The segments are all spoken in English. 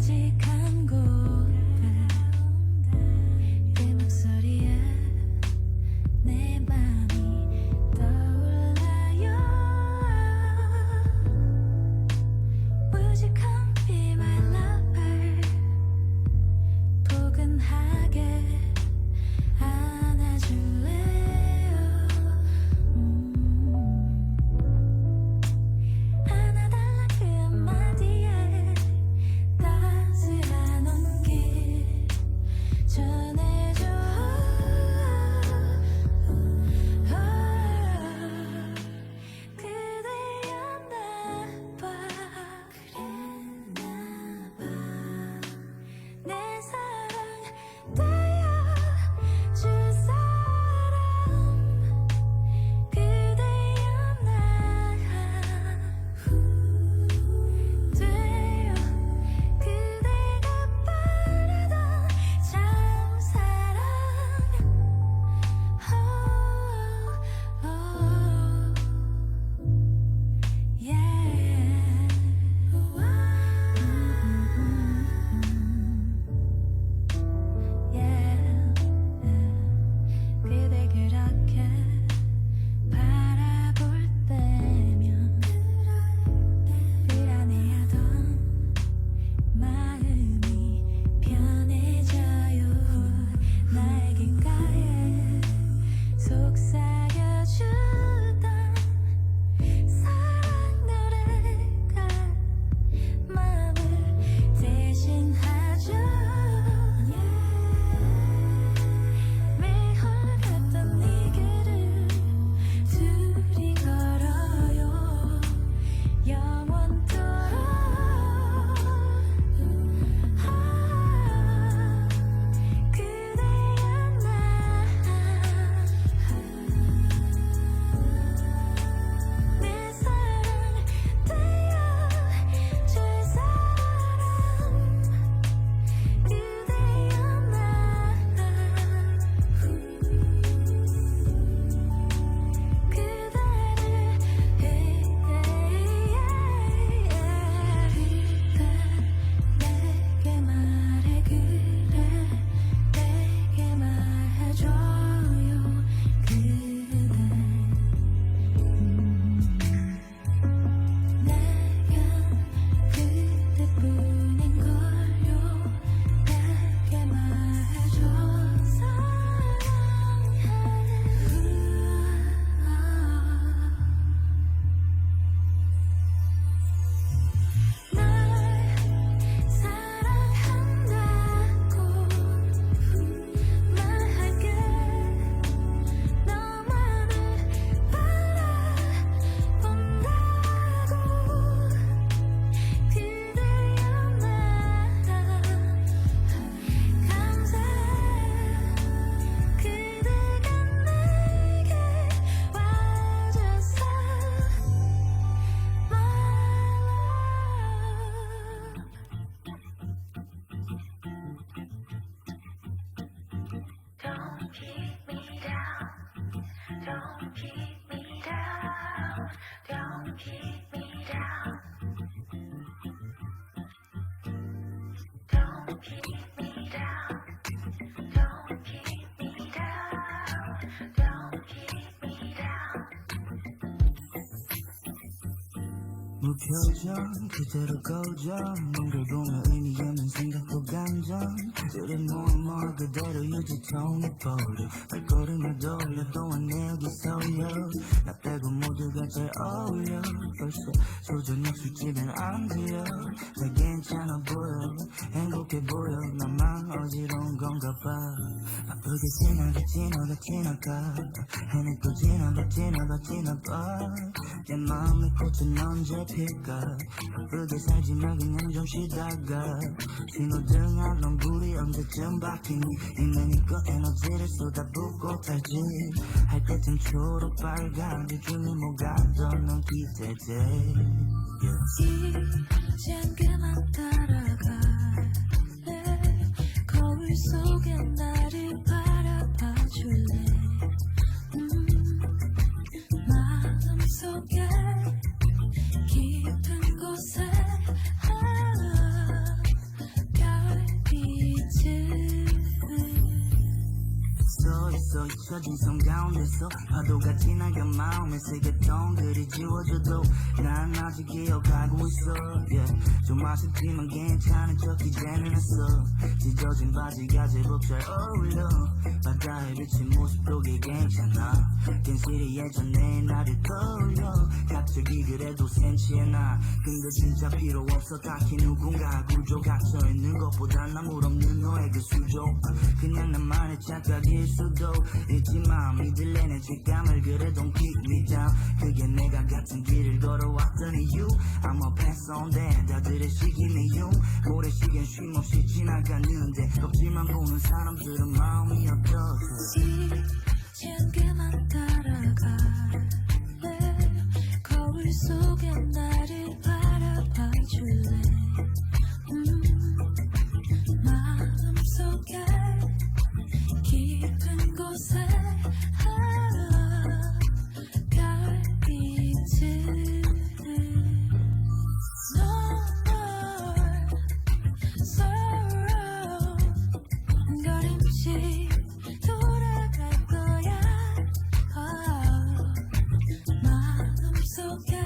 가직한 곳에 그 목소리에 내 맘이 떠올라요. Would you come be my lover? 포근하게 안아줄래요? 안아달라 그 한마디에 따스한 온기 전해줘. 그대였나봐. 그랬나봐. 내 사랑 되어줄 사람 그대였나. 돼요. 그대가 바라던 참사랑. 그대 그렇게 바라볼 때면 불안해하던 마음이 편해져요. 나의 귓가에 속삭여주던 사랑 노래가 마음을 대신하죠. 매일 흘러갔던 네 길을 둘이 걸어요. 영원토록. 그대였나. 내 사랑 되어줄 사람 그대였나. 그대 내게 말해. 그래 내게 말해줘요. 그대 내겐 그대뿐인걸요. 내게 말해줘. 사랑해. 날 사랑한다고 말할게. 너만을 바라본다고. 그대였나. 감사해. 그대가 내게 와줘서. My love. Don't keep me down. Don't keep me down. Don't keep me down. Don't keep me down. Don't keep me down. Don't keep me down. 무표정 그대로 고정 널 보며 의미 없는 생각과 감정 들은 모험 그대로 유지 통해버려 발걸음을 돌려 또한 내 여기 서려 나 빼고 모두가 잘 어울려 벌써 소전역 술집엔 안 들려 다 괜찮아 보여 행복해 보여 나만 어지러운 건가 봐 아프게 지나가 해내고 지나봐 내 마음의 꽃은 언제 필까 바쁘게 살지만 그냥 좀 쉬다가 신호등 알람 불이 언제쯤 바뀌니 이내 니꺼 에너지를 쏟아붓고 살지 할 때쯤 초록 빨간 둘 중에 뭐가 더 넌 기대돼 이젠 그만 따라갈래. 거울 속에 나를 바라봐 줄래. 마음속에 깊은 곳에 있어 잊혀진 섬 가운데서 파도가 지나가 마음에 새겼던 글이 지워져도 난 아직 기억하고 있어 yeah. 좀 아쉽지만 괜찮은 척 이제는 했어 찢어진 바지가 제법 잘 어울려 바다에 비친 모습도 꽤 괜찮아 괜시리 예전에 나를 떠올려 갑자기 그래도 센치해 나 근데 진짜 필요 없어 딱히 누군가 구조 갇혀있는 것보다 나물 없는 너의 그 수조 그냥 나만의 착각일 수도 있지만 믿을래 내 직감을 그래 don't keep me down 그게 내가 같은 길을 걸어왔던 이유 I'ma pass on that 다들의 시기는 용 모래시계는 쉼없이 지나가는데 덥지만 보는 사람들은 마음이 어떻게 이젠 그만 따라갈래 거울 속에 나를 바라봐 줄래 마음속에 깊은 곳에 가이지 거림없이 돌아갈 거야 마음속에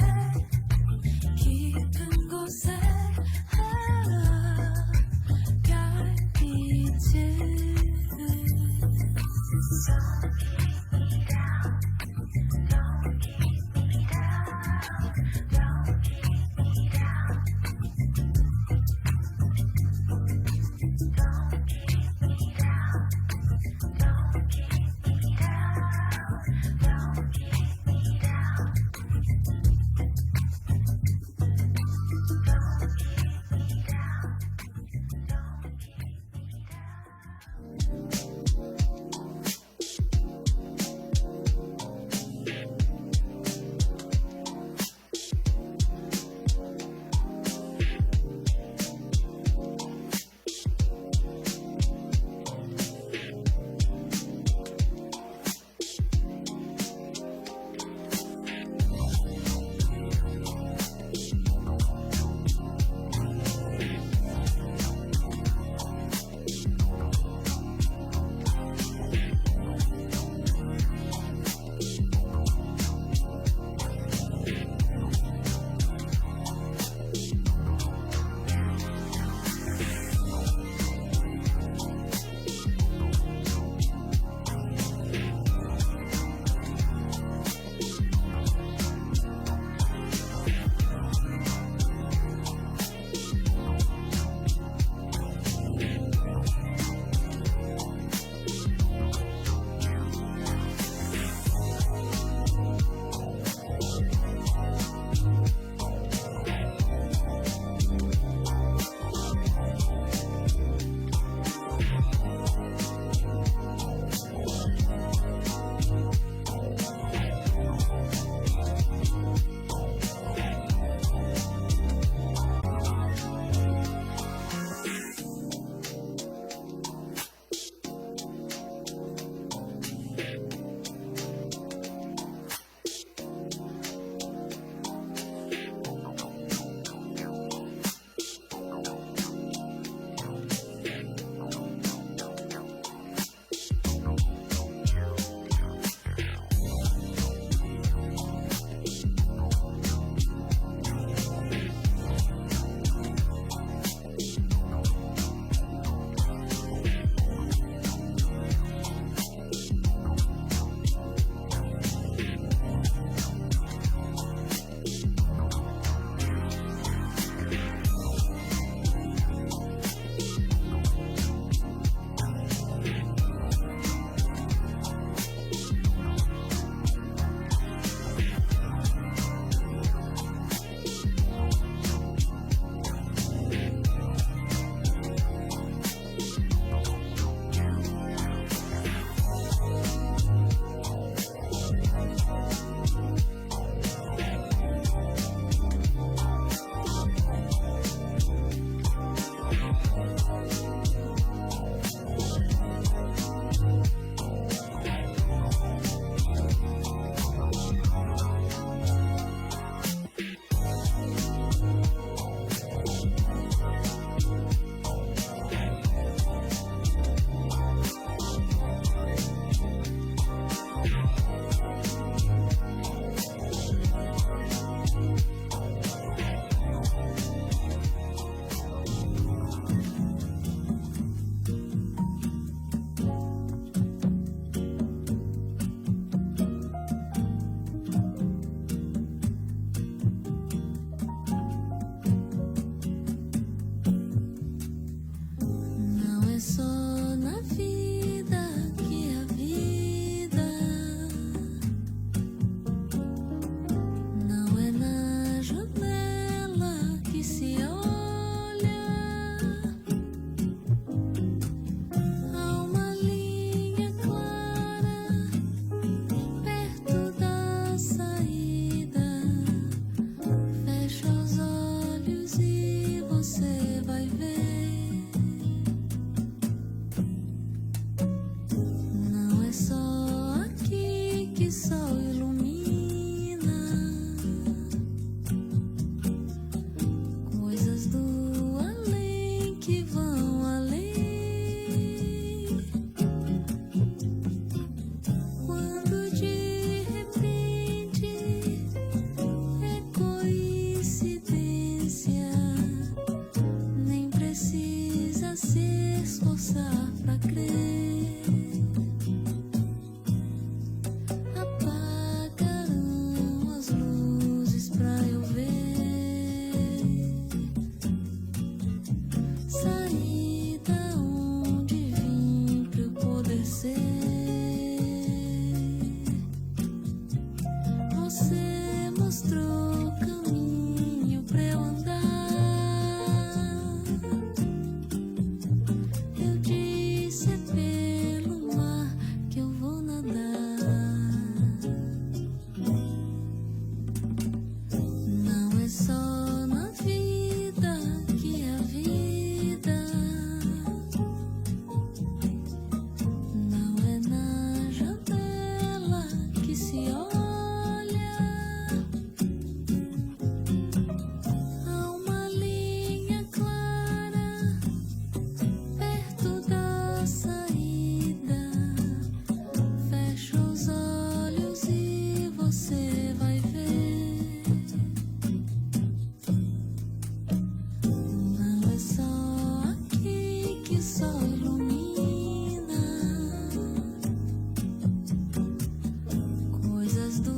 é só na vida que a vida não é na janela que se olha. Há uma linha clara perto da saída. Fecha os olhos e você vai ver. Não é só aqui que sol ilumina. Coisas do além que vão além. Quando de repente é coincidência, nem precisa se esforçar pra crer. Apagaram as luzes pra eu ver. Saí da onde vim pra eu poder ser. Você mostrou o caminho pra eu andar. Eu disse é pelo mar que eu vou nadar. Não é só na vida que a vida não é na janela que se olha. Há uma linha clara perto da saída. Fecha os olhos e você vai ver. Não é só aqui que sol ilumina. Coisas do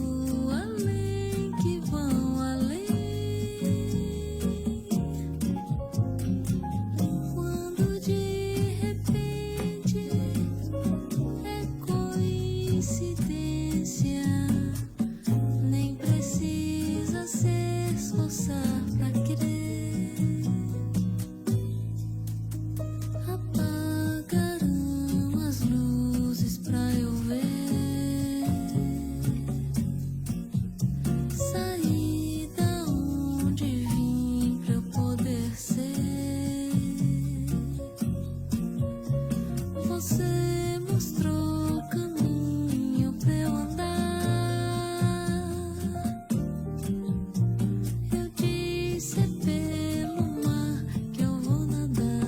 além que vão além. Quando de repente é coincidência, nem precisa se esforçar pra querer. Apagaram as luzes pra eu ver. Saí da onde vim pra eu poder ser. Você mostrou o caminho pra eu andar. Eu disse é pelo mar que eu vou nadar.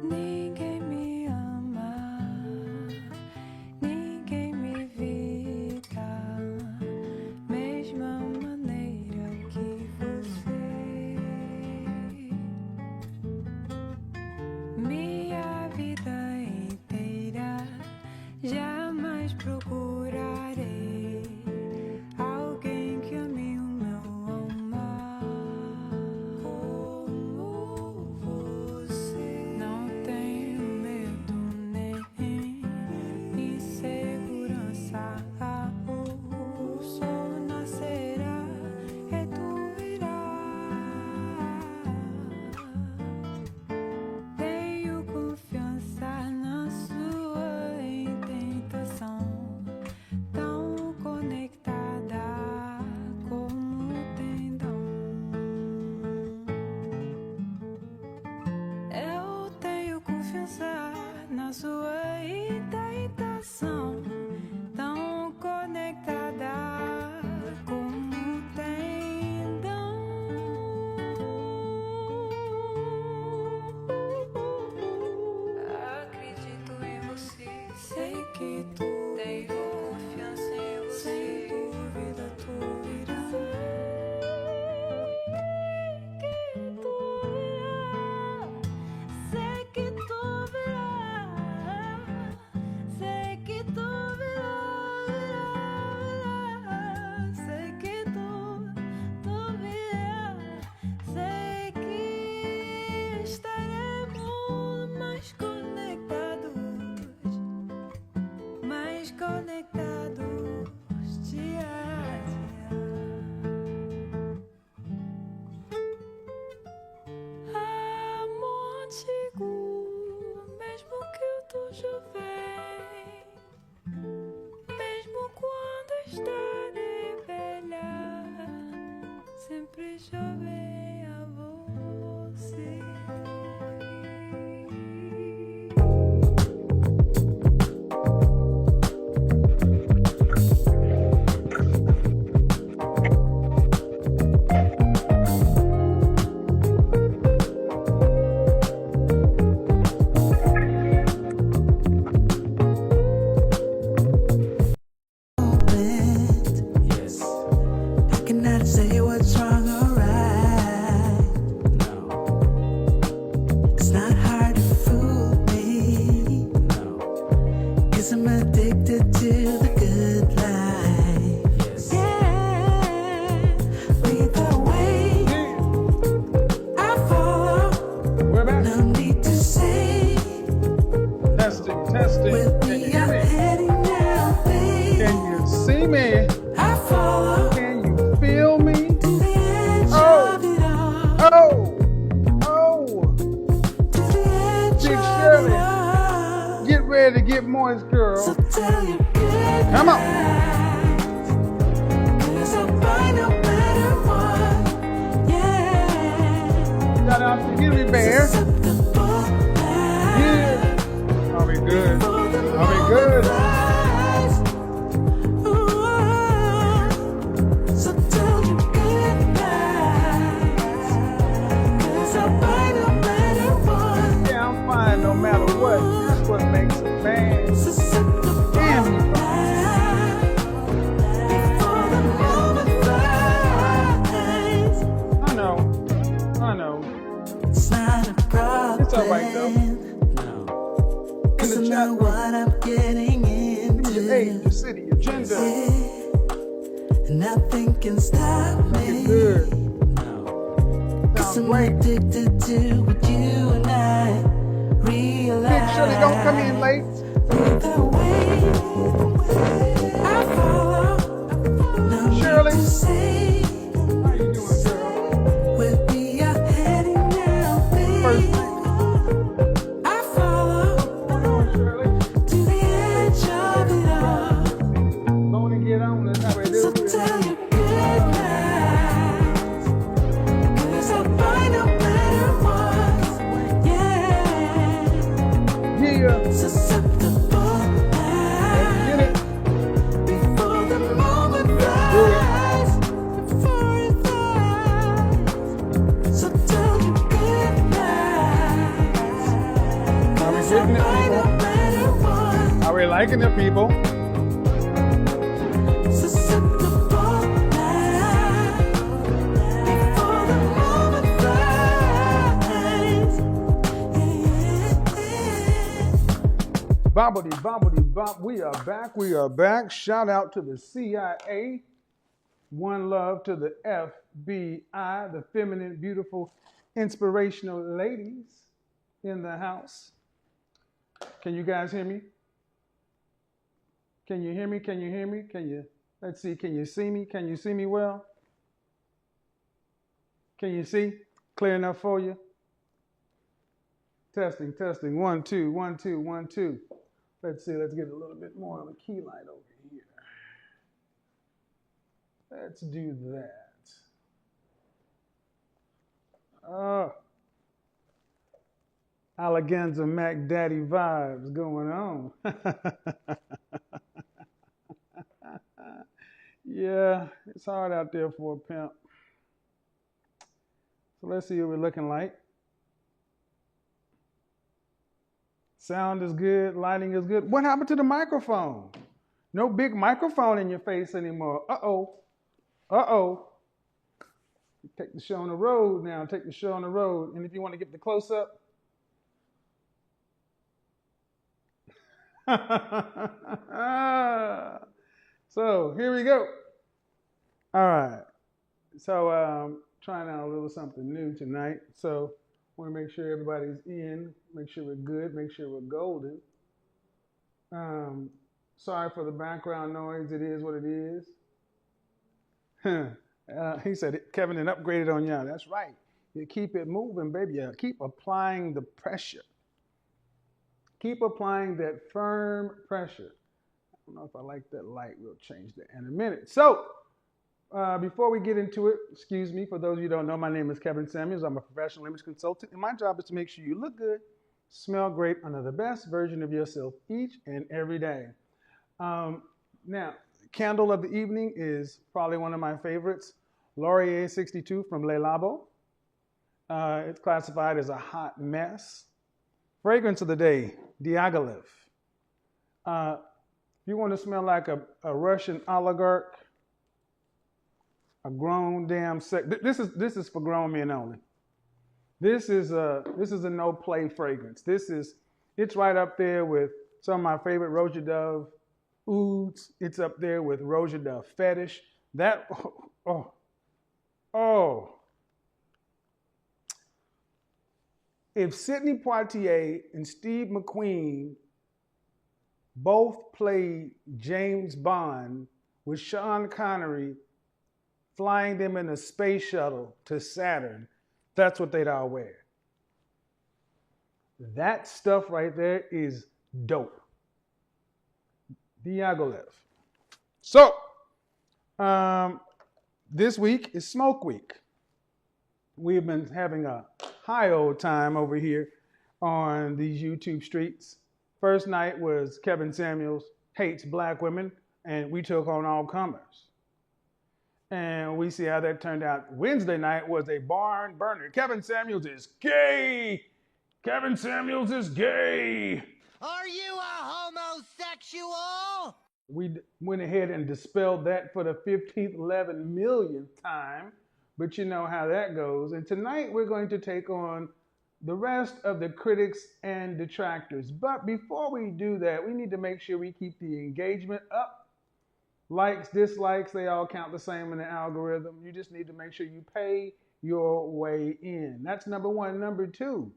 Ninguém me ama, ninguém me evita, mesma maneira que você. Minha vida inteira jamais procurarei alguém que ame o meu amar como Oh, oh, Big Shirley, get ready to get moist, girl. Come on. Shout out to Henry Bear. Yeah. Are we good? Are we good? Yeah, I'm fine no matter what. That's what makes a band. Damn you. I know. It's not a problem. It's all right though. No. In Cause the I chat know room. what I'm getting Give me your age, into. your city, your gender. And nothing can stop Looking me. good. No. Cause Sounds I'm great. addicted to what you and I realize. Big Shirley, don't come in late. The way I follow. No need Shirley. to say How you doing, girl? where we are heading now, First babe. thing. I follow How you doing, Shirley? to the edge of it all. Go on and get on. That's how we do So it. tell you good night. 'Cause I'll find no better ones. Yeah. Yeah. Susceptible Let's get it. before the moment Do it. flies. Before it flies. So tell you good night. Are we 'Cause I'll getting it, find people? a better one. Are we liking it, people? Susceptible before the moment flies. Bobbity, bobbity, bop. We are back. We are back. Shout out to the CIA. One love to the FBI, the feminine, beautiful, inspirational ladies in the house. Can you guys hear me? Can you hear me? Can you hear me? Let's see, can you see me? Can you see me well? Can you see? Clear enough for you? Testing, testing. 1, 2, 1, 2, 1, 2. Let's see, let's get a little bit more of a key light over here. Let's do that. Alleganza Mac Daddy vibes going on. Yeah, it's hard out there for a pimp. So let's see what we're looking like. Sound is good, lighting is good. What happened to the microphone? No big microphone in your face anymore. Uh-oh. Uh-oh. Take the show on the road now. Take the show on the road. And if you want to get the close-up. So here we go. All right. So trying out a little something new tonight. So want to make sure everybody's in, make sure we're good, make sure we're golden. Sorry for the background noise. It is what it is. He said, Kevin, and upgraded on y'all. That's right. You keep it moving, baby. You keep applying the pressure. Keep applying that firm pressure. I don't know if I like that light. We'll change that in a minute. So before we get into it, excuse me, for those of you who don't know, my name is Kevin Samuels. I'm a professional image consultant, and my job is to make sure you look good, smell great, and are the best version of yourself each and every day. Now, candle of the evening is probably one of my favorites, Laurier 62 from Le Labo. It's classified as a hot mess. Fragrance of the day, Diaghilev. If you want to smell like a Russian oligarch, a grown damn this is for grown men only. This is a no play fragrance. It's right up there with some of my favorite Roja Dove ouds. It's up there with Roja Dove Fetish. If Sidney Poitier and Steve McQueen both played James Bond with Sean Connery flying them in a space shuttle to Saturn, That's what they'd all wear. That stuff right there is dope. Diaghilev. So, this week is Smoke Week. We've been having a high old time over here on these YouTube streets. First night was Kevin Samuels hates black women, and we took on all comers. And we see how that turned out. Wednesday night was a barn burner. Kevin Samuels is gay. Kevin Samuels is gay. Are you a homosexual? We went ahead and dispelled that for the 15th, 11 millionth time. But you know how that goes. And tonight we're going to take on the rest of the critics and detractors. But before we do that, we need to make sure we keep the engagement up. Likes, dislikes, they all count the same in the algorithm. You just need to make sure you pay your way in. That's number one. Number two,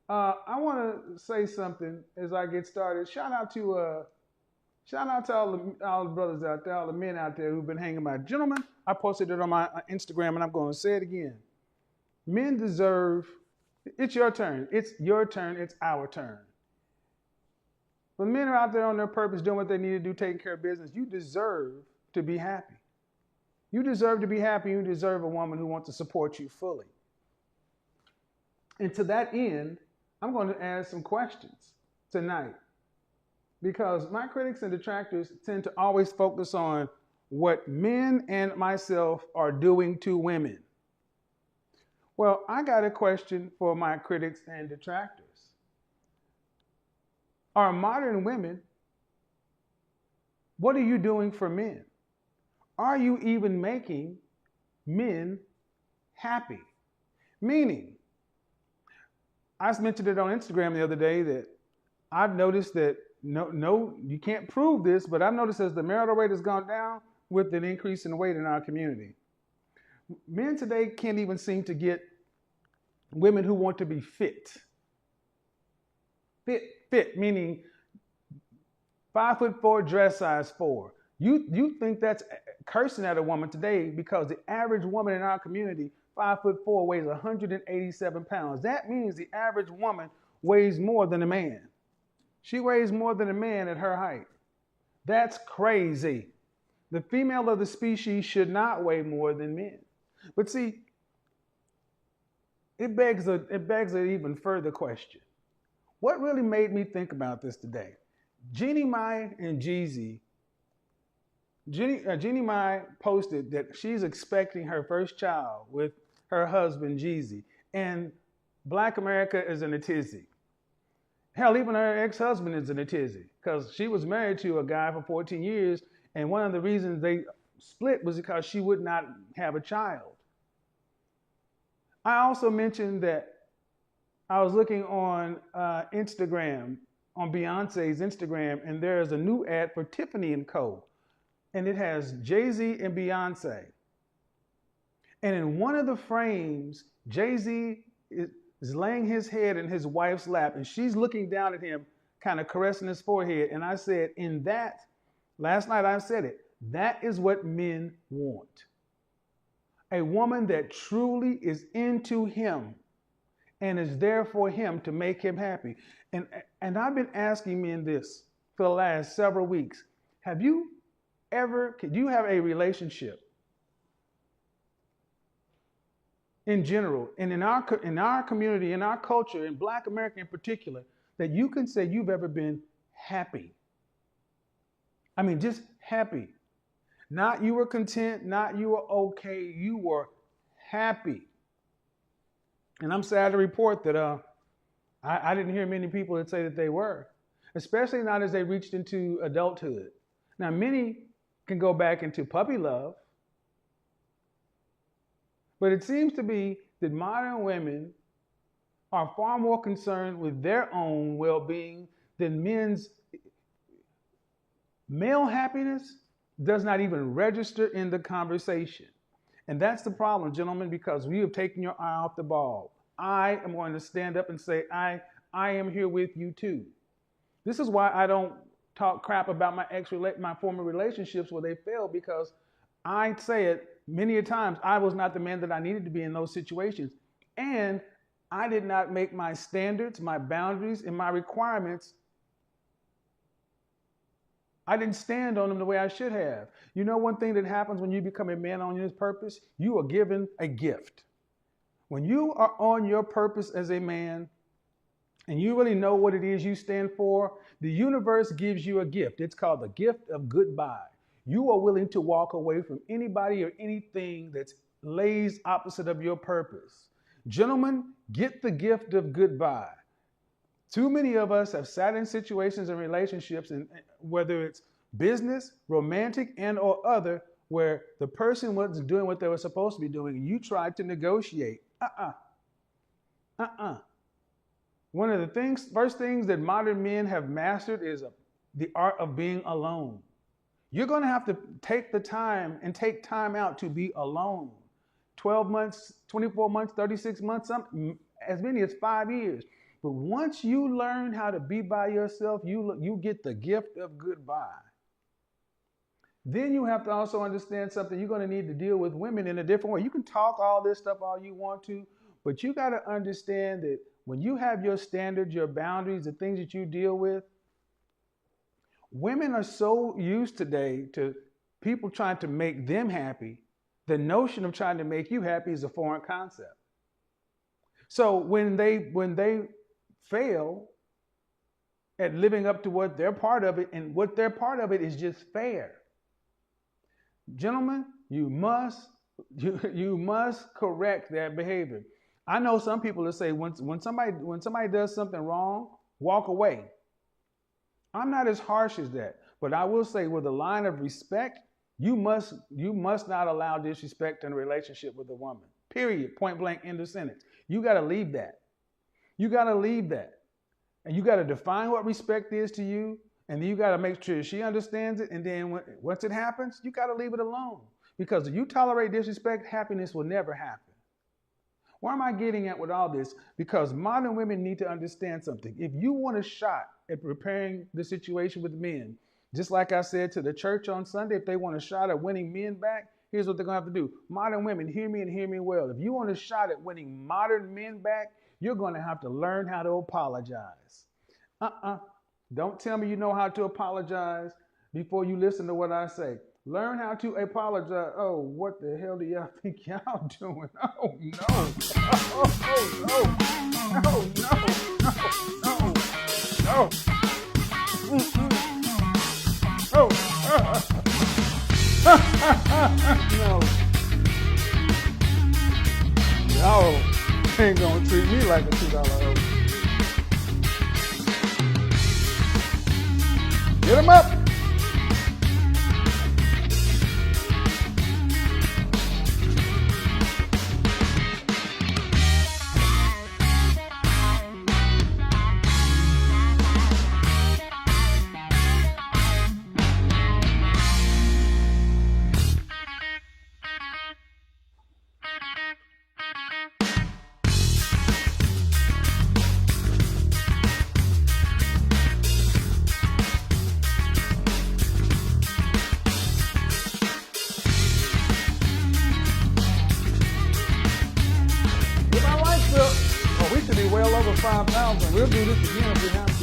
I want to say something as I get started. Shout out to all the brothers out there, all the men out there who've been hanging out. Gentlemen, I posted it on my Instagram, and I'm going to say it again. Men deserve, it's your turn. It's your turn. It's our turn. When men are out there on their purpose, doing what they need to do, taking care of business, you deserve to be happy. You deserve to be happy. You deserve a woman who wants to support you fully. And to that end, I'm going to ask some questions tonight, because my critics and detractors tend to always focus on what men and myself are doing to women. Well, I got a question for my critics and detractors. Are modern women, what are you doing for men? Are you even making men happy? Meaning, I mentioned it on Instagram the other day that I've noticed that no, you can't prove this, but I've noticed as the marital rate has gone down with an increase in weight in our community. Men today can't even seem to get women who want to be fit. Fit, meaning 5'4", dress size 4. You think that's cursing at a woman today, because the average woman in our community, 5'4", weighs 187 pounds. That means the average woman weighs more than a man. She weighs more than a man at her height. That's crazy. The female of the species should not weigh more than men. But see, it begs an even further question. What really made me think about this today? Jeannie Mai and Jeezy. Jeannie Mai posted that she's expecting her first child with her husband Jeezy, and Black America is in a tizzy. Hell, even her ex-husband is in a tizzy, because she was married to a guy for 14 years, and one of the reasons they split was because she would not have a child. I also mentioned that I was looking on Instagram, on Beyonce's Instagram, and there's a new ad for Tiffany & Co. And it has Jay-Z and Beyonce. And in one of the frames, Jay-Z is laying his head in his wife's lap, and she's looking down at him, kind of caressing his forehead. And I said, last night I said it, that is what men want. A woman that truly is into him and is there for him to make him happy. And I've been asking men this for the last several weeks. Could you have a relationship in general, and in our community, in our culture, in Black America in particular, that you can say you've ever been happy? I mean, just happy. Not you were content, not you were okay, you were happy. And I'm sad to report that I didn't hear many people that say that they were, especially not as they reached into adulthood. Now, many can go back into puppy love, but it seems to be that modern women are far more concerned with their own well-being than men's. Male happiness does not even register in the conversation. And that's the problem, gentlemen, because we have taken your eye off the ball. I am going to stand up and say, I am here with you too. This is why I don't talk crap about my former relationships where they failed, because I say it many a times, I was not the man that I needed to be in those situations. And I did not make my standards, my boundaries, and my requirements, I didn't stand on them the way I should have. You know, one thing that happens when you become a man on his purpose, you are given a gift. When you are on your purpose as a man and you really know what it is you stand for, the universe gives you a gift. It's called the gift of goodbye. You are willing to walk away from anybody or anything that lays opposite of your purpose. Gentlemen, get the gift of goodbye. Too many of us have sat in situations and relationships, and whether it's business, romantic, and or other, where the person wasn't doing what they were supposed to be doing, and you tried to negotiate. One of the first things that modern men have mastered is the art of being alone. You're going to have to take the time and take time out to be alone. 12 months, 24 months, 36 months, as many as 5 years. But once you learn how to be by yourself, you get the gift of goodbye. Then you have to also understand something. You're going to need to deal with women in a different way. You can talk all this stuff all you want to, but you got to understand that when you have your standards, your boundaries, the things that you deal with, women are so used today to people trying to make them happy. The notion of trying to make you happy is a foreign concept. So when they fail at living up to what they're part of it, and what they're part of it is just fair. Gentlemen, you must correct that behavior. I know some people that say when somebody does something wrong, walk away. I'm not as harsh as that, but I will say with a line of respect, you must not allow disrespect in a relationship with a woman. Period. Point blank, end of sentence. You got to leave that. You got to leave that. And you got to define what respect is to you. And then you got to make sure she understands it. And then once it happens, you got to leave it alone. Because if you tolerate disrespect, happiness will never happen. Where am I getting at with all this? Because modern women need to understand something. If you want a shot at repairing the situation with men, just like I said to the church on Sunday, if they want a shot at winning men back, here's what they're going to have to do. Modern women, hear me and hear me well. If you want a shot at winning modern men back, you're going to have to learn how to apologize. Don't tell me you know how to apologize before you listen to what I say. Learn how to apologize. Oh, what the hell do y'all think y'all doing? Oh, no. Oh, no. No, no, no, no. Oh, no. Y'all ain't gonna treat me like a $2 hoe. Get him up. We should be well over 5,000. We'll do this again if we have to.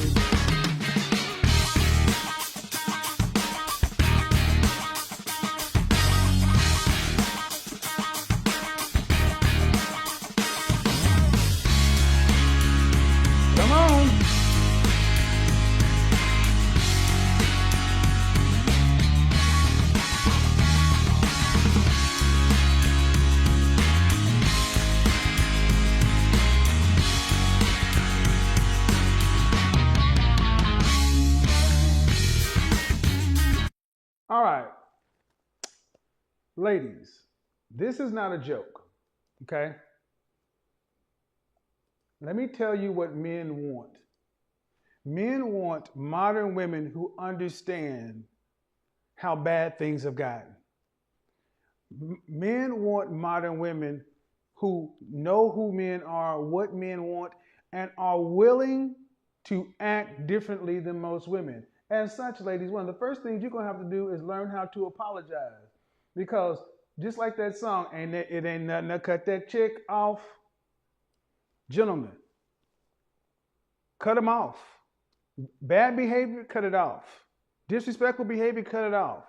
Come on. All right, ladies, this is not a joke, okay? Let me tell you what men want. Men want modern women who understand how bad things have gotten. Men want modern women who know who men are, what men want, and are willing to act differently than most women. As such, ladies, one of the first things you're going to have to do is learn how to apologize. Because just like that song, it ain't nothing to cut that chick off. Gentlemen, cut them off. Bad behavior, cut it off. Disrespectful behavior, cut it off.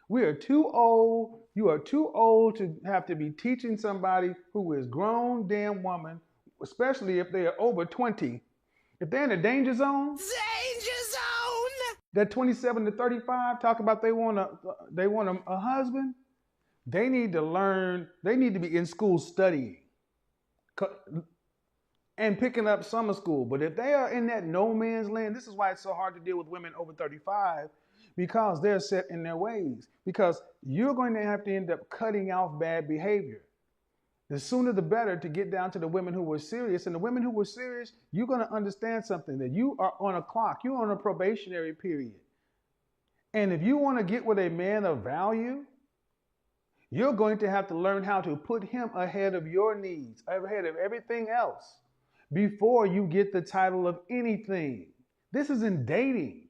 We are too old. You are too old to have to be teaching somebody who is grown damn woman, especially if they are over 20. If they're in a danger zone, that 27 to 35 talk about they want a husband, they need to learn, they need to be in school studying and picking up summer school. But if they are in that no man's land, this is why it's so hard to deal with women over 35, because they're set in their ways. Because you're going to have to end up cutting off bad behavior. The sooner the better to get down to the women who were serious. And the women who were serious, you're going to understand something, that you are on a clock. You're on a probationary period. And if you want to get with a man of value, you're going to have to learn how to put him ahead of your needs, ahead of everything else, before you get the title of anything. This is in dating.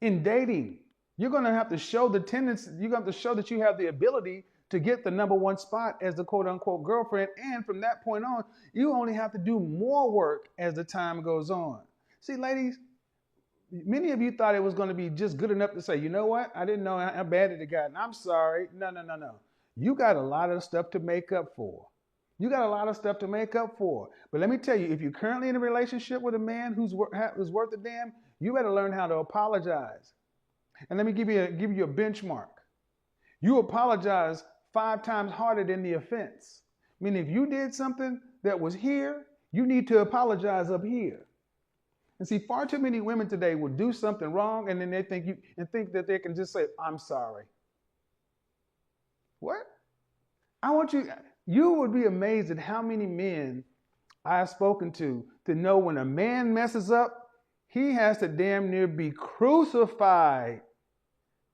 In dating, you're going to have to show the tendency, you're going to have to show that you have the ability to get the number one spot as the quote unquote girlfriend. And from that point on, you only have to do more work as the time goes on. See, ladies, many of you thought it was going to be just good enough to say, you know what? I didn't know how bad it got, and I'm sorry. No. You got a lot of stuff to make up for. You got a lot of stuff to make up for. But let me tell you, if you're currently in a relationship with a man who's worth a damn, you better learn how to apologize. And let me give you a benchmark. You apologize 5 times harder than the offense. Meaning, if you did something that was here, you need to apologize up here. And see, far too many women today will do something wrong, and then they think that they can just say, "I'm sorry." What? You would be amazed at how many men I've spoken to know when a man messes up, he has to damn near be crucified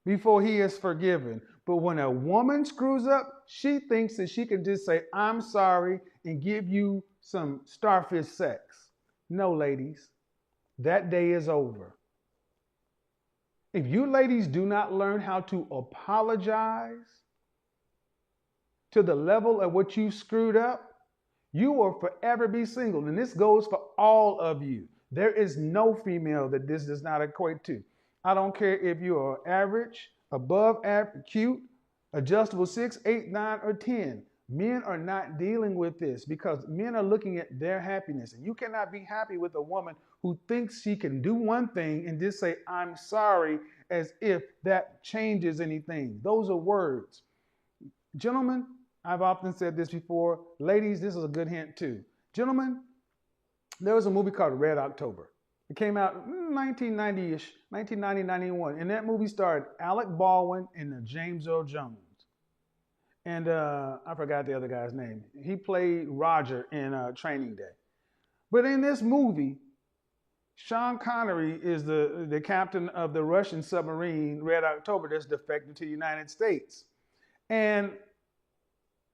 before he is forgiven. But when a woman screws up, she thinks that she can just say, "I'm sorry," and give you some starfish sex. No, ladies, that day is over. If you ladies do not learn how to apologize to the level at which you screwed up, you will forever be single. And this goes for all of you. There is no female that this does not equate to. I don't care if you are average, above average, cute, adjustable 6, 8, 9, or 10. Men are not dealing with this because men are looking at their happiness. And you cannot be happy with a woman who thinks she can do one thing and just say, "I'm sorry," as if that changes anything. Those are words. Gentlemen, I've often said this before. Ladies, this is a good hint too. Gentlemen, there was a movie called Red October. It came out 1990-ish, 1990, 91. And that movie starred Alec Baldwin and James Earl Jones. And I forgot the other guy's name. He played Roger in Training Day. But in this movie, Sean Connery is the captain of the Russian submarine Red October that's defected to the United States. And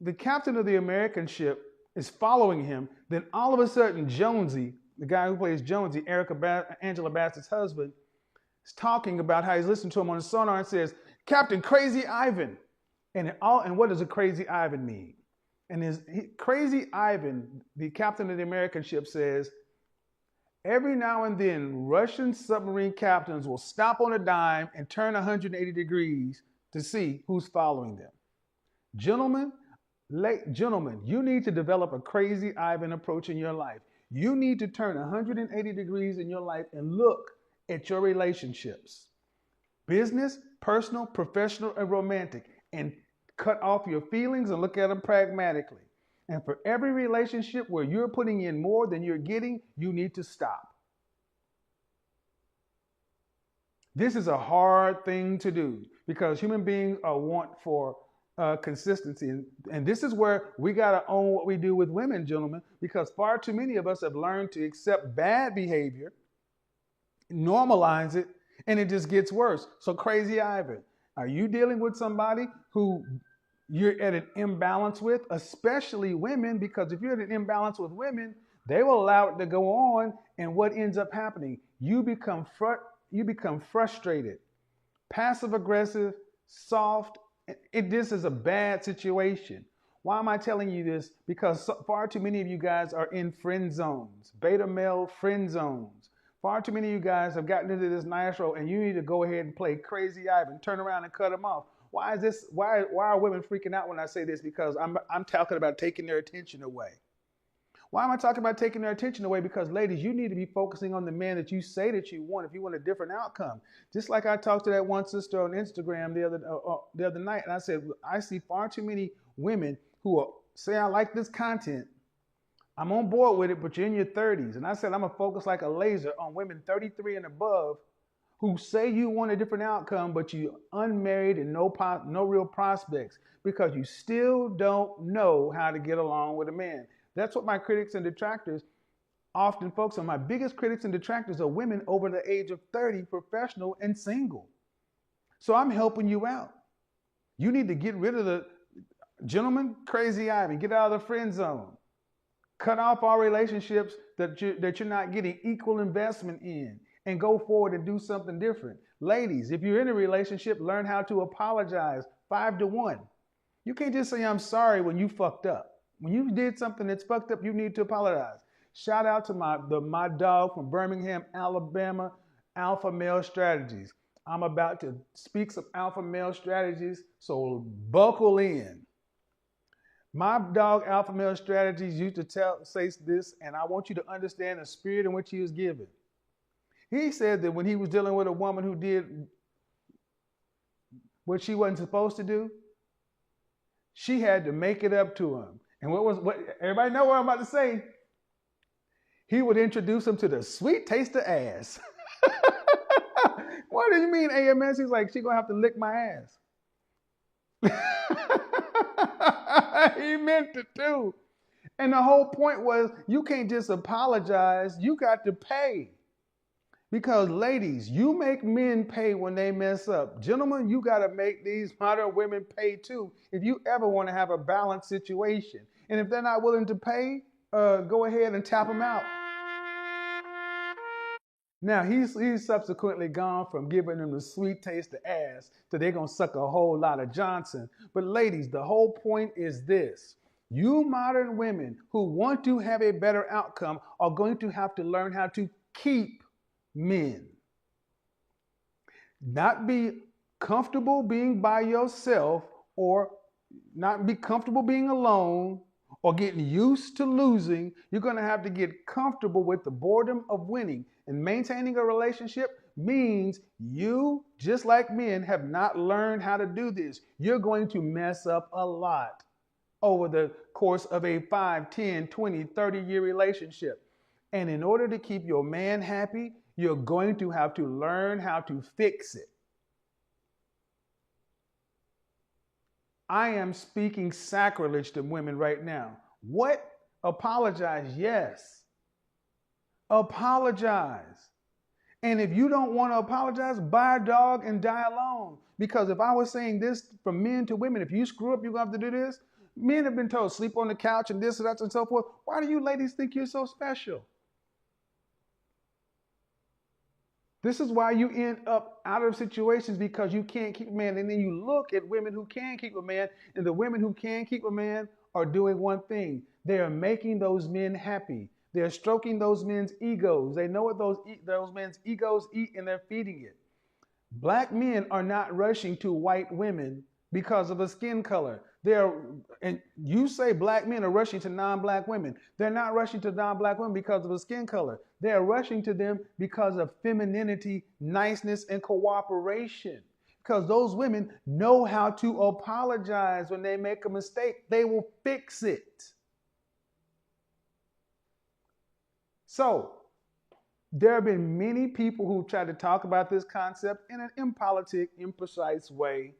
the captain of the American ship is following him. Then all of a sudden, Jonesy, the guy who plays Jonesy, Angela Bassett's husband, is talking about how he's listening to him on the sonar and says, "Captain Crazy Ivan." And what does a Crazy Ivan mean? And Crazy Ivan, the captain of the American ship, says, every now and then, Russian submarine captains will stop on a dime and turn 180 degrees to see who's following them. Gentlemen, you need to develop a Crazy Ivan approach in your life. You need to turn 180 degrees in your life and look at your relationships. Business, personal, professional, and romantic. And cut off your feelings and look at them pragmatically. And for every relationship where you're putting in more than you're getting, you need to stop. This is a hard thing to do because human beings are want for consistency. And this is where we got to own what we do with women, gentlemen, because far too many of us have learned to accept bad behavior, normalize it, and it just gets worse. So Crazy Ivan, are you dealing with somebody who you're at an imbalance with, especially women? Because if you're at an imbalance with women, they will allow it to go on. And what ends up happening? You become frustrated, passive aggressive, soft. This is a bad situation. Why am I telling you this? Because far too many of you guys are in friend zones, beta male friend zones. Far too many of you guys have gotten into this nice role, and you need to go ahead and play Crazy Ivan, turn around and cut them off. Why is this? Why are women freaking out when I say this? Because I'm talking about taking their attention away. Why am I talking about taking their attention away? Because ladies, you need to be focusing on the man that you say that you want if you want a different outcome. Just like I talked to that one sister on Instagram the other night, and I said, I see far too many women who say, I like this content. I'm on board with it, but you're in your 30s. And I said, I'm going to focus like a laser on women 33 and above who say you want a different outcome, but you're unmarried and no real prospects because you still don't know how to get along with a man. That's what my critics and detractors often focus on. My biggest critics and detractors are women over the age of 30, professional and single. So I'm helping you out. You need to get rid of the gentleman, Crazy Ivan, get out of the friend zone. Cut off all relationships that you're not getting equal investment in and go forward and do something different. Ladies, if you're in a relationship, learn how to apologize 5-1. You can't just say, I'm sorry when you fucked up. When you did something that's fucked up, you need to apologize. Shout out to my dog from Birmingham, Alabama, Alpha Male Strategies. I'm about to speak some Alpha Male Strategies, so buckle in. My dog, Alpha Male Strategies, used to say this, and I want you to understand the spirit in which he was given. He said that when he was dealing with a woman who did what she wasn't supposed to do, she had to make it up to him. And what everybody know what I'm about to say? He would introduce him to the sweet taste of ass. What do you mean, AMS? He's like, she gonna have to lick my ass. He meant it too. And the whole point was, you can't just apologize, you got to pay. Because ladies, you make men pay when they mess up. Gentlemen, you got to make these modern women pay too if you ever want to have a balanced situation. And if they're not willing to pay, go ahead and tap them out. Now, he's subsequently gone from giving them the sweet taste of ass to they're going to suck a whole lot of Johnson. But ladies, the whole point is this. You modern women who want to have a better outcome are going to have to learn how to keep men. Not be comfortable being by yourself, or not be comfortable being alone, or getting used to losing. You're going to have to get comfortable with the boredom of winning. And maintaining a relationship means you, just like men, have not learned how to do this. You're going to mess up a lot over the course of a 5, 10, 20, 30-year relationship. And in order to keep your man happy, you're going to have to learn how to fix it. I am speaking sacrilege to women right now. What? Apologize, yes. Apologize. And if you don't want to apologize, buy a dog and die alone. Because if I was saying this from men to women, if you screw up, you're going to have to do this. Men have been told, sleep on the couch and this and that and so forth. Why do you ladies think you're so special? This is why you end up out of situations, because you can't keep a man. And then you look at women who can keep a man, and the women who can keep a man are doing one thing. They are making those men happy. They're stroking those men's egos. They know what those men's egos eat, and they're feeding it. Black men are not rushing to white women because of a skin color. And you say black men are rushing to non-black women. They're not rushing to non-black women because of a skin color. They're rushing to them because of femininity, niceness, and cooperation. Because those women know how to apologize when they make a mistake. They will fix it. So, there have been many people who try to talk about this concept in an impolitic, imprecise way.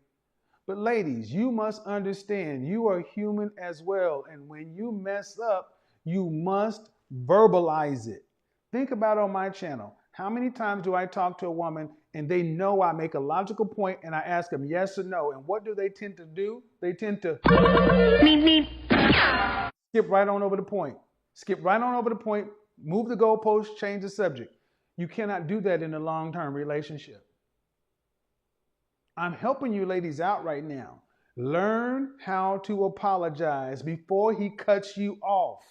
But ladies, you must understand you are human as well. And when you mess up, you must verbalize it. Think about on my channel. How many times do I talk to a woman and they know I make a logical point and I ask them yes or no? And what do they tend to do? They tend to skip right on over the point. Skip right on over the point. Move the goalpost, change the subject. You cannot do that in a long-term relationship. I'm helping you ladies out right now. Learn how to apologize before he cuts you off.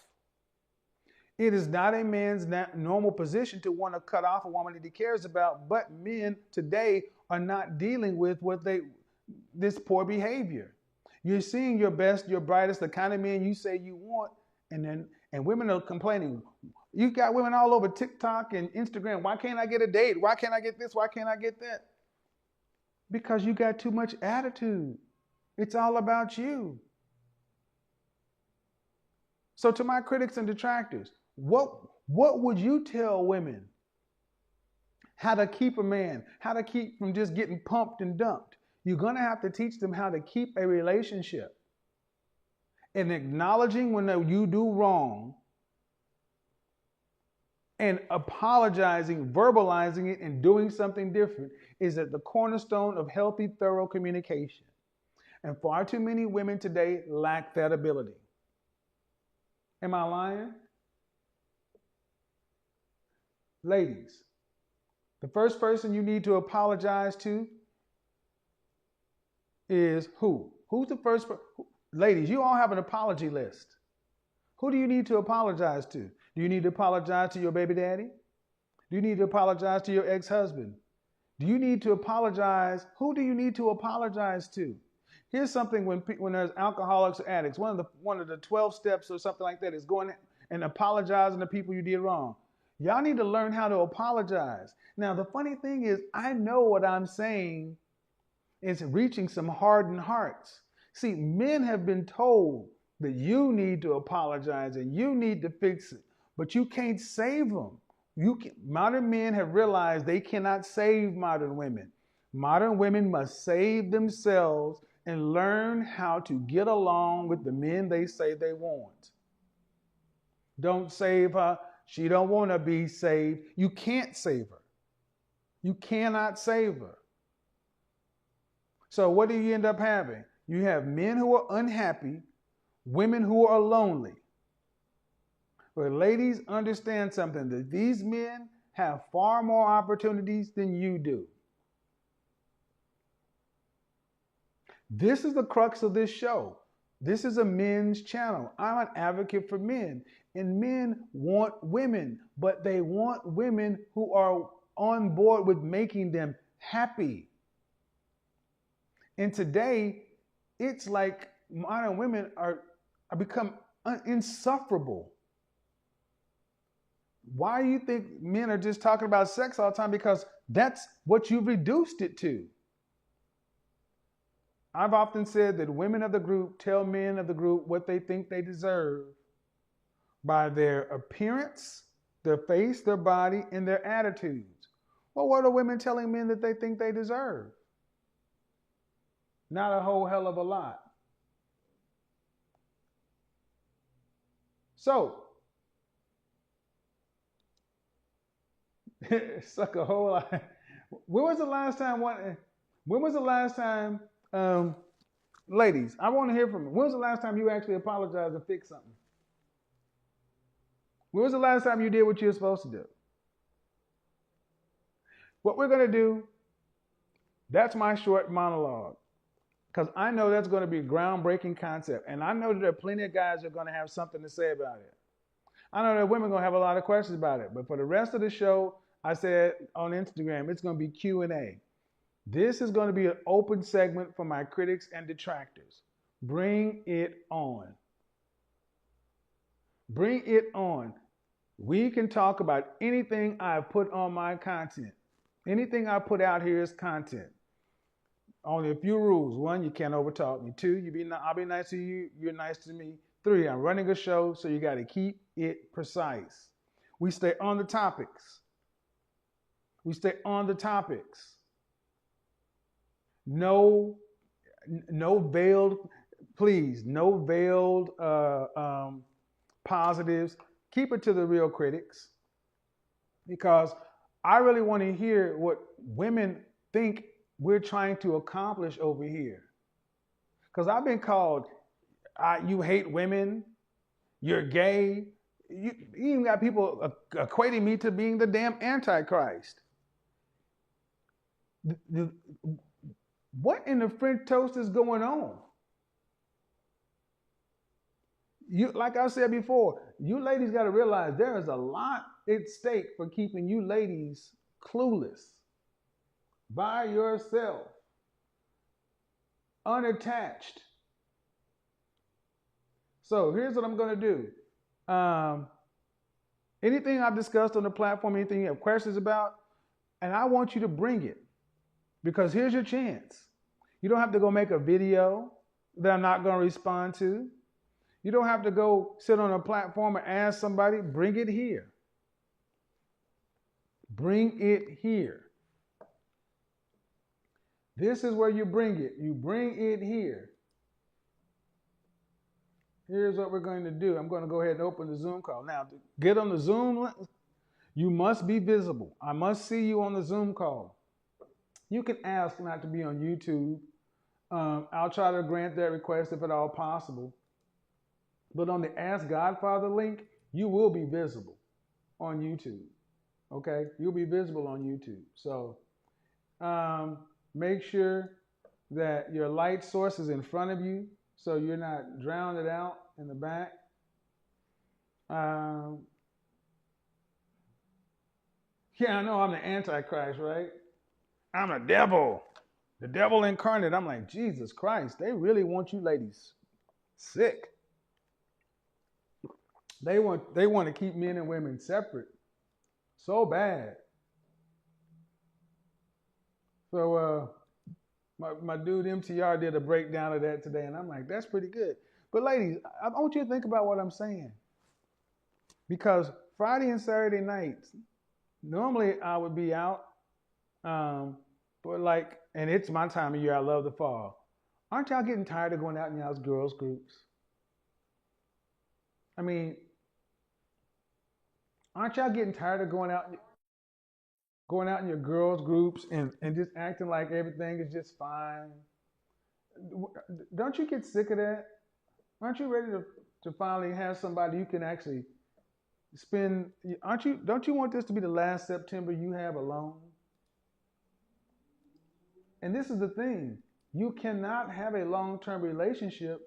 It is not a man's normal position to want to cut off a woman that he cares about, but men today are not dealing with this poor behavior. You're seeing your best, your brightest, the kind of men you say you want, and women are complaining. You got women all over TikTok and Instagram. Why can't I get a date? Why can't I get this? Why can't I get that? Because you got too much attitude. It's all about you. So to my critics and detractors, what would you tell women? How to keep a man, how to keep from just getting pumped and dumped. You're going to have to teach them how to keep a relationship. And acknowledging when you do wrong and apologizing, verbalizing it, and doing something different is at the cornerstone of healthy, thorough communication. And far too many women today lack that ability. Am I lying? Ladies, the first person you need to apologize to is who? Who's the first person? Ladies, you all have an apology list. Who do you need to apologize to? Do you need to apologize to your baby daddy? Do you need to apologize to your ex-husband? Do you need to apologize? Who do you need to apologize to? Here's something when there's alcoholics or addicts, one of the 12 steps or something like that is going and apologizing to people you did wrong. Y'all need to learn how to apologize. Now, the funny thing is, I know what I'm saying is reaching some hardened hearts. See, men have been told that you need to apologize and you need to fix it, but you can't save them. Modern men have realized they cannot save modern women. Modern women must save themselves and learn how to get along with the men they say they want. Don't save her. She don't want to be saved. You can't save her. You cannot save her. So what do you end up having? You have men who are unhappy, women who are lonely. But ladies, understand something, that these men have far more opportunities than you do. This is the crux of this show. This is a men's channel. I'm an advocate for men. And men want women, but they want women who are on board with making them happy. And today, it's like modern women are become insufferable. Why do you think men are just talking about sex all the time? Because that's what you've reduced it to. I've often said that women of the group tell men of the group what they think they deserve by their appearance, their face, their body, and their attitudes. Well, what are women telling men that they think they deserve? Not a whole hell of a lot. So, suck a whole lot. When was the last time, ladies, I want to hear from you. When was the last time you actually apologized and fixed something? When was the last time you did what you were supposed to do? What we're going to do, that's my short monologue. Because I know that's going to be a groundbreaking concept. And I know that there are plenty of guys that are going to have something to say about it. I know that women are going to have a lot of questions about it. But for the rest of the show, I said on Instagram, it's going to be Q&A. This is going to be an open segment for my critics and detractors. Bring it on. Bring it on. We can talk about anything I've put on my content. Anything I put out here is content. Only a few rules. 1, you can't overtalk me. 2, I'll be nice to you. You're nice to me. 3, I'm running a show, so you got to keep it precise. We stay on the topics. No veiled, please, no veiled positives. Keep it to the real critics, because I really want to hear what women think we're trying to accomplish over here. Because I've been called, you hate women, you're gay. You even got people equating me to being the damn Antichrist. What in the French toast is going on? You, like I said before, you ladies got to realize there is a lot at stake for keeping you ladies clueless, by yourself, unattached. So here's what I'm going to do. Anything I've discussed on the platform, anything you have questions about, and I want you to bring it, because here's your chance. You don't have to go make a video that I'm not going to respond to. You don't have to go sit on a platform and ask somebody. Bring it here. Bring it here. This is where you bring it. You bring it here. Here's what we're going to do. I'm going to go ahead and open the Zoom call. Now, to get on the Zoom, you must be visible. I must see you on the Zoom call. You can ask not to be on YouTube. I'll try to grant that request if at all possible. But on the Ask Godfather link, you will be visible on YouTube. Okay? You'll be visible on YouTube. So make sure that your light source is in front of you so you're not drowned out in the back. Yeah, I know I'm the Antichrist, right? I'm a devil. The devil incarnate. I'm like, Jesus Christ, they really want you ladies sick. They want to keep men and women separate so bad. So my dude MTR did a breakdown of that today, and I'm like, that's pretty good. But ladies, I want you to think about what I'm saying. Because Friday and Saturday nights, normally I would be out, but like, and it's my time of year, I love the fall. Aren't y'all getting tired of going out in y'all's girls groups? I mean, aren't y'all getting tired of going out in your girls groups and just acting like everything is just fine? Don't you get sick of that? Aren't you ready to finally have somebody you can actually spend? Don't you want this to be the last September you have alone? And this is the thing. You cannot have a long-term relationship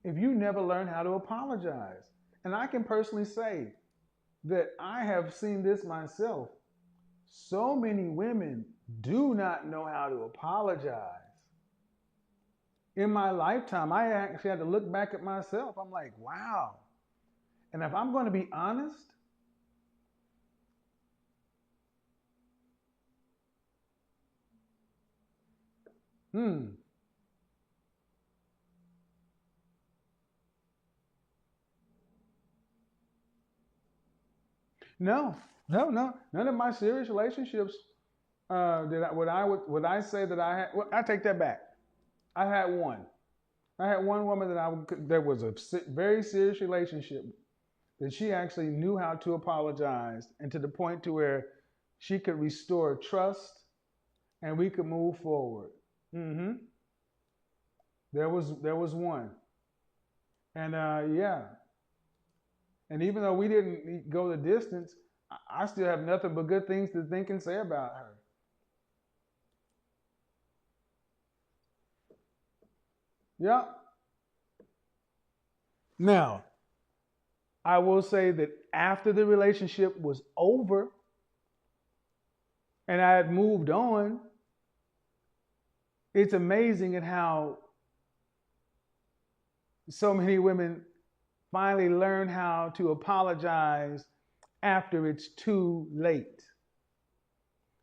if you never learn how to apologize. And I can personally say that I have seen this myself. So many women do not know how to apologize. In my lifetime, I actually had to look back at myself. I'm like, wow. And if I'm going to be honest, No. None of my serious relationships would I say that I had. Well, I take that back. I had one. I had one woman that was a very serious relationship that she actually knew how to apologize, and to the point to where she could restore trust and we could move forward. There was one, and yeah. And even though we didn't go the distance, I still have nothing but good things to think and say about her. Yeah. Now, I will say that after the relationship was over and I had moved on, it's amazing at how so many women finally learn how to apologize after it's too late.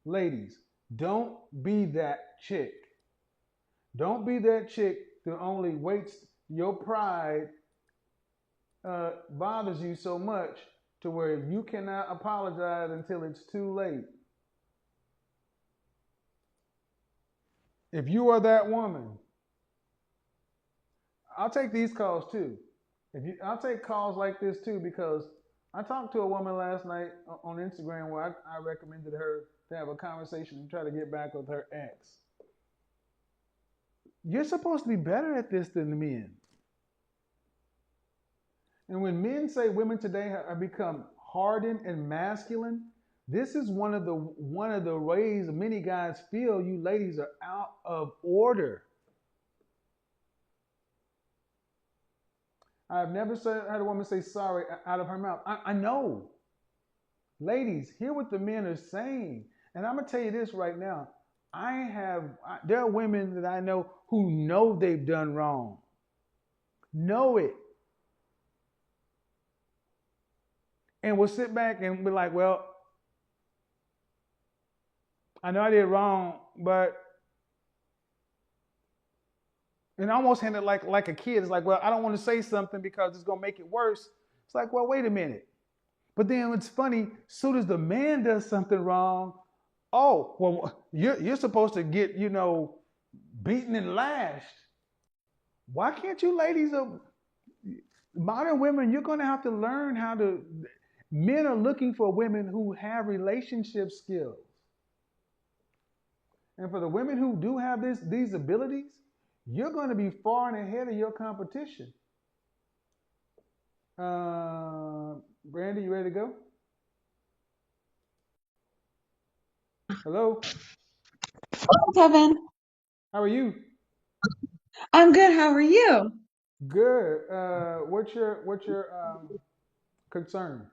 Ladies, don't be that chick. Don't be that chick that only waits. Your pride bothers you so much to where you cannot apologize until it's too late. If you are that woman, I'll take these calls too. I'll take calls like this too, because I talked to a woman last night on Instagram where I recommended her to have a conversation and try to get back with her ex. You're supposed to be better at this than the men. And when men say women today have become hardened and masculine, this is one of the ways many guys feel you ladies are out of order. I've never heard a woman say sorry out of her mouth. I know. Ladies, hear what the men are saying. And I'm going to tell you this right now. There are women that I know who know they've done wrong. Know it. And will sit back and be like, well, I know I did wrong, but, and almost handle it like a kid. It's like, well, I don't want to say something because it's going to make it worse. It's like, well, wait a minute. But then it's funny, as soon as the man does something wrong, oh, well, you're supposed to get, beaten and lashed. Why can't you ladies, modern women, you're going to have to learn men are looking for women who have relationship skills. And for the women who do have these abilities, you're going to be far and ahead of your competition. Brandy, you ready to go? Hello? Hello, Kevin. How are you? I'm good. How are you? Good. What's your concern?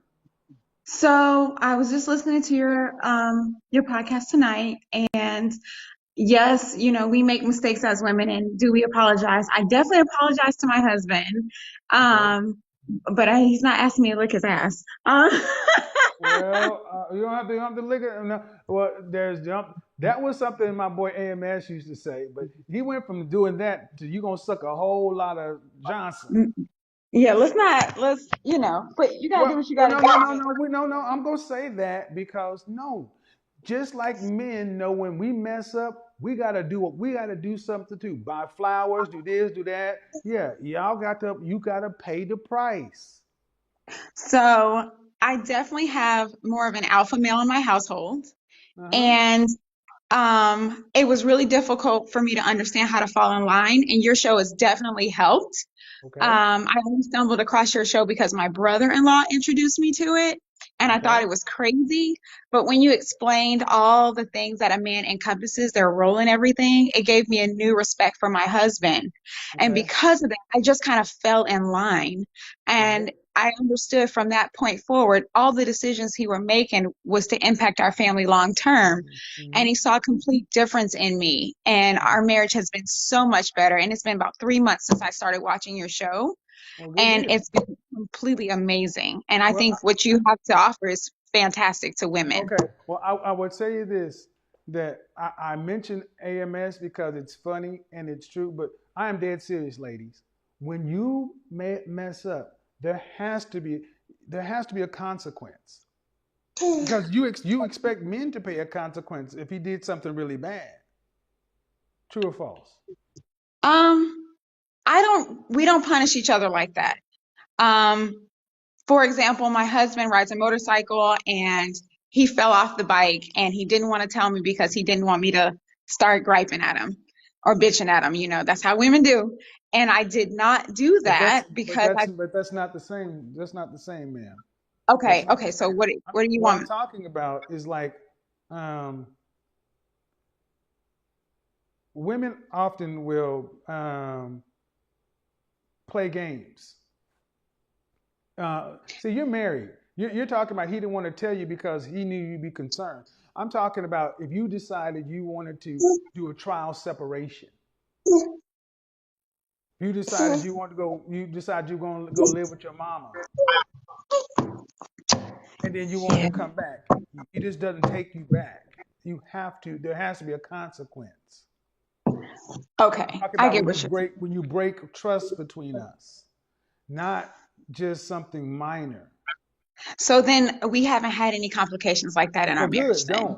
So I was just listening to your podcast tonight, and yes, we make mistakes as women, and do we apologize? I definitely apologize to my husband, Okay. but he's not asking me to lick his ass. Well, you don't have to lick it. No. Well, that was something my boy AMS used to say, but he went from doing that to you gonna suck a whole lot of Johnson. Yeah, but you gotta do what you gotta do. No. I'm gonna say that because no, just like men know when we mess up, we gotta do something too. Buy flowers, do this, do that. Yeah, you gotta pay the price. So I definitely have more of an alpha male in my household, Uh-huh. and it was really difficult for me to understand how to fall in line, and your show has definitely helped. Okay. I only stumbled across your show because my brother-in-law introduced me to it, and I thought Okay. it was crazy. But when you explained all the things that a man encompasses, their role in everything, it gave me a new respect for my husband. And Okay. because of that, I just kind of fell in line. Right. And I understood from that point forward, all the decisions he were making was to impact our family long term. Mm-hmm. And he saw a complete difference in me. And our marriage has been so much better. And it's been about 3 months since I started watching your show. Well, good And deal. it's been completely amazing. And I Well, think what you have to offer is fantastic to women. okay. Well, I would tell you this that I mentioned AMS because it's funny and it's true, but I am dead serious, ladies. When you mess up, there has to be a consequence because you expect men to pay a consequence if he did something really bad. True or false? Um, we don't punish each other like that. Um, for example, my husband rides a motorcycle and he fell off the bike and he didn't want to tell me because he didn't want me to start griping at him or bitching at him. That's how women do. And I did not do But that because that's not the same. That's not the same, ma'am. That's okay, not the okay. So same. what do you What I'm want? talking about is like um, women often will play games. See, you're married. You're talking about he didn't want to tell you because he knew you'd be concerned. I'm talking about if you decided you wanted to do a trial separation. You decided you want to go. You decided you're going to go live with your mama, and then you wanted Yeah. to come back. He just doesn't take you back. You have to. There has to be a consequence. Okay, Talk I about get what you're saying. when you break trust between us, not just something minor. So then we haven't had any complications like that in Well, our marriage then.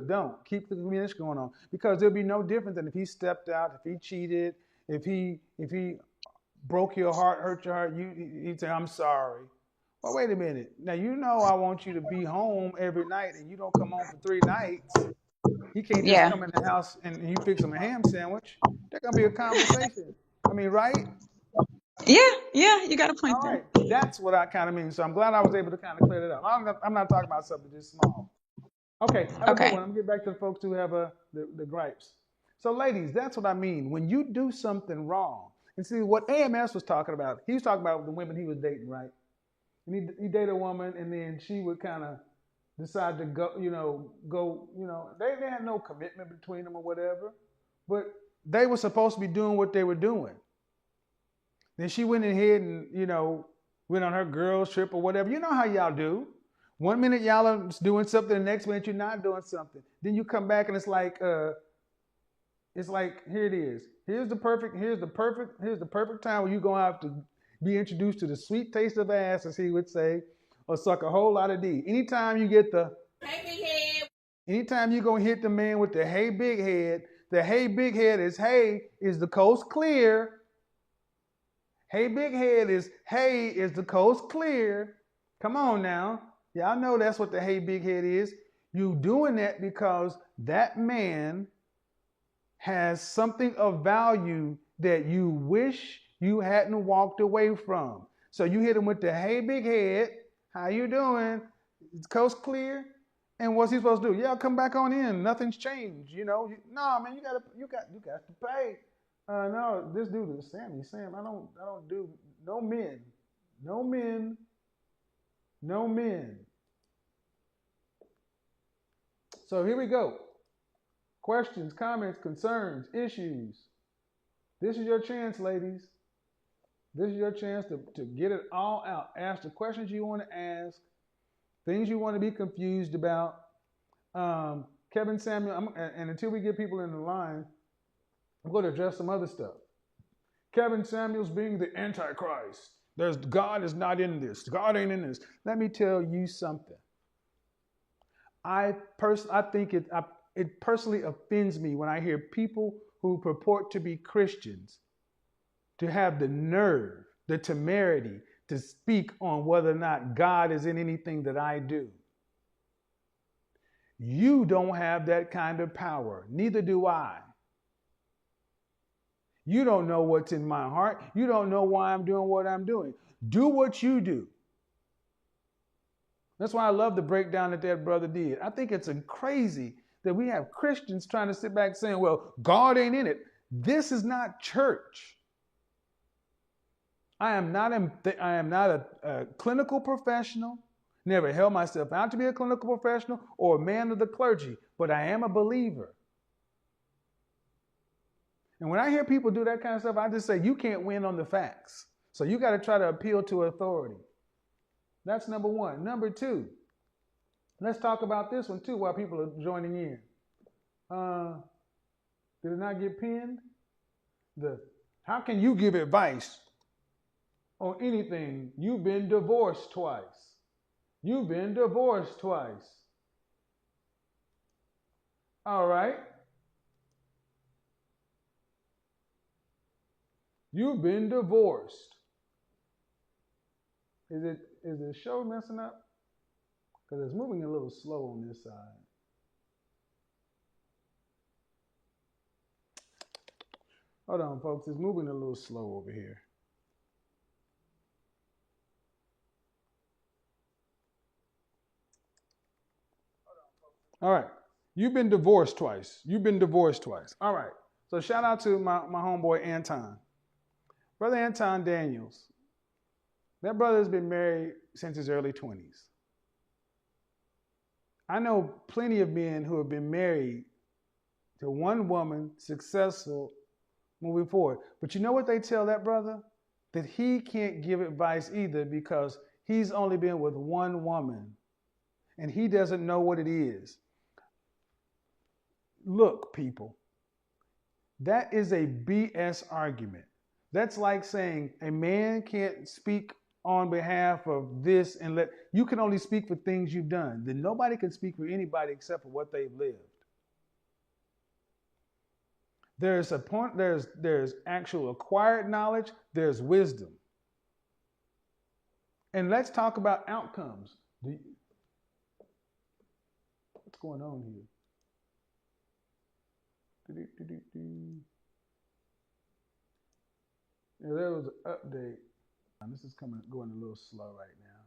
don't keep the communication going on because there'll be no different than if he stepped out, if he cheated, if he broke your heart, hurt your heart. He'd say, "I'm sorry." Well, wait a minute. Now I want you to be home every night, and you don't come home for 3 nights. He can't just Yeah. come in the house and you fix him a ham sandwich. There's gonna be a conversation. I mean, right? Yeah, you got a All point there. right. That's what I kind of mean. So I'm glad I was able to kind of clear that up. I'm not talking about something just small. Okay, have a good Okay. one. I'm gonna get back to the folks who have the gripes. So, ladies, that's what I mean. When you do something wrong, And see what AMS was talking about. He was talking about the women he was dating, right? And he dated a woman, and then she would kind of decide to go. They had no commitment between them or whatever, but they were supposed to be doing what they were doing. Then she went ahead and went on her girls trip or whatever. You know how y'all do. One minute y'all are doing something, the next minute you're not doing something. Then you come back and it's like here it is. Here's the perfect time where you're gonna have to be introduced to the sweet taste of ass, as he would say, or suck a whole lot of D. Anytime you get anytime you're gonna hit the man with the hey big head, the hey big head is the coast clear. Hey big head is the coast clear. Come on now. Y'all know that's what the hey big head is. You doing that because that man has something of value that you wish you hadn't walked away from. So you hit him with the hey big head. How you doing? Coast clear. And what's he supposed to do? Yeah, come back on in. Nothing's changed. No, man, you got to pay. No, this dude is Sammy. Sam, I don't do no men. No men. No men. So here we go. Questions, comments, concerns, issues. This is your chance, ladies. This is your chance to get it all out. Ask the questions you want to ask, things you want to be confused about. Kevin Samuel, and until we get people in the line, I'm going to address some other stuff. Kevin Samuels being the Antichrist. God is not in this. God ain't in this. Let me tell you something. I think it personally offends me when I hear people who purport to be Christians to have the nerve, the temerity to speak on whether or not God is in anything that I do. You don't have that kind of power. Neither do I. You don't know what's in my heart. You don't know why I'm doing what I'm doing. Do what you do. That's why I love the breakdown that brother did. I think it's crazy that we have Christians trying to sit back saying, well, God ain't in it. This is not church. I am not a clinical professional. Never held myself out to be a clinical professional or a man of the clergy, but I am a believer. And when I hear people do that kind of stuff, I just say, you can't win on the facts. So you got to try to appeal to authority. That's number one. Number two, let's talk about this one too while people are joining in. Did it not get pinned? How can you give advice on anything? You've been divorced twice. You've been divorced twice. All right. You've been divorced. Is the show messing up? Because it's moving a little slow on this side. Hold on, folks. It's moving a little slow over here. All right. You've been divorced twice. You've been divorced twice. All right. So shout out to my homeboy Anton. Brother Anton Daniels. That brother has been married since his early 20s. I know plenty of men who have been married to one woman, successful, moving forward. But you know what they tell that brother? That he can't give advice either because he's only been with one woman and he doesn't know what it is. Look, people, that is a BS argument. That's like saying a man can't speak on behalf of this and you can only speak for things you've done. Then nobody can speak for anybody except for what they've lived. There's actual acquired knowledge, there's wisdom. And let's talk about outcomes. What's going on here? Yeah, there was an update. This is going a little slow right now.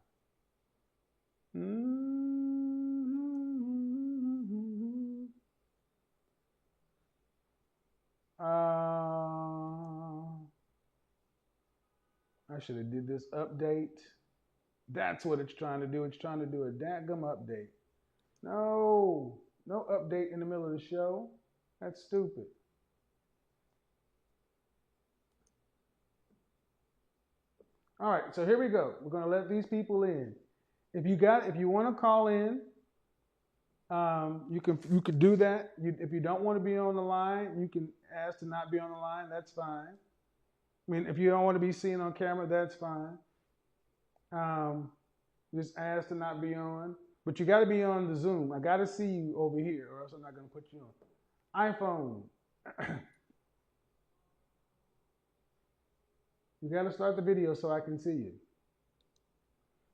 I should have did this update. That's what it's trying to do. It's trying to do a dadgum update. No, no update in the middle of the show. That's stupid. All right, so here we go. We're gonna let these people in. If you want to call in, you can do that. If you don't want to be on the line, you can ask to not be on the line. That's fine. I mean, if you don't want to be seen on camera, that's fine. Um, just ask to not be on. But you got to be on the Zoom. I got to see you over here, or else I'm not going to put you on. iPhone. You got to start the video so I can see you.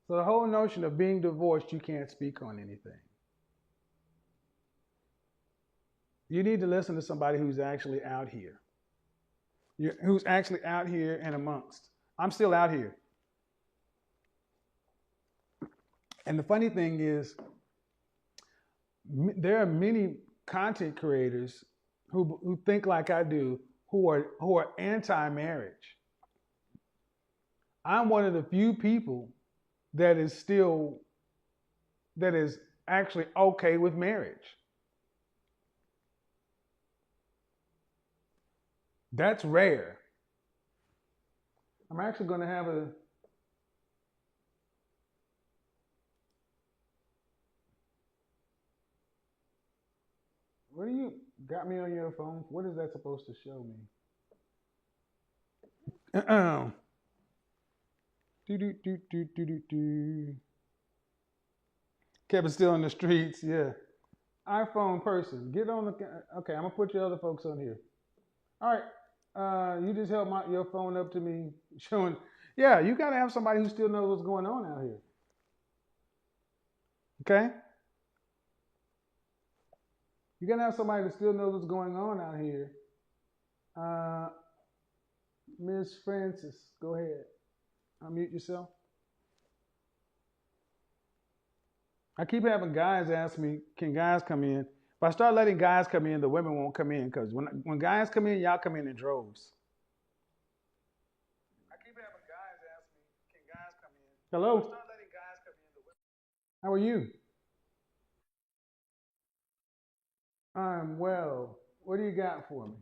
So the whole notion of being divorced, you can't speak on anything. You need to listen to somebody who's actually out here. Who's actually out here and amongst. I'm still out here. And the funny thing is, there are many content creators who think like I do, who are anti-marriage. I'm one of the few people that is actually okay with marriage. That's rare. I'm actually going to have a what do you got me on your phone? What is that supposed to show me? Do. Kevin's still in the streets, yeah. iPhone person, get on the. Okay, I'm gonna put your other folks on here. All right, you just held your phone up to me, showing. Yeah, you gotta have somebody who still knows what's going on out here. Okay. You gotta have somebody that still knows what's going on out here. Miss Francis, go ahead. Unmute yourself. I keep having guys ask me, can guys come in? If I start letting guys come in, the women won't come in, because when guys come in, y'all come in droves. I keep having guys ask me, can guys come in? Hello? If I start letting guys come in, the women. How are you? I'm well. What do you got for me?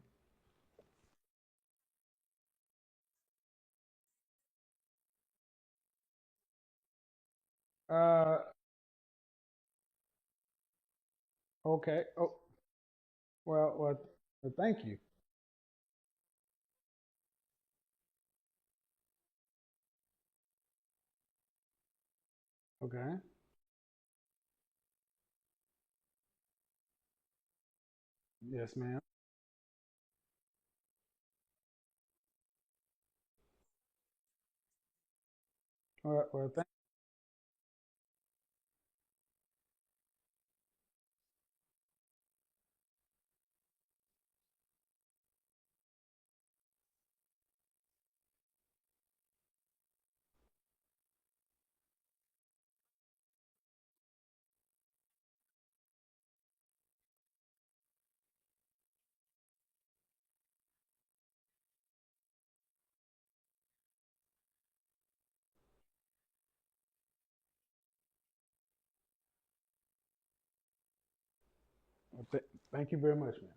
Uh, okay. Oh, well, thank you. Okay. Yes, ma'am. Well, well, thank you very much, ma'am.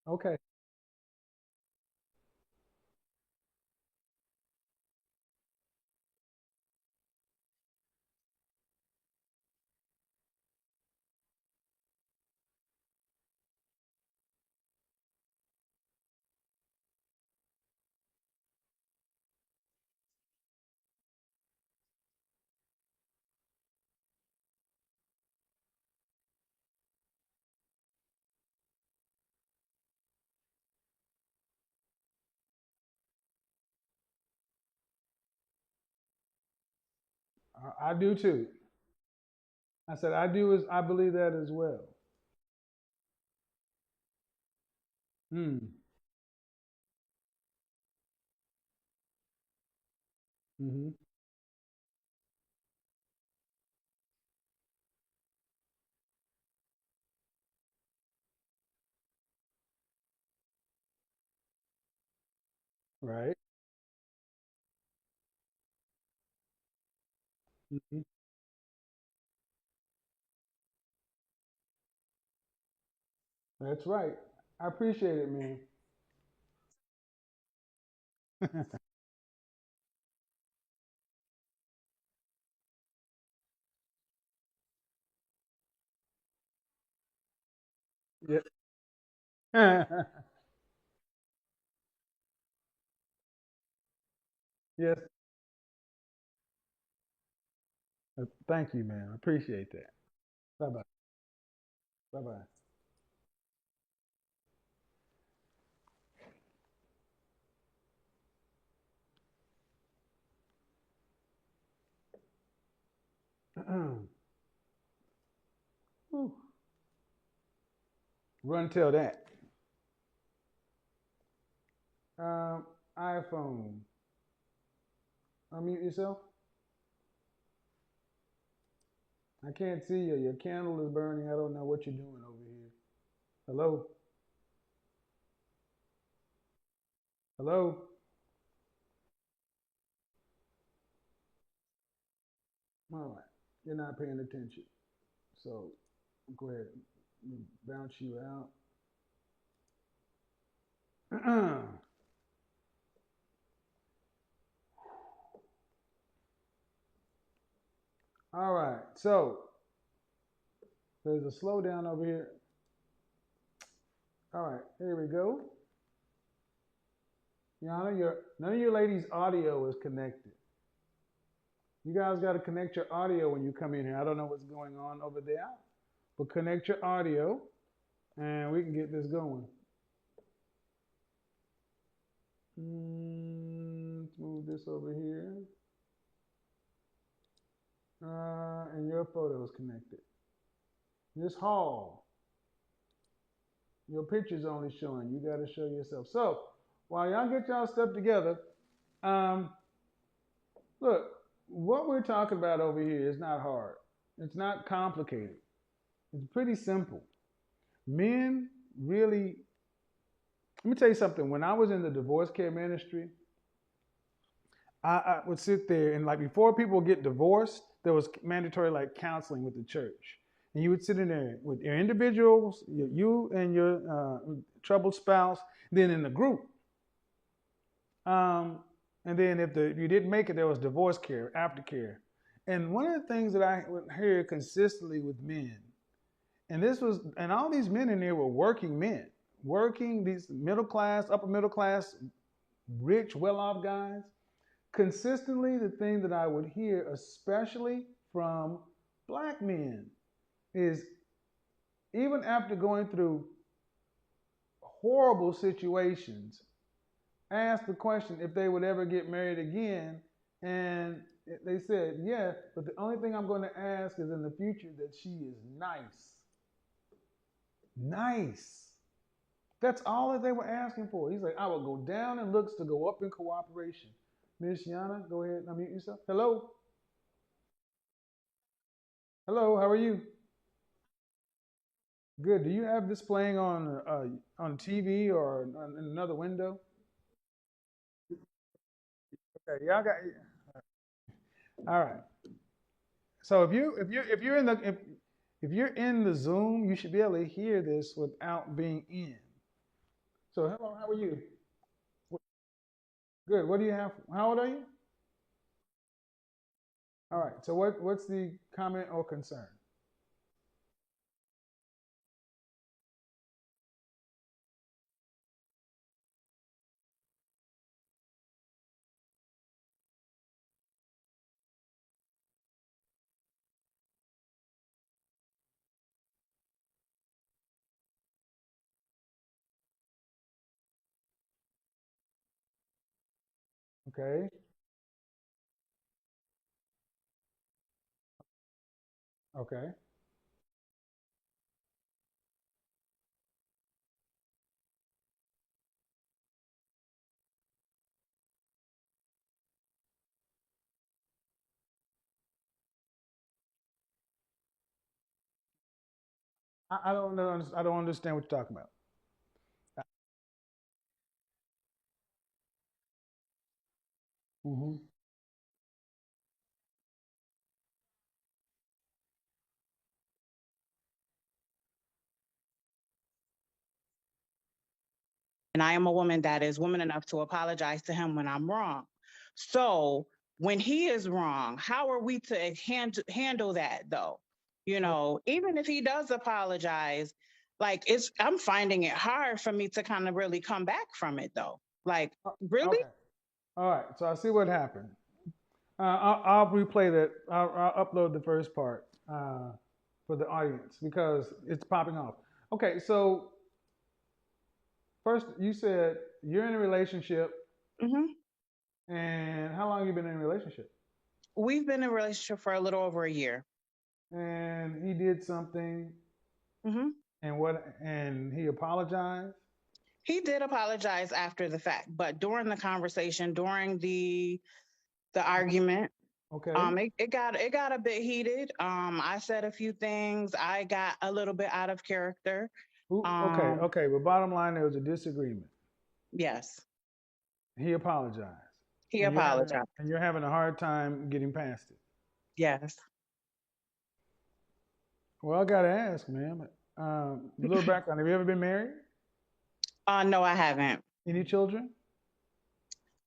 Okay. I do too. I said I do as I believe that as well. Hmm. Mm-hmm. Right. Mhm. That's right. I appreciate it, man. Yeah. Yes. Thank you, man. I appreciate that. Bye bye. Bye bye. Run till that. Um, iPhone. Unmute yourself. I can't see you. Your candle is burning. I don't know what you're doing over here. Hello? Hello? All right. You're not paying attention. So go ahead. Let me bounce you out. All right. So there's a slowdown over here. All right. Here we go. Yana, none of your ladies' audio is connected. You guys got to connect your audio when you come in here. I don't know what's going on over there, but connect your audio and we can get this going. Let's move this over here. And your photo is connected. This hall, your picture's only showing. You got to show yourself. So while y'all get y'all stuff together, um, look, what we're talking about over here is not hard. It's not complicated. It's pretty simple. Men really, let me tell you something. When I was in the divorce care ministry, I would sit there and like before people get divorced, there was mandatory like counseling with the church. And you would sit in there with your individuals, you and your troubled spouse, then in the group. Um, and then if you didn't make it, there was divorce care, aftercare. And one of the things that I would hear consistently with men, and all these men in there were working men, working these middle class, upper middle class, rich, well off guys. Consistently, the thing that I would hear, especially from black men, is even after going through horrible situations, ask the question if they would ever get married again. And they said, yeah, but the only thing I'm going to ask is in the future that she is nice. Nice. That's all that they were asking for. He's like, I will go down in looks to go up in cooperation. Miss Yana, go ahead and unmute yourself. Hello. Hello, how are you? Good. Do you have this playing on TV or in another window? Okay, y'all got. All right. So if you're in the Zoom, you should be able to hear this without being in. So hello, how are you? Good. What do you have? How old are you? All right. So what's the comment or concern? Okay. Okay. I don't know. I don't understand what you're talking about. Mm-hmm. And I am a woman that is woman enough to apologize to him when I'm wrong. So when he is wrong, how are we to handle that though? You know, even if he does apologize, like I'm finding it hard for me to kind of really come back from it though. Like, really? Okay. All right. So I see what happened. I'll replay that. I'll upload the first part for the audience because it's popping off. Okay. So first, you said you're in a relationship, Hmm. and how long have you been in a relationship? We've been in a relationship for a little over a year. And he did something, Hmm. and what? And he apologized. He did apologize after the fact, but during the conversation, during the argument, Okay. it got a bit heated. I said a few things. I got a little bit out of character. Who? Okay. Um, Okay. But bottom line, there was a disagreement. yes, He apologized, he and apologized. you're having a hard time getting past it. Yes. Well, I gotta ask, man. A little background. Have you ever been married? No, I haven't. Any children?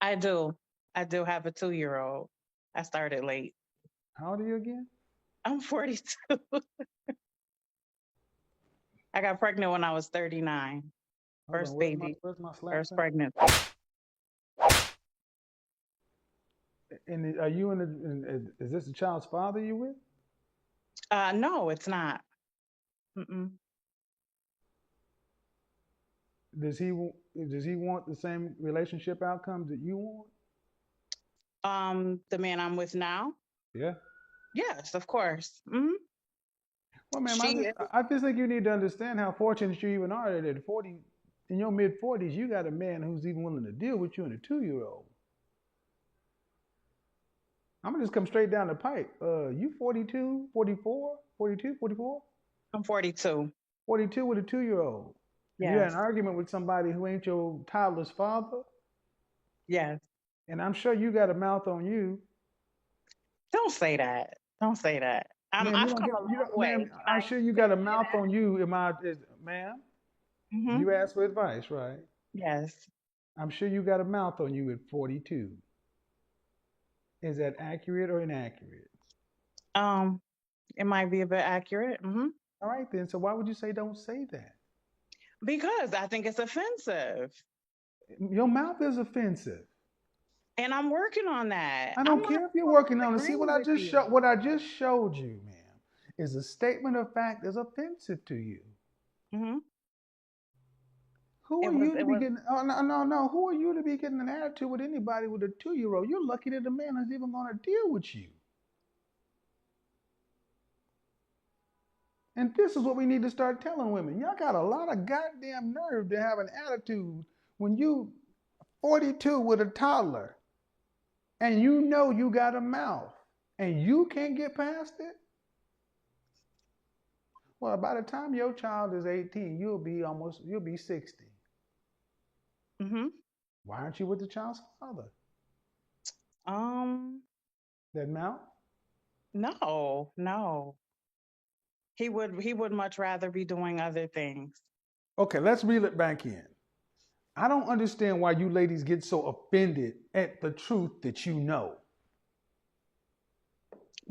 I do. I do have a 2-year-old. I started late. How old are you again? I'm 42. I got pregnant when I was 39. Hold on. First baby, Where's my slap first center? pregnancy. And are you in is this the child's father you with? No, it's not. Mm-mm. Does he want the same relationship outcomes that you want? The man I'm with now? Yeah. Yes, of course. Hmm. Well, ma'am, She is. I just think you need to understand how fortunate you even are that at 40, in your mid 40s, you got a man who's even willing to deal with you and a 2-year-old. I'm gonna just come straight down the pipe. You 42, 44, 42, 44, I'm 42. 42 with a 2-year-old. And you had an Yes. argument with somebody who ain't your toddler's father, Yes. and I'm sure you got a mouth on you. Don't say that. Don't say that. Ma'am, I've come a you long don't, way. ma'am, Can I'm I sure you can got a I say mouth that? on you. Ma'am, Hmm. you asked for advice, right? Yes. I'm sure you got a mouth on you at 42. Is that accurate or inaccurate? Um, it might be a bit accurate. Hmm. All right, then. So why would you say don't say that? Because I think it's offensive. Your mouth is offensive. And I'm working on that. I I'm don't not care if you're working on it. See agreeing with you. what I just showed you, ma'am, is a statement of fact that's offensive to you. Hmm. Who It are was you to it be was getting? Oh no, no, no. Who are you to be getting an attitude with anybody with a 2-year-old? You're lucky that the man is even going to deal with you. And this is what we need to start telling women. Y'all got a lot of goddamn nerve to have an attitude when you 42 with a toddler and you know you got a mouth and you can't get past it. Well, by the time your child is 18, you'll be 60. hmm Why aren't you with the child's father? um That mouth? no, no. He would much rather be doing other things. Okay, let's reel it back in. I don't understand why you ladies get so offended at the truth that you know.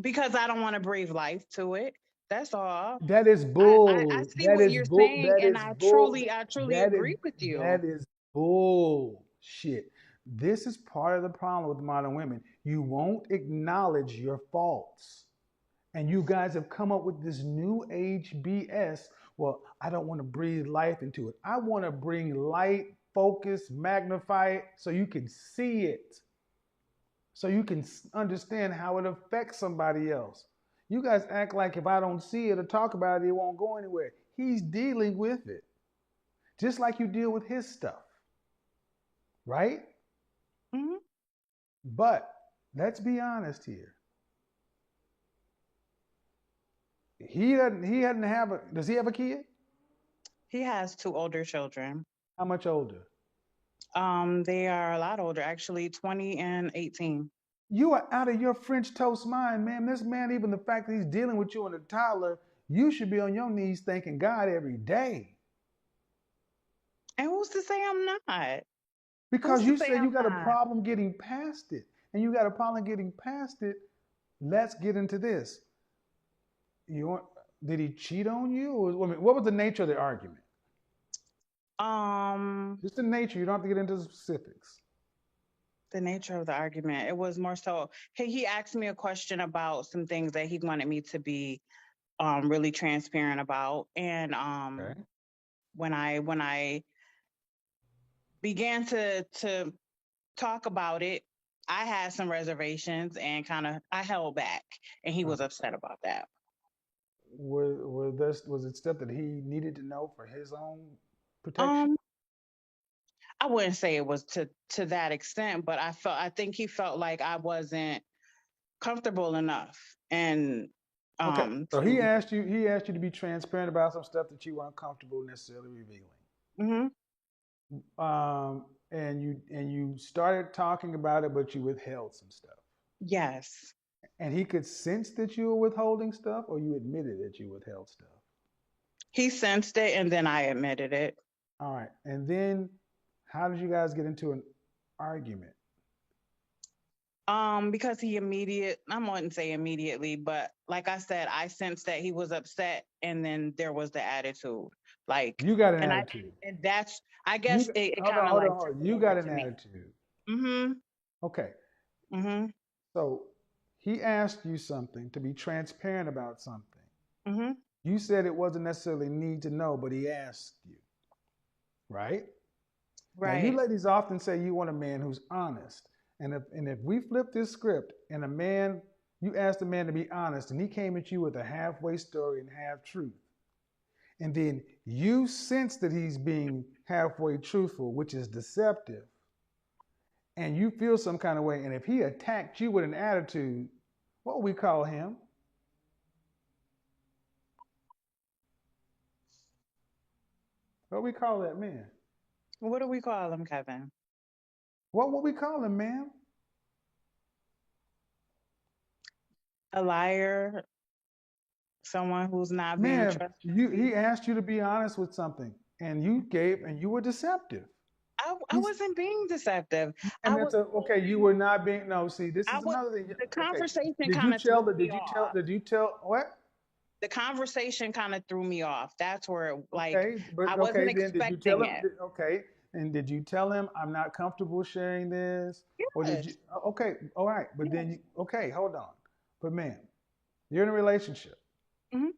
Because I don't want to breathe life to it. That's all. That is I bull. see what you're saying, That and is I bull. truly, I truly That is agree with you. that is bullshit. This is part of the problem with modern women. You won't acknowledge your faults. And you guys have come up with this new age BS. Well, I don't want to breathe life into it. I want to bring light, focus, magnify it so you can see it, so you can understand how it affects somebody else. You guys act like if I don't see it or talk about it, it won't go anywhere. He's dealing with it, just like you deal with his stuff, right? Hmm. But let's be honest here. Does he have a kid? He has 2 older children. How much older? They are a lot older, actually, 20 and 18. You are out of your French toast mind, man. This man, even the fact that he's dealing with you and a toddler, you should be on your knees thanking God every day. And who's to say I'm not? Who's Because to you say said you I'm got a not? problem getting past it. And you got a problem getting past it. Let's get into this. You want, did he cheat on you? Or, I mean, what was the nature of the argument? Um, Just the nature. You don't have to get into the specifics. the nature of the argument. It was more so he asked me a question about some things that he wanted me to be really transparent about. And Okay. when I began to talk about it, I had some reservations and kind of I held back, and he Uh, was upset about that. was it stuff that he needed to know for his own protection? Um, I wouldn't say it was to that extent, but I think he felt like I wasn't comfortable enough, and Okay. So he to asked you. He asked you to be transparent about some stuff that you weren't comfortable necessarily revealing. hmm And you started talking about it, but you withheld some stuff. yes, And he could sense that you were withholding stuff, or you admitted that you withheld stuff. he sensed it, and then I admitted it. All right. And then, how did you guys get into an argument? Because I wouldn't say immediately, but like I said, I sensed that he was upset, and then there was the attitude. Like, You got an and attitude. that's, I You guess it hold on, kind of hold on, like hold took on. it You over got an to me. attitude. Mm-hmm. Okay. Mm-hmm. So he asked you something to be transparent about something. Mm-hmm. You said it wasn't necessarily need to know, but he asked you, right? Now, you Right. ladies often say you want a man who's honest. And if we flip this script and you asked a man to be honest and he came at you with a halfway story and half truth, and then you sense that he's being halfway truthful, which is deceptive, and you feel some kind of way, and if he attacked you with an attitude, what would we call him? What do we call that man? What do we call him, Kevin? What would we call him, ma'am? A liar, someone who's not being Ma'am, trustworthy. he asked you to be honest with something, and you gave, and you were deceptive. I He's, wasn't being deceptive. and I that's was okay. You were not being. No, see, this I is was another thing. the Okay, conversation did you kind of tell threw the? me off. Did you tell what? The conversation kind of threw me off. That's where like Okay, but I okay, wasn't then did you tell expecting him? it. Okay, and did you tell him I'm not comfortable sharing this, or did you? Yes. Okay, all right, but then Yes. you, okay, hold on. But man, you're in a relationship. hmm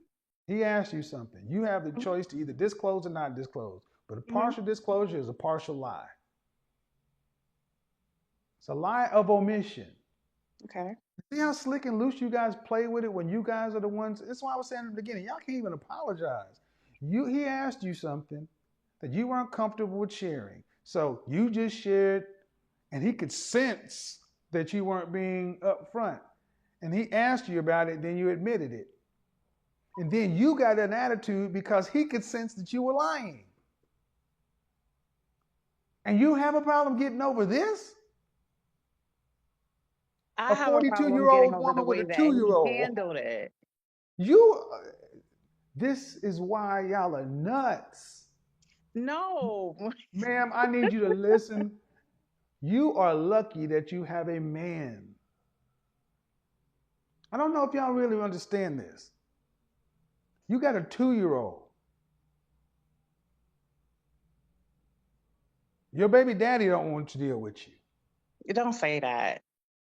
He asked you something. You have the hmm choice to either disclose or not disclose. But a hmm partial disclosure is a partial lie. It's a lie of omission. Okay. See how slick and loose you guys play with it when you guys are the ones. That's why I was saying in the beginning, y'all can't even apologize. He asked you something that you weren't comfortable with sharing. So you just shared, and he could sense that you weren't being upfront. And he asked you about it, then you admitted it. And then you got an attitude because he could sense that you were lying. And you have a problem getting over this? I A have a problem getting 42-year-old over the woman with way a that he 2-year-old. handled it. You, this is why y'all are nuts. No. Ma'am, I need you to listen. You are lucky that you have a man. I don't know if y'all really understand this. You got a 2-year-old. Your baby daddy don't want to deal with you. Don't say that.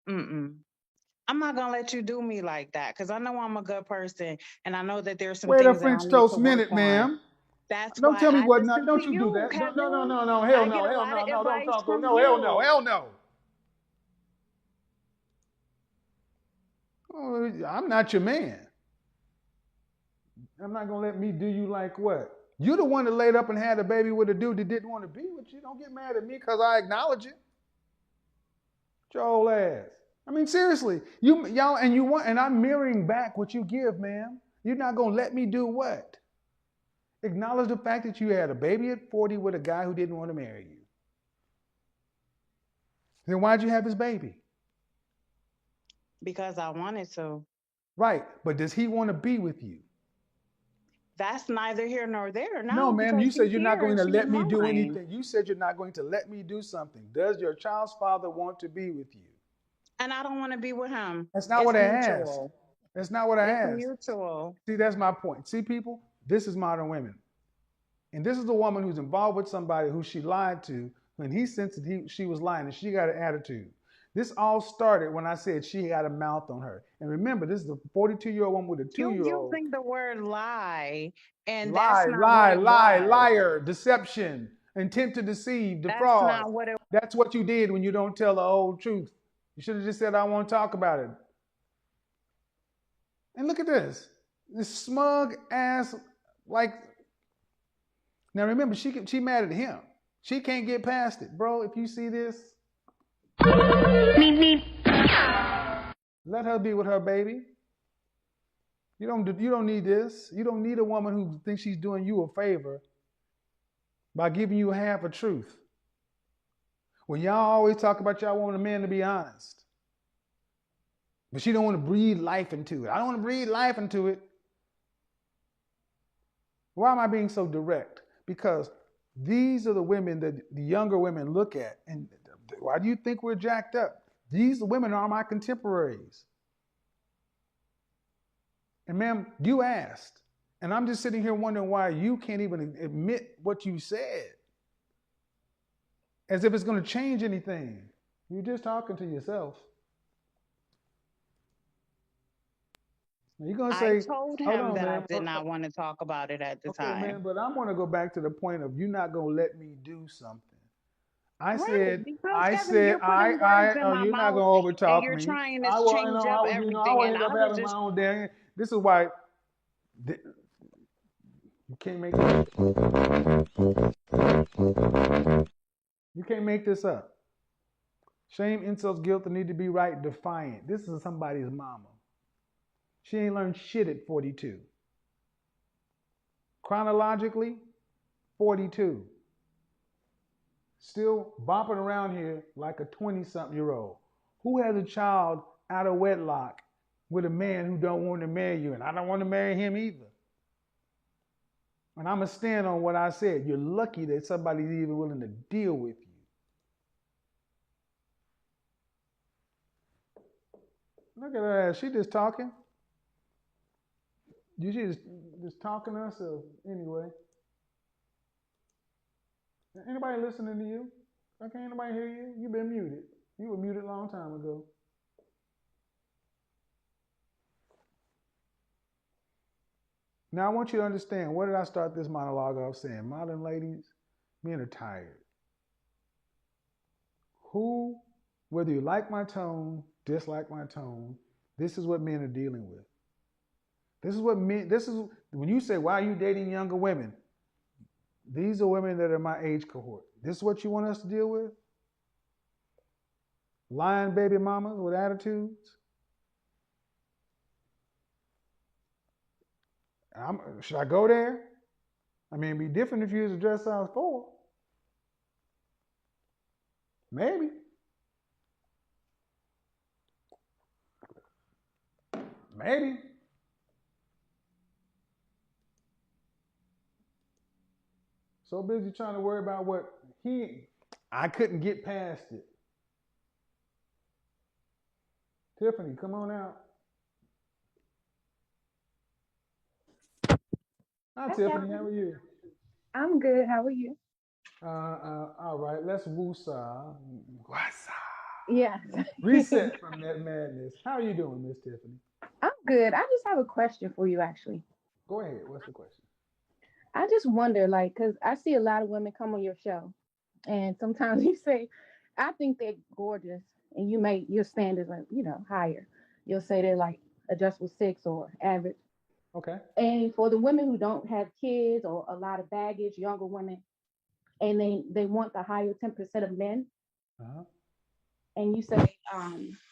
Mm-mm. I'm not gonna let you do me like that because I know I'm a good person and I know that there's some Wait a things that I French need to toast work minute, on. ma'am. That's Don't why tell me I what not. listen to Don't you do you, that. No, no, no, Kevin. no, no. Hell I get no, a hell lot of no, no. Don't advice talk. from No, hell no, you. hell no. Oh, I'm not your man. I'm not gonna let me do you like what? You the one that laid up and had a baby with a dude that didn't want to be with you. Don't get mad at me because I acknowledge it. Your old ass. I mean, seriously, y'all, and you want, and I'm mirroring back what you give, ma'am. You're not gonna let me do what? Acknowledge the fact that you had a baby at 40 with a guy who didn't want to marry you. Then why'd you have his baby? Because I wanted to. Right. But does he want to be with you? That's neither here nor there No, now ma'am, you because said she's you're not here going and to she's let me do mine. anything. You said you're not going to let me do something. Does your child's father want to be with you? And I don't want to be with him. That's not what It's I asked. mutual. That's not what I It's asked. mutual. See, that's my point. See, people, this is modern women. And this is the woman who's involved with somebody who she lied to, and he sensed that she was lying, and she got an attitude. This all started when I said she had a mouth on her. And remember, this is a 42-year-old woman with a You two-year-old. using the word lie, and that's Lie, not what lie, it lie, was. liar, deception, intent to deceive, That's defraud. not what it That's what you did when you don't tell the whole truth. You should have just said, I want to talk about it. And look at this. This smug ass, like, now remember, she mad at him. She can't get past it. Bro, if you see this, let her be with her baby. You don't need this. You don't need a woman who thinks she's doing you a favor by giving you half a truth. When y'all always talk about y'all want a man to be honest. But she don't want to breathe life into it. I don't want to breathe life into it. Why am I being so direct? Because these are the women that the younger women look at. And why do you think we're jacked up? These women are my contemporaries. And ma'am, you asked. And I'm just sitting here wondering why you can't even admit what you said. As if it's going to change anything. You're just talking to yourself. You're going to say, I told hold him on, that I man. did not want to talk about it at the Okay, time. man, but I'm going to go back to the point of you not going to let me do something. I Right, said, because Kevin, you're putting words in oh, my you're not mouth going to and overtalk you're me. trying to I will, change up I everything. will And end up I was having my just, own damn. This is why you can't make you can't make this up. Shame, insults, guilt, the need to be right, defiant. This is somebody's mama. She ain't learned shit at 42. Chronologically, 42. Still bopping around here like a 20-something-year-old. Who has a child out of wedlock with a man who don't want to marry you? And I don't want to marry him either. And I'm going to stand on what I said. You're lucky that somebody's even willing to deal with you. Look at her ass. She just talking. You just talking to herself anyway. Anybody listening to you? Okay, anybody hear you? You've been muted. You were muted a long time ago. Now I want you to understand, what did I start this monologue off saying? Modern ladies, men are tired. Whether you like my tone, dislike my tone, this is what men are dealing with. This is when you say, why are you dating younger women? These are women that are my age cohort. This is what you want us to deal with? Lying baby mamas with attitudes? Should I go there? I mean, it'd be different if you was a dress size 4. Maybe. Maybe. So busy trying to worry about what I couldn't get past it. Tiffany, come on out. Hi, Hi, Tiffany. How Kevin. are you? I'm good. How are you? All right. Let's woosah. Yes. Reset from that madness. How are you doing, Miss Tiffany? I'm good. I just have a question for you, actually. Go ahead. What's the question? I just wonder, like, because I see a lot of women come on your show, and sometimes you say, I think they're gorgeous, and your standards are, higher. You'll say they're like adjustable 6 or average. Okay. And for the women who don't have kids or a lot of baggage, younger women, and they want the higher 10% of men, Uh-huh. and you say,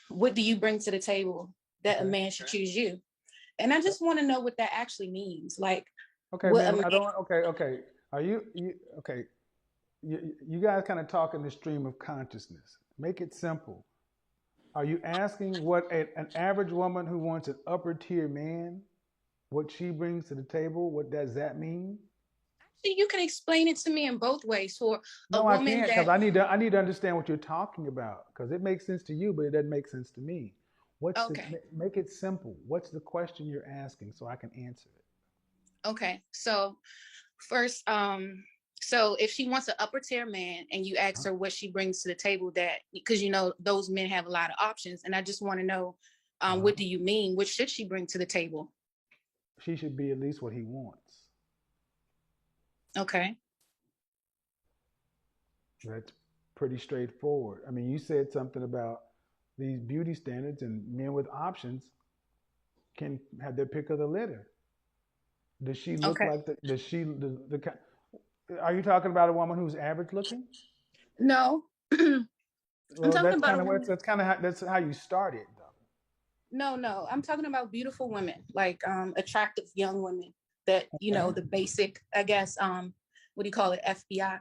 what do you bring to the table that a Okay. man should choose you? And I just want to know what that actually means. Like, Okay, what a ma'am. man, Okay. Are you okay? You guys kind of talk in the stream of consciousness. Make it simple. Are you asking what an average woman who wants an upper tier man, what she brings to the table? What does that mean? So you can explain it to me in both ways. For a No, I woman can't because that, I need to understand what you're talking about because it makes sense to you, but it doesn't make sense to me. okay, Make it simple. What's the question you're asking so I can answer it? okay. So first, so if she wants an upper tier man and you ask Huh? her what she brings to the table, that because you know those men have a lot of options, and I just want to know, Uh-huh. what do you mean? What should she bring to the table? She should be at least what he wants. Okay. That's pretty straightforward. I mean, you said something about these beauty standards and men with options can have their pick of the litter. Does she look Okay. like does she are you talking about a woman who's average looking? No, I'm Well, talking about a woman. that's how you started though. No, no, I'm talking about beautiful women, like attractive young women that, you know, Okay. the basic, I guess, what do you call it, FBI?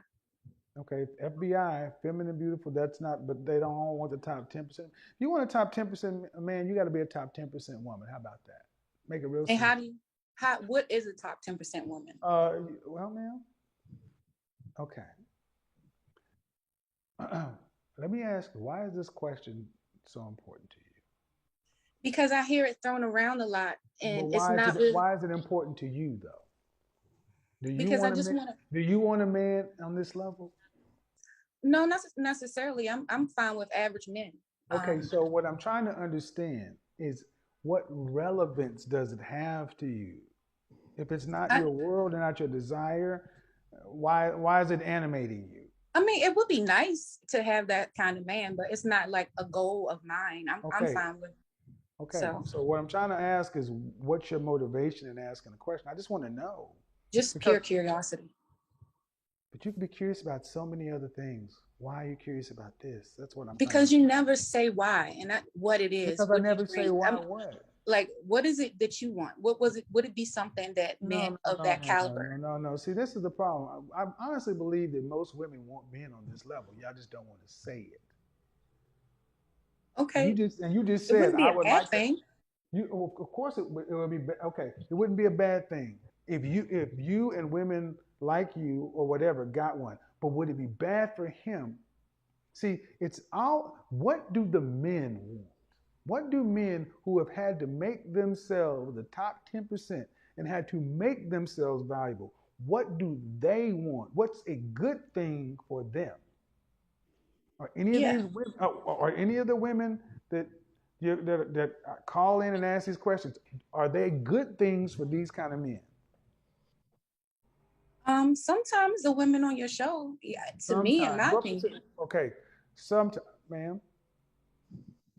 Okay, FBI, feminine, beautiful. That's not, but they don't all want the top 10%. If you want a top 10% man, you got to be a top 10% woman. How about that? Make it real And how simple. do you, what is a top 10% woman? Well, ma'am. Okay. Let me ask you, why is this question so important to you? Because I hear it thrown around a lot But and it's not really, why is it important to you though? Do you because I want a just man? want to, Do you want a man on this level? no, not necessarily. I'm fine with average men. Okay, Um, so what I'm trying to understand is what relevance does it have to you? If it's not I, your world and not your desire, why is it animating you? I mean, it would be nice to have that kind of man, but it's not like a goal of mine. I'm Okay, fine with, okay. so So what I'm trying to ask is what's your motivation in asking the question? I just want to know just because pure curiosity. but you can be curious about so many other things. Why are you curious about this? That's what I'm trying to Because you never say why and not what it is, because I what you never say bring. why what. Like, what is it that you want? What was it? Would it be something that No, men no, of no, that no, no, no, caliber? no, no. See, this is the problem. I honestly believe that most women want men on this level. Y'all just don't want to say it. Okay, And you just it said wouldn't be I a would bad like to. thing. You of course it would be okay. It wouldn't be a bad thing if you and women like you or whatever got one. But would it be bad for him? See, it's all. What do the men want? What do men who have had to make themselves the top 10% and had to make themselves valuable? What do they want? What's a good thing for them? Are any of Yeah. these women, are any of the women that that call in and ask these questions, are they good things for these kind of men? Sometimes the women on your show, yeah, to me, in Sometimes. my What percent? opinion, Okay, sometimes, ma'am,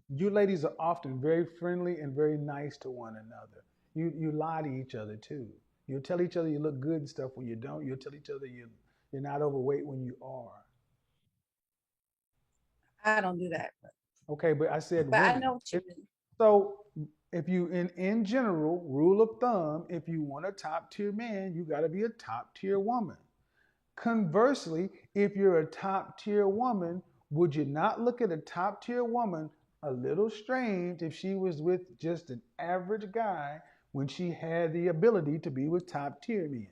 you ladies are often very friendly and very nice to one another. You lie to each other too. You tell each other you look good and stuff when you don't. You'll tell each other you're not overweight when you are. I don't do that. Okay, but I said But I women. know what you mean. So if you in general, rule of thumb, if you want a top tier man, you got to be a top tier woman. Conversely, if you're a top tier woman, would you not look at a top tier woman a little strange if she was with just an average guy when she had the ability to be with top tier men?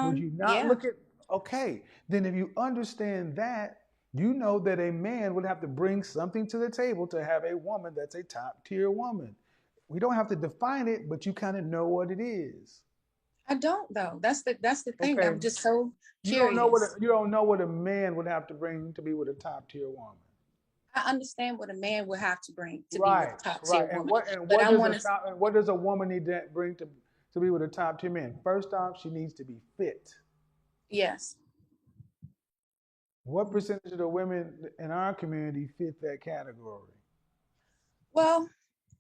Would you not Yeah. look at, okay, then if you understand that, you know that a man would have to bring something to the table to have a woman that's a top tier woman. We don't have to define it, but you kind of know what it is. I don't though. That's the thing. Okay, I'm just so you don't know curious. you don't know what a man would have to bring to be with a top tier woman. I understand what a man would have to bring to be with Right, a top tier right. woman, And but what I does a want to. top and what does a woman need to bring to be with a top tier man? First off, she needs to be fit. Yes. What percentage of the women in our community fit that category? Well,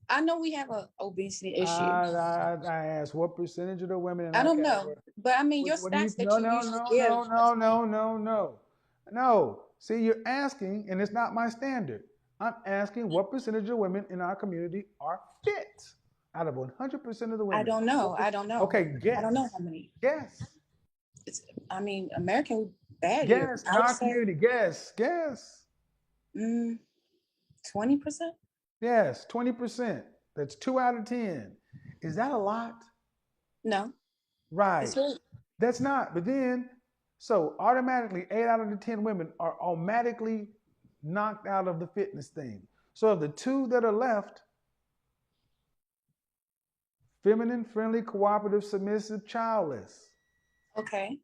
I know we have a obesity issue. I asked what percentage of the women in I our don't know, category. but I mean your What do you? stats that No, you no, usually no, give. no, no, no, no, no, no. See, you're asking, and it's not my standard. I'm asking what percentage of women in our community are fit out of 100% of the I women. don't know. I don't know. Okay, I don't know guess, how many. guess. It's. I mean, American bad year. Guess in I would our say community. Guess. 20%. Yes, 20%. That's 2 out of 10. Is that a lot? No, Right. it's really That's not. But then, so automatically, 8 out of the 10 women are automatically knocked out of the fitness thing. So of the two that are left, feminine, friendly, cooperative, submissive, childless. okay.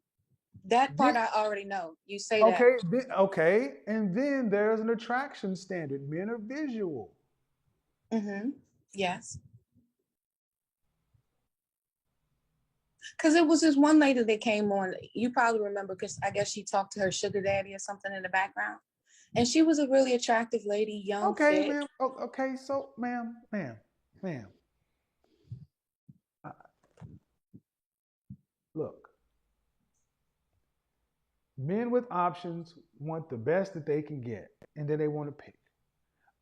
That part Then, I already know. You say that. okay, and then there's an attraction standard. Men are visual. Mm-hmm. Yes. Because it was this one lady that came on. You probably remember because I guess she talked to her sugar daddy or something in the background. And she was a really attractive lady, young, Okay, fit. ma'am. Okay, so, ma'am. uh, Look, men with options want the best that they can get, and then they want to pick.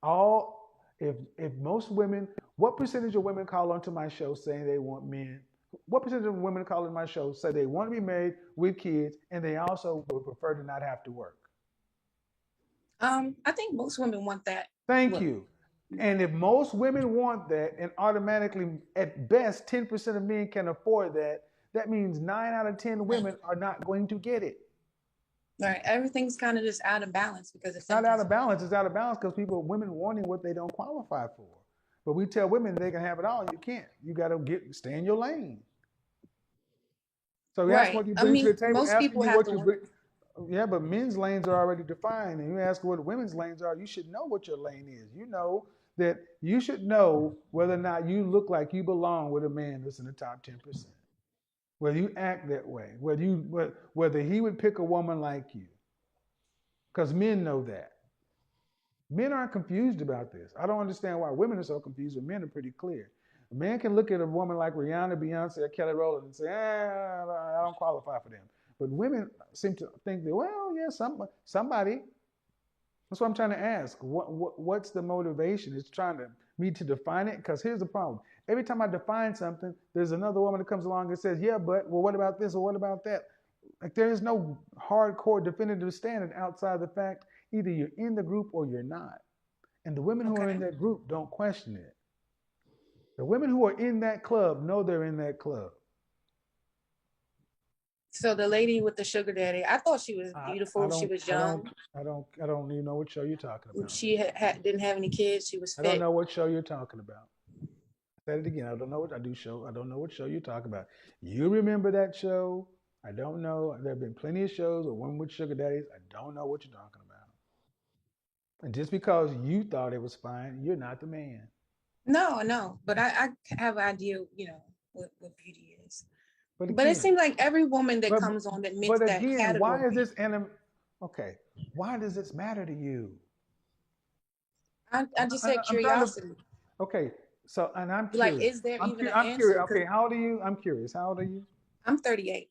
All if most women, what percentage of women call onto my show saying they want men? What percentage of women call in my show say they want to be married with kids, and they also would prefer to not have to work? I think most women want that. Thank Well, you. And if most women want that, and automatically, at best, 10% of men can afford that, that means 9 out of 10 women are not going to get it. right. Everything's kind of just out of balance because of It's not out fitness. of balance. It's out of balance because women wanting what they don't qualify for. But we tell women they can have it all. You can't. You got to stay in your lane. So you ask Right. what you I bring to mean, the table, most asking people you have what to you work. bring. Yeah, but men's lanes are already defined, and you ask what women's lanes are. You should know what your lane is. You know that you should know whether or not you look like you belong with a man that's in the top 10%. Whether you act that way, whether he would pick a woman like you, because men know that. Men aren't confused about this. I don't understand why women are so confused, but men are pretty clear. A man can look at a woman like Rihanna, Beyonce, or Kelly Rowland and say, I don't qualify for them. But women seem to think that, well, yeah, somebody. That's what I'm trying to ask. What's the motivation? It's trying to me to define it. Because here's the problem: every time I define something, there's another woman that comes along and says, "Yeah, but well, what about this or what about that?" Like there is no hardcore definitive standard outside the fact either you're in the group or you're not. And the women who are in Okay. that group don't question it. The women who are in that club know they're in that club. So the lady with the sugar daddy, I thought she was I, I beautiful. She don't was I don't young. I don't even know what show you're talking about. She didn't have any kids. She was I don't fit. know what show you're talking about. Said it again. I don't know what I do show. I don't know what show you're talking about. You remember that show? I don't know. There have been plenty of shows with women with sugar daddies. I don't know what you're talking about. And just because you thought it was fine, you're not the man. No, but I have an idea, what beauty is. But But it again, seems like every woman that but comes on that meets but that again, why is category, this okay? Why does this matter to you? I just said I'm trying to. curiosity. Okay, so and I'm Like, curious. is there even an I'm curious. answer? Okay, how old are you? I'm curious. How old are you? I'm 38.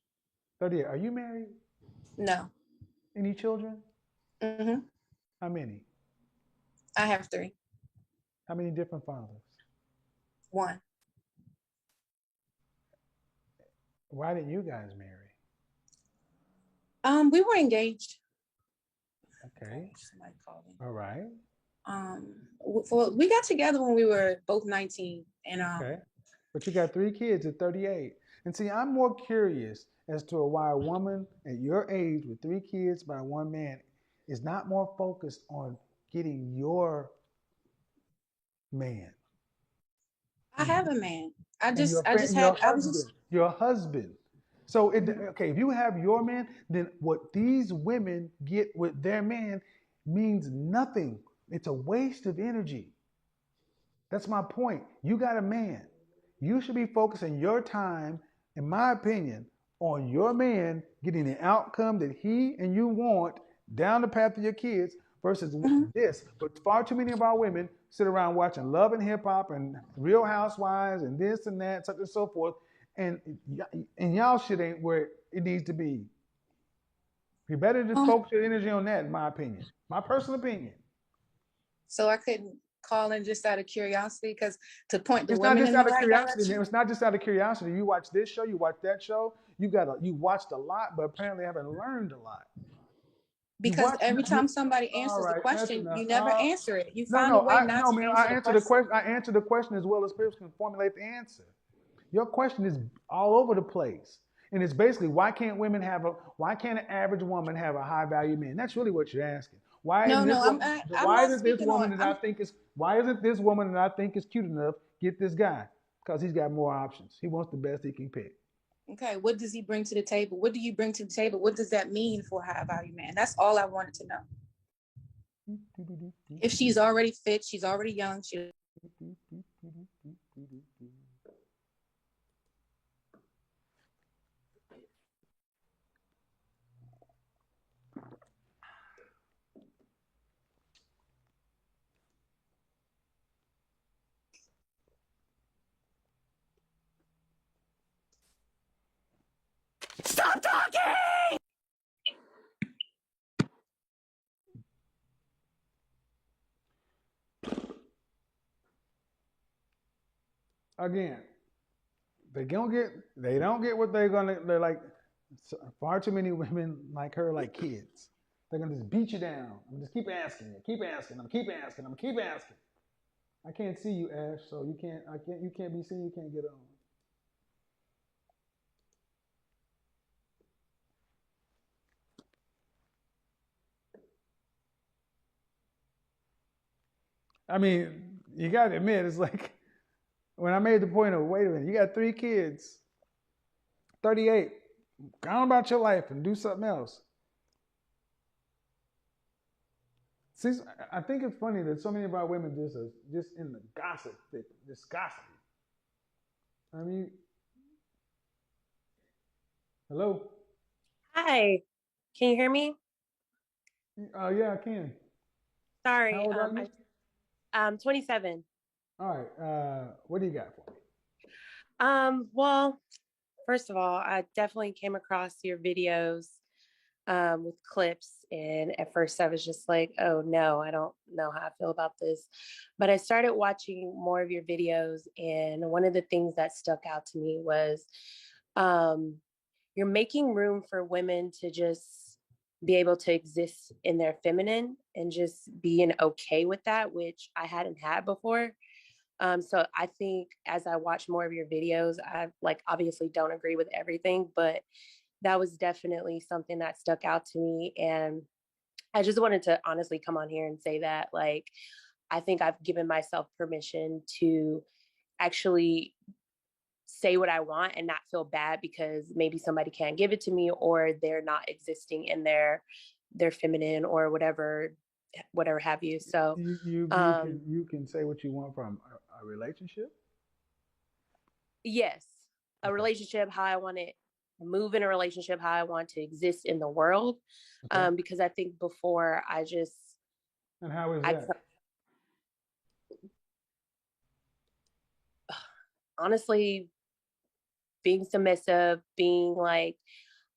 38. Are you married? No. Any children? Hmm. How many? I have 3. How many different fathers? 1. Why didn't you guys marry? We were engaged. Okay. Somebody called me. All right. We got together when we were both 19, and Okay. But you got 3 kids at 38. And see, I'm more curious as to why a woman at your age with 3 kids by one man is not more focused on getting your man I have a man. I and just, I just your had, I was husband, just. your husband. So okay, if you have your man, then what these women get with their man means nothing. It's a waste of energy. That's my point. You got a man. You should be focusing your time, in my opinion, on your man getting the outcome that he and you want down the path of your kids versus Mhm. this. But far too many of our women sit around watching Love and Hip Hop and Real Housewives and this and that, such and so forth, and y'all shit ain't where it needs to be. You better just focus your energy on that, in my opinion. My personal opinion. So I couldn't call in just out of curiosity because to point the It's not women just in the out of right curiosity, direction. man. It's not just out of curiosity. You watch this show, you watch that show. You watched a lot, but apparently haven't learned a lot. You Because watch. every time somebody All answers the right, that's question, enough. you never answer it. You No, find a no, way not to man. answer I the answer the question. question. I answer the question as well as people can formulate the answer. Your question is all over the place, and it's basically why can't an average woman have a high value man? That's really what you're asking. Why No, isn't this no, woman? I'm not Why isn't this woman that I think is cute enough get this guy? Because he's got more options. He wants the best he can pick. Okay, what does he bring to the table? What do you bring to the table? What does that mean for a high value man? That's all I wanted to know. If she's already fit, she's already young, she Stop talking! Again, they don't get what they're like. Far too many women like her like kids. They're gonna just beat you down and just keep asking you, keep asking them, keep asking them, keep asking. I can't see you, Ash, so you can't be seen, you can't get on. I mean, you gotta admit, it's like when I made the point of, wait a minute, you got 3 kids, 38, go on about your life and do something else. See, I think it's funny that so many of our women just in the gossip, just gossiping. I mean, hello? Hi, can you hear me? Yeah, I can. How Sorry, old are you? I'm 27. All right, what do you got for me? Well, first of all, I definitely came across your videos with clips, and at first I was just like, oh no, I don't know how I feel about this. But I started watching more of your videos, and one of the things that stuck out to me was um, you're making room for women to just be able to exist in their feminine and just being okay with that, which I hadn't had before. So I think as I watch more of your videos, I like obviously don't agree with everything, but that was definitely something that stuck out to me. And I just wanted to honestly come on here and say that, like, I think I've given myself permission to actually say what I want and not feel bad because maybe somebody can't give it to me or they're not existing in their feminine or whatever have you. So You can say what you want from a relationship. yes, a Okay. relationship, how I want to move in a relationship, how I want to exist in the world. Okay. Because I think before And how is I that? honestly being submissive, being like,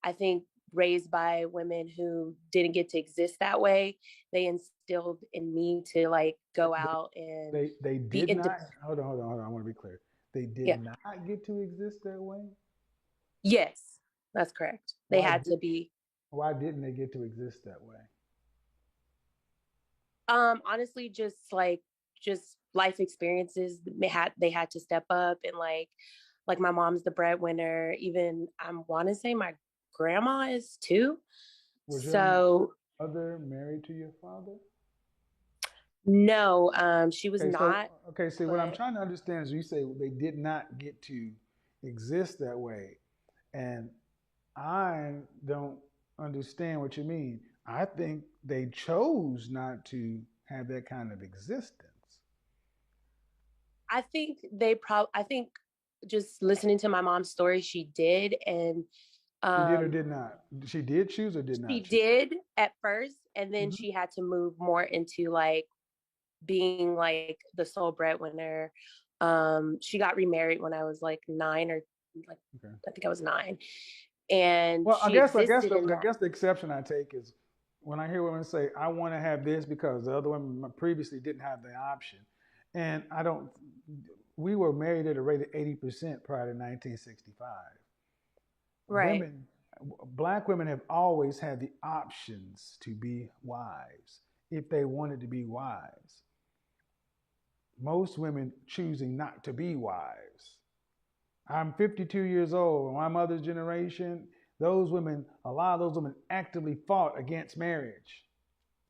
I think raised by women who didn't get to exist that way, they instilled in me to like go They, out and they be did not. independent. Hold on. I want to be clear. They did Yeah. not get to exist that way. Yes, that's correct. They Why had did to be. Why didn't they get to exist that way? Honestly, just life experiences. They had to step up and like my mom's the breadwinner. Even I want to say my grandma is too. Was your So mother married to your father? no, she was Okay, so not. okay, see what I'm But trying to understand is you say they did not get to exist that way, and I don't understand what you mean. I think they chose not to have that kind of existence. I think just listening to my mom's story, she did, and She did or um, did not. She did choose or did she not choose. did at first, and then Hmm. she had to move more into like being like the sole breadwinner. She got remarried when I was like 9 or like Okay. I think I was 9, and Well, she existed in I that. guess the exception I take is when I hear women say, "I want to have this because the other women previously didn't have the option," and I don't. We were married at a rate of 80% prior to 1965. Right. Women Black women have always had the options to be wives if they wanted to be wives. Most women choosing not to be wives. I'm 52 years old. My mother's generation, those women, a lot of those women actively fought against marriage,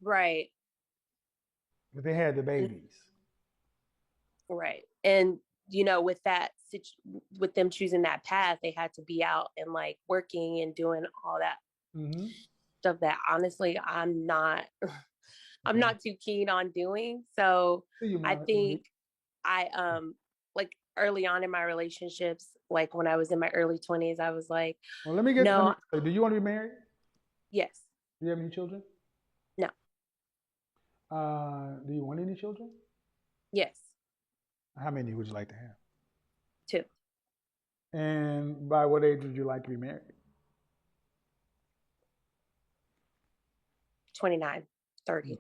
Right. but they had the And babies. right. And you know, with with them choosing that path, they had to be out and like working and doing all that Mm-hmm. stuff that honestly I'm not I'm Okay. not too keen on doing. So See you, I Monique. think I like early on in my relationships, like when I was in my early 20s, I was like, Well, let me no, say, do you want to be married? yes, Do you have any children? no, Do you want any children? yes, How many would you like to have? 2, And by what age would you like to be married? 29, 30.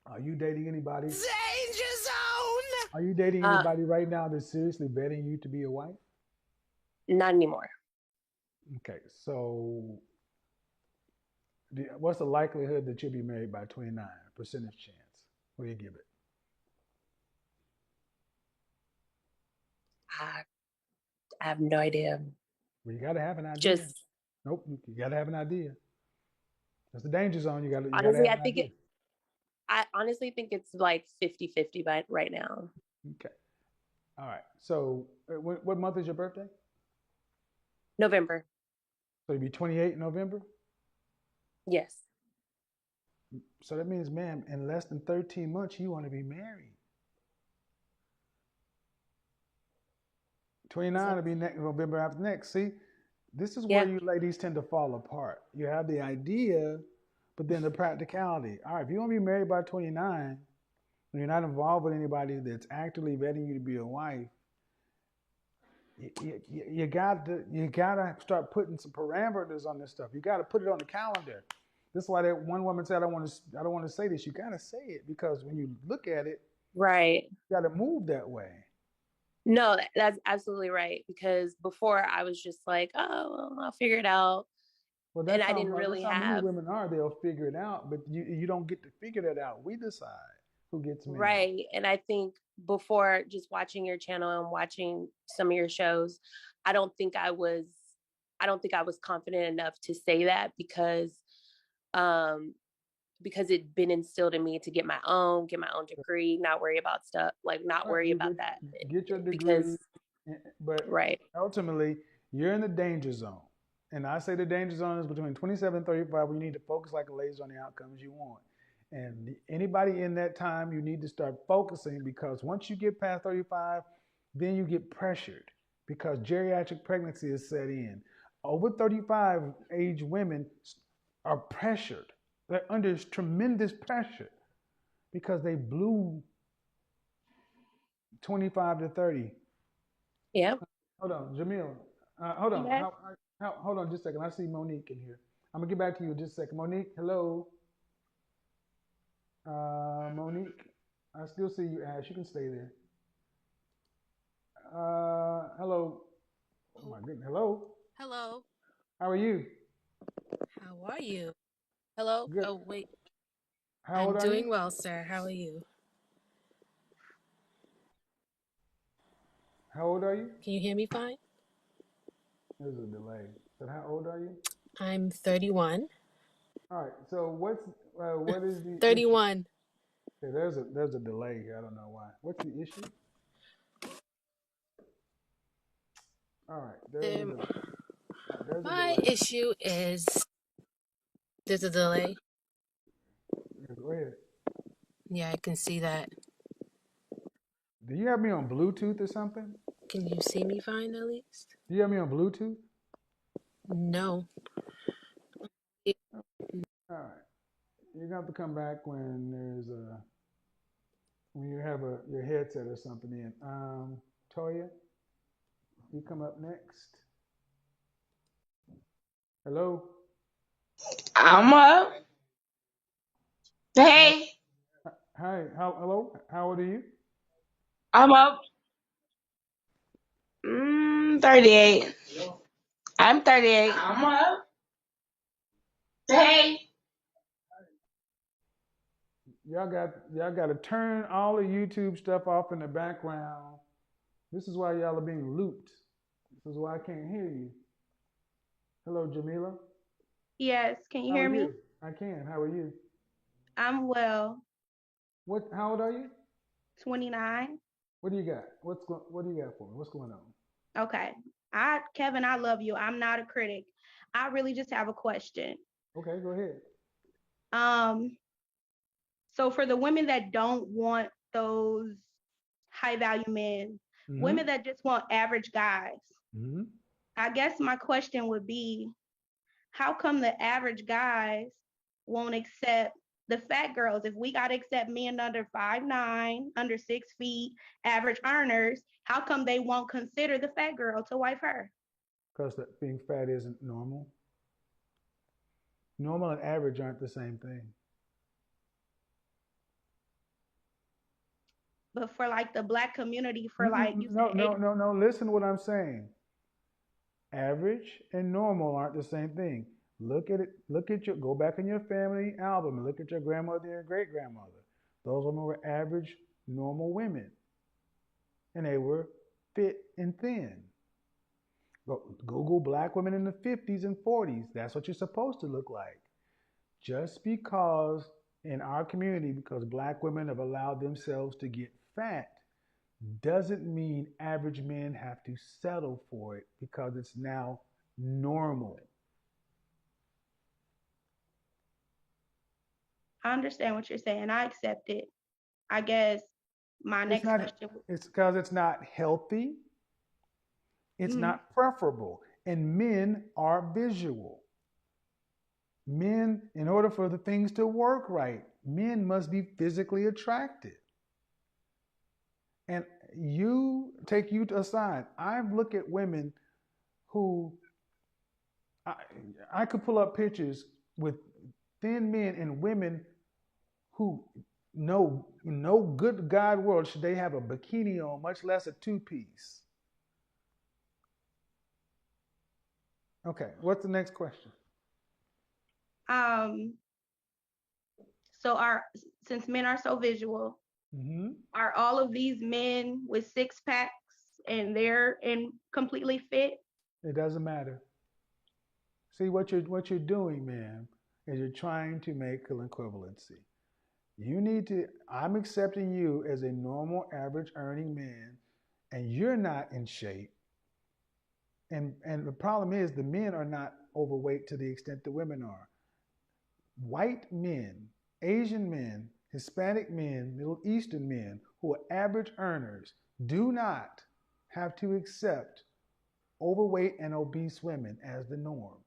Are you dating anybody? Danger zone! Are you dating Uh, anybody right now that's seriously vetting you to be a wife? not anymore. Okay, so what's the likelihood that you'll be married by 29? Percentage chance. What do you give it? I, I have no idea. Well, you got to have an idea. Just Nope, you got to have an idea. That's the danger zone. You got to honestly, have an idea. I honestly think it's like 50-50 by right now. Okay. All right. So, what month is your birthday? November. So you'll be 28 in November. Yes. So that means, ma'am, in less than 13 months, you want to be married. 29 will be next November after next. See, this is where Yeah. you ladies tend to fall apart. You have the idea, but then the practicality. All right, if you want to be married by 29, and you're not involved with anybody that's actively vetting you to be a wife, you got to start putting some parameters on this stuff. You got to put it on the calendar. This is why that one woman said, I don't want to say this. You got to say it because when you look at it, Right. you got to move that way. No, that's absolutely right. Because before I was just like, oh, well, I'll figure it out. Well, And that's I didn't really how many have, women are. They'll figure it out, but you don't get to figure that out. We decide who gets married. right. And I think before just watching your channel and watching some of your shows, I don't think I was confident enough to say that um because it'd been instilled in me to get my own degree, not worry about stuff, like not All right, worry you about that. get your degree, Because but right. ultimately you're in the danger zone. And I say the danger zone is between 27 and 35, where you need to focus like a laser on the outcomes you want. And anybody in that time, you need to start focusing, because once you get past 35, then you get pressured because geriatric pregnancy is set in. Over 35 age women are pressured. They're under tremendous pressure because they blew 25 to 30. Yeah. Hold on, Jamil. Hold on. Yeah. Hold on just a second. I see Monique in here. I'm going to get back to you in just a second. Monique, hello. Monique, I still see you, Ash. You can stay there. Hello. Oh my goodness. Hello. Hello. How are you? How are you? Hello. Good. Oh, wait. How I'm old are doing you? well, sir. How are you? How old are you? Can you hear me fine? There's a delay. But how old are you? I'm 31. All right. So what is the issue? 31. Okay, there's a delay here. I don't know why. What's the issue? All right. There's a My delay. issue is there's a delay. Go ahead. Yeah, I can see that. Do you have me on Bluetooth or something? Can you see me fine at least? Do you have me on Bluetooth? No. All right. You're gonna have to come back when you have your headset or something in. Toya, you come up next. Hello. I'm up. Hey, Hi. Hello. How old are you? I'm up. 38. I'm 38. I'm up. Hey. Y'all got to turn all the YouTube stuff off in the background. This is why y'all are being looped. This is why I can't hear you. Hello, Jamila. Yes, can you How are hear me? you? I can. How are you? I'm well. What? How old are you? 29. What do you got? What do you got for me? What's going on? Okay. Kevin, I love you. I'm not a critic. I really just have a question. Okay, go ahead. Um, so for the women that don't want those high value men, Mm-hmm. women that just want average guys, Mm-hmm. I guess my question would be, how come the average guys won't accept the fat girls? If we got to accept men under 5'9", under 6 feet, average earners, how come they won't consider the fat girl to wife her? Because being fat isn't normal. Normal and average aren't the same thing. But for like the black community, for like you No, said, no, no, no. Listen to what I'm saying. Average and normal aren't the same thing. Look at it. Go back in your family album and look at your grandmother and great grandmother. Those women were average, normal women, and they were fit and thin. Google black women in the 50s and 40s. That's what you're supposed to look like. Just because in our community, because black women have allowed themselves to get fat, doesn't mean average men have to settle for it because it's now normal. I understand what you're saying. I accept it. I guess my It's next not, question, it's because it's not healthy, it's mhm. not preferable, and men are visual. Men, in order for the things to work right, men must be physically attractive. And you aside, I've looked at women who I, I could pull up pictures with thin men and women who no good God world should they have a bikini on, much less a two-piece. Okay, what's the next question? um, so since men are so visual, Mm-hmm. are all of these men with six packs and they're in completely fit? It doesn't matter. See what you're doing, man, is you're trying to make an equivalency. You need to. I'm accepting you as a normal, average earning man, and you're not in shape. And the problem is the men are not overweight to the extent the women are. White men, Asian men, Hispanic men, Middle Eastern men who are average earners do not have to accept overweight and obese women as the norm.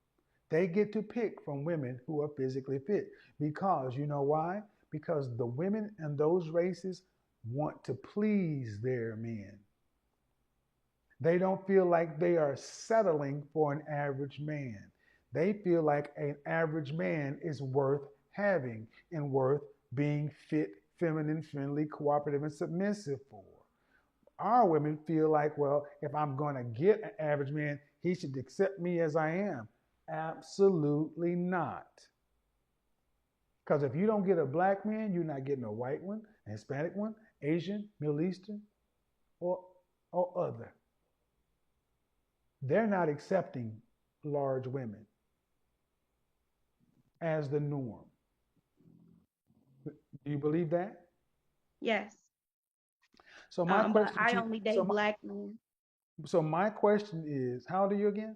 They get to pick from women who are physically fit because you know why? Because the women in those races want to please their men. They don't feel like they are settling for an average man. They feel like an average man is worth having and worth being fit, feminine, friendly, cooperative, and submissive for. Our women feel like, well, if I'm going to get an average man, he should accept me as I am. Absolutely not. Because if you don't get a black man, you're not getting a white one, a Hispanic one, Asian, Middle Eastern, or, or other. They're not accepting large women as the norm. Do you believe that? Yes. So my But question I to you, only date black men. so my question is, how old are you again?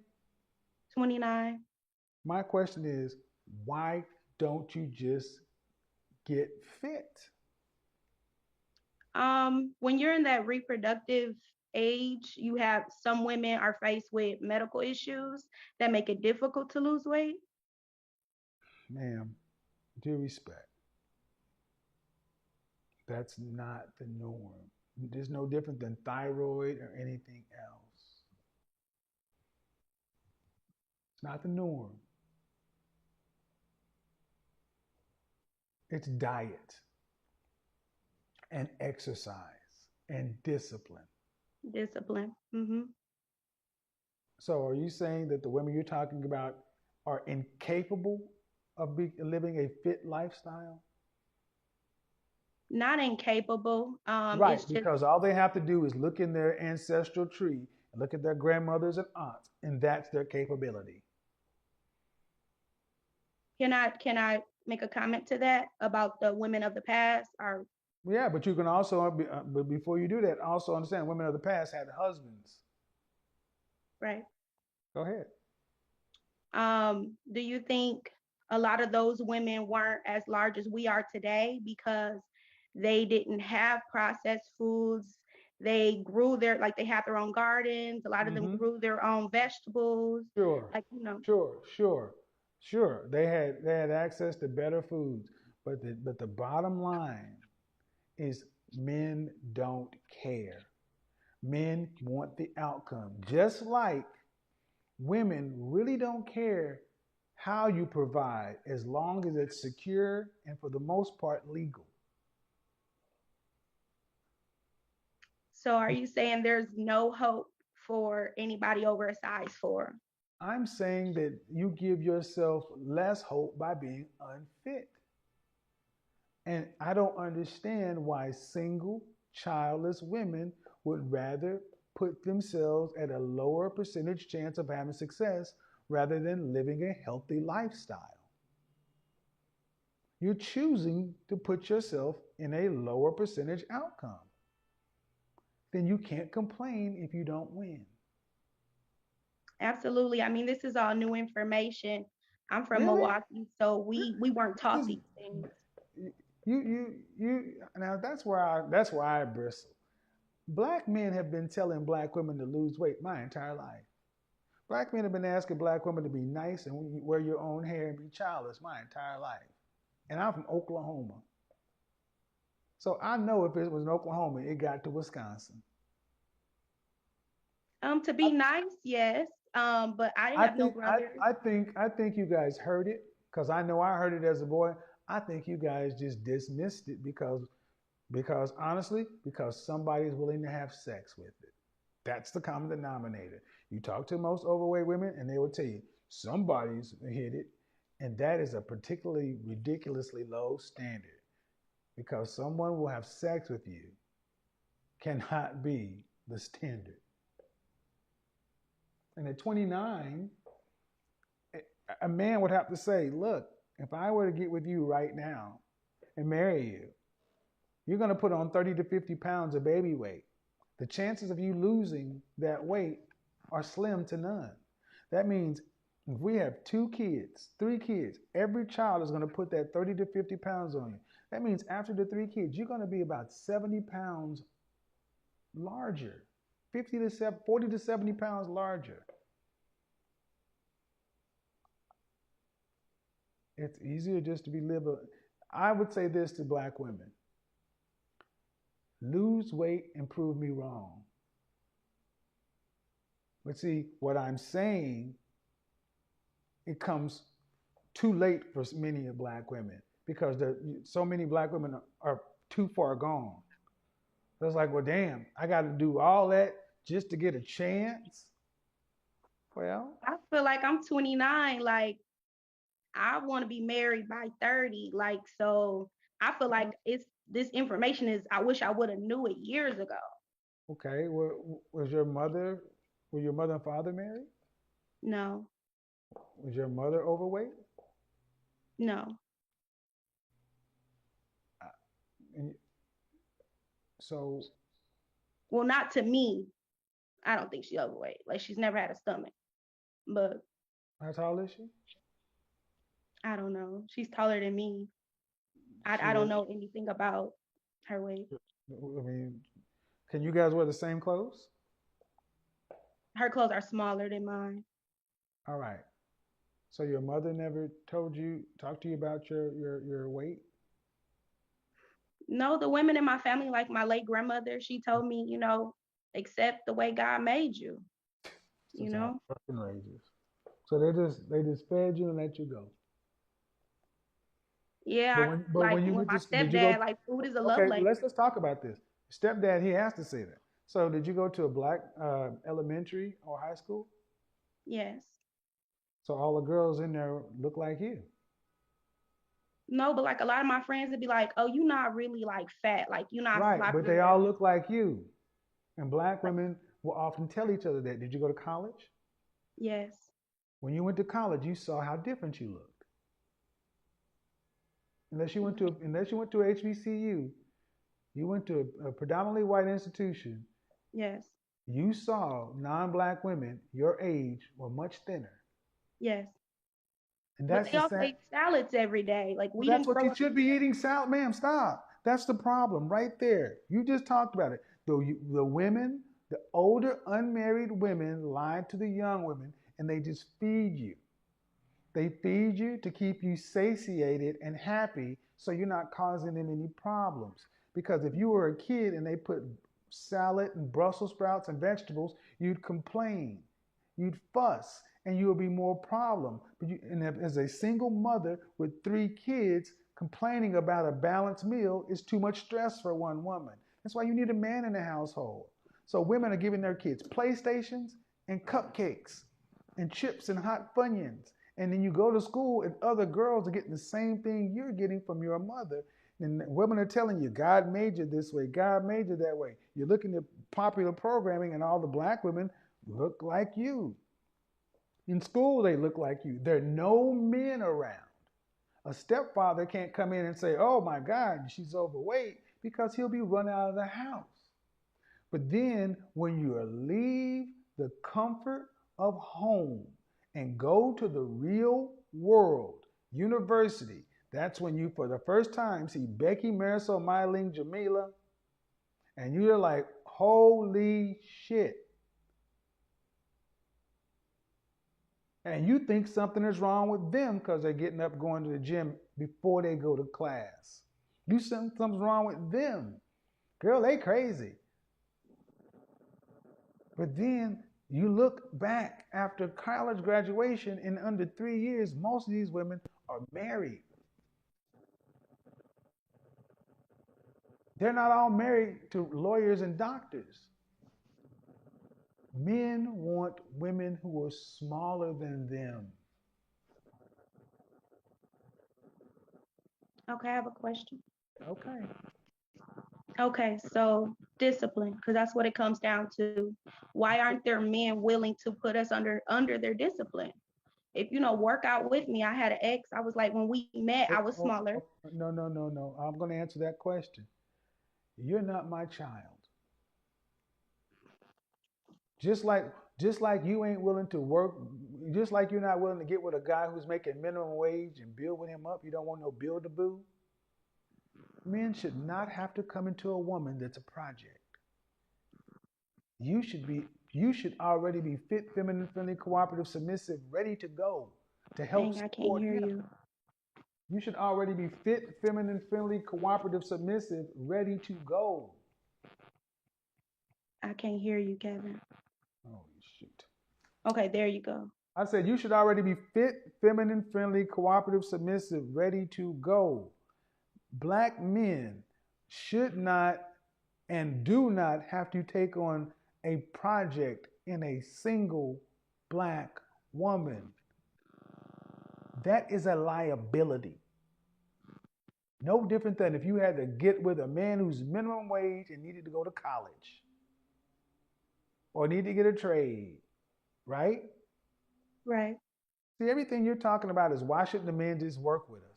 29. My question is, why don't you just get fit? When you're in that reproductive age, you have some women are faced with medical issues that make it difficult to lose weight. Ma'am, due respect, that's not the norm. It's no different than thyroid or anything else. It's not the norm. It's diet and exercise and discipline. Discipline. Mm-hmm. So are you saying that the women you're talking about are incapable of living a fit lifestyle? Not incapable. Right, It's just because all they have to do is look in their ancestral tree and look at their grandmothers and aunts, and that's their capability. can I make a comment to that about the women of the past? Or Yeah, but you can also, but before you do that, also understand women of the past had husbands. right. Go ahead. Do you think a lot of those women weren't as large as we are today because they didn't have processed foods? They grew like they had their own gardens. A lot of them Mm-hmm. grew their own vegetables. Sure, Like, sure. They had access to better foods, but the bottom line is men don't care. Men want the outcome, just like women really don't care how you provide as long as it's secure and for the most part legal. so are you saying there's no hope for anybody over a size 4? I'm saying that you give yourself less hope by being unfit. And I don't understand why single, childless women would rather put themselves at a lower percentage chance of having success rather than living a healthy lifestyle. You're choosing to put yourself in a lower percentage outcome. Then you can't complain if you don't win. Absolutely. I mean, this is all new information. I'm from Really? Milwaukee, so we weren't taught these things. You now that's why I bristle. Black men have been telling black women to lose weight my entire life. Black men have been asking black women to be nice and wear your own hair and be childless my entire life. And I'm from Oklahoma. So I know if it was in Oklahoma, it got to Wisconsin. To be nice, yes. But I didn't have no brothers. I think you guys heard it because I know I heard it as a boy. I think you guys just dismissed it because honestly, because somebody's willing to have sex with it. That's the common denominator. You talk to most overweight women and they will tell you somebody's hit it, and that is a particularly ridiculously low standard because someone will have sex with you cannot be the standard. And at 29, a man would have to say, look, if I were to get with you right now and marry you, you're going to put on 30 to 50 pounds of baby weight. The chances of you losing that weight are slim to none. That means if we have 2 kids, 3 kids, every child is going to put that 30 to 50 pounds on you. That means after the 3 kids, you're going to be about 70 pounds larger, 40 to 70 pounds larger. It's easier just to be I would say this to black women. Lose weight and prove me wrong. But see, what I'm saying, it comes too late for many of black women because so many black women are too far gone. So it's like, well, damn, I got to do all that just to get a chance. Well, I feel like I'm 29. Like, I want to be married by 30. Like, so I feel like this information is, I wish I would have knew it years ago. Okay. Were your mother and father married? No, Was your mother overweight? no. And so, Well, not to me. I don't think she's overweight. Like, she's never had a stomach. But how tall is she? I don't know. She's taller than me. I don't know anything about her weight. I mean, can you guys wear the same clothes? Her clothes are smaller than mine. All right. So your mother never talked to you about your weight? No, the women in my family, like my late grandmother, she told me, accept the way God made you. You know? So they just fed you and let you go. Yeah, But when when my did you stepdad, go? like, food is a love Okay, language. let's talk about this. Stepdad, he has to say that. So did you go to a black elementary or high school? Yes. So all the girls in there look like you. No, but like a lot of my friends would be like, "Oh, you not really like fat, like you not Right, flopping but they all around." look like you. And black women will often tell each other that. Did you go to college? Yes. When you went to college, you saw how different you looked. Unless you went to HBCU, you went to a predominantly white institution, Yes. you saw non-black women your age were much thinner. Yes. And But that's they the all sad. eat salads every day. Like Well, we that's didn't what grow you up. should be eating salad, ma'am. Stop. That's the problem right there. You just talked about it. The women, the older unmarried women lie to the young women and they just feed you. They feed you to keep you satiated and happy so you're not causing them any problems. Because if you were a kid and they put salad and Brussels sprouts and vegetables, you'd complain, you'd fuss, and you would be more problem. And as a single mother with 3 kids, complaining about a balanced meal is too much stress for one woman. That's why you need a man in the household. So women are giving their kids PlayStations and cupcakes and chips and hot Funyuns. And then you go to school and other girls are getting the same thing you're getting from your mother. And women are telling you, God made you this way, God made you that way. You're looking at popular programming and all the black women look like you. In school, they look like you. There are no men around. A stepfather can't come in and say, oh my God, she's overweight, because he'll be run out of the house. But then when you leave the comfort of home and go to the real world, university, that's when you, for the first time, see Becky, Marisol, Mylene, Jamila, and you're like, holy shit. And you think something is wrong with them because they're getting up going to the gym before they go to class. You think something's wrong with them. Girl, they crazy. But then you look back after college graduation, in under 3 years, most of these women are married. They're not all married to lawyers and doctors. Men want women who are smaller than them. Okay, I have a question. Okay. Okay, so discipline, because that's what it comes down to. Why aren't there men willing to put us under their discipline? If you know, work out with me. I had an ex. I was like, when we met, I was smaller. No. I'm going to answer that question. You're not my child. Just like you ain't willing to work, just like you're not willing to get with a guy who's making minimum wage and build with him up. You don't want no build-a-boo. Men should not have to come into a woman that's a project. You should already be fit, feminine, friendly, cooperative, submissive, ready to go to help Dang, I can't support hear him. you. You should already be fit, feminine, friendly, cooperative, submissive, ready to go. I can't hear you, Kevin. Oh, shoot. Okay, there you go. I said you should already be fit, feminine, friendly, cooperative, submissive, ready to go. Black men should not and do not have to take on a project in a single black woman. That is a liability. No different than if you had to get with a man who's minimum wage and needed to go to college or need to get a trade, right? Right. See, everything you're talking about is why shouldn't the men just work with us?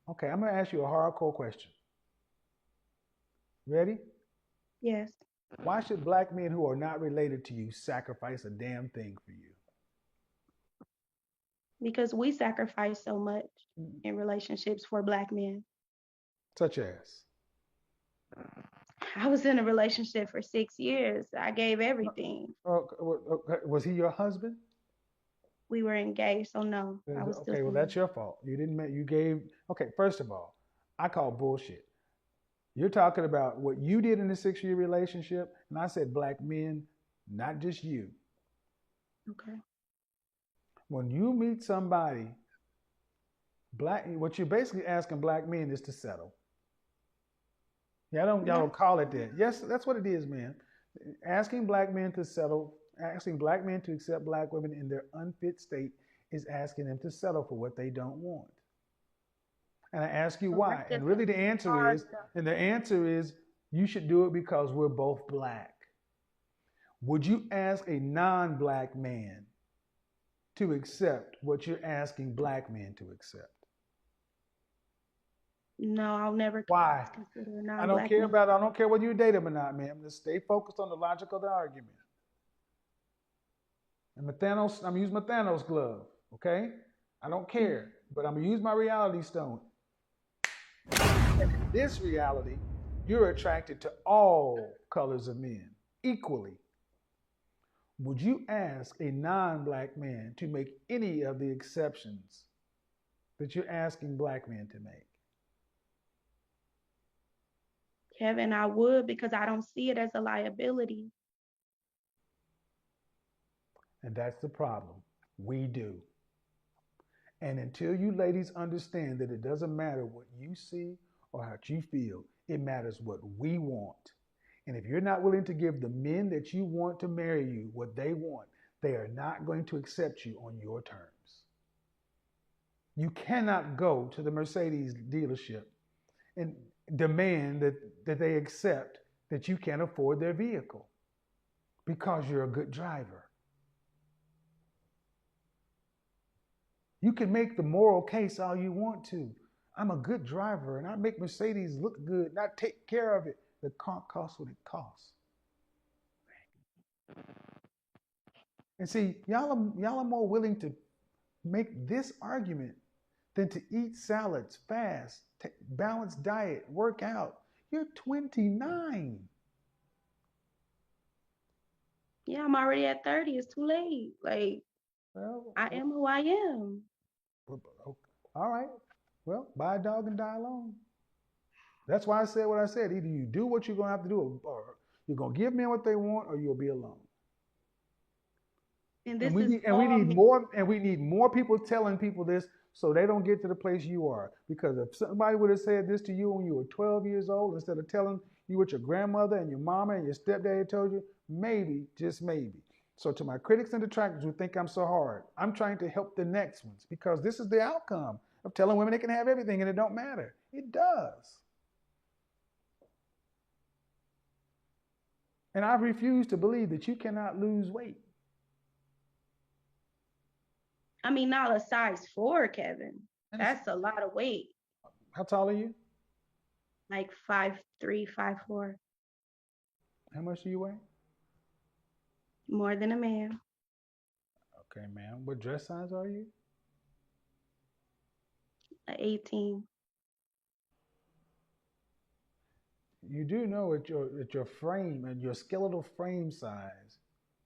Okay, I'm going to ask you a hardcore question. Ready? Yes. Why should black men who are not related to you sacrifice a damn thing for you? Because we sacrifice so much in relationships for black men. Such as? I was in a relationship for 6 years. I gave everything. Was he your husband? We were engaged, so no, I was still Okay, well, single. that's your fault. Okay, first of all, I call bullshit. You're talking about what you did in a 6-year relationship, and I said black men, not just you. Okay. When you meet somebody, what you're basically asking black men is to settle. Y'all don't call it that. Yes, that's what it is, man. Asking black men to settle asking black men to accept black women in their unfit state is asking them to settle for what they don't want. And I ask you why. And really the answer is you should do it because we're both black. Would you ask a non-black man to accept what you're asking black men to accept? No, I'll never Why? consider a I don't non-black care man. about I don't care whether you date him or not, man. Just stay focused on the logic of the argument. And I'm using my Thanos glove, okay? I don't care, but I'm gonna use my reality stone. And in this reality, you're attracted to all colors of men equally. Would you ask a non-black man to make any of the exceptions that you're asking black men to make? Kevin, I would, because I don't see it as a liability. And that's the problem. We do. And until you ladies understand that it doesn't matter what you see or how you feel, it matters what we want. And if you're not willing to give the men that you want to marry you what they want, they are not going to accept you on your terms. You cannot go to the Mercedes dealership and demand that they accept that you can't afford their vehicle because you're a good driver. You can make the moral case all you want to. I'm a good driver and I make Mercedes look good and I take care of it. The car costs what it costs. And see, y'all are more willing to make this argument than to eat salads, fast, balanced diet, work out. You're 29. Yeah, I'm already at 30. It's too late. Like, Well, I am who I am. all right. Well, buy a dog and die alone. That's why I said what I said. Either you do what you're going to have to do, or you're going to give men what they want, or you'll be alone. And this And we is need, and we need more people telling people this so they don't get to the place you are. Because if somebody would have said this to you when you were 12 years old, instead of telling you what your grandmother and your mama and your stepdaddy told you, maybe, just maybe. So to my critics and detractors who think I'm so hard, I'm trying to help the next ones, because this is the outcome of telling women they can have everything and it don't matter. It does. And I refuse to believe that you cannot lose weight. I mean, not a size 4, Kevin. That's a lot of weight. How tall are you? Like 5'3", 5'4". How much do you weigh? More than a man. Okay, ma'am. What dress size are you? 18. You do know at your frame and your skeletal frame size,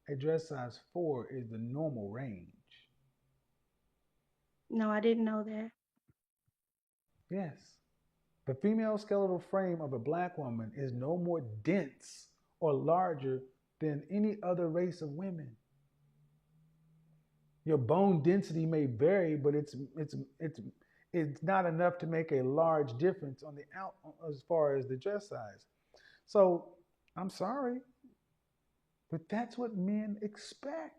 a dress size 4 is the normal range. No, I didn't know that. Yes. The female skeletal frame of a black woman is no more dense or larger than any other race of women. Your bone density may vary, but it's not enough to make a large difference on the out as far as the dress size. So I'm sorry, but that's what men expect.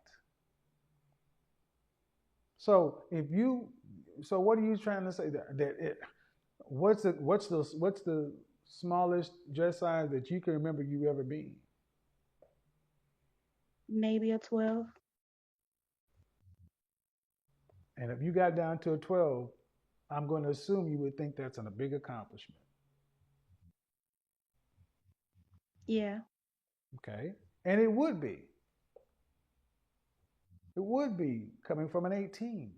So what are you trying to say there? What's the smallest dress size that you can remember you ever been? Maybe a 12. And if you got down to a 12, I'm going to assume you would think that's a big accomplishment. Yeah. Okay. And it would be. It would be coming from an 18.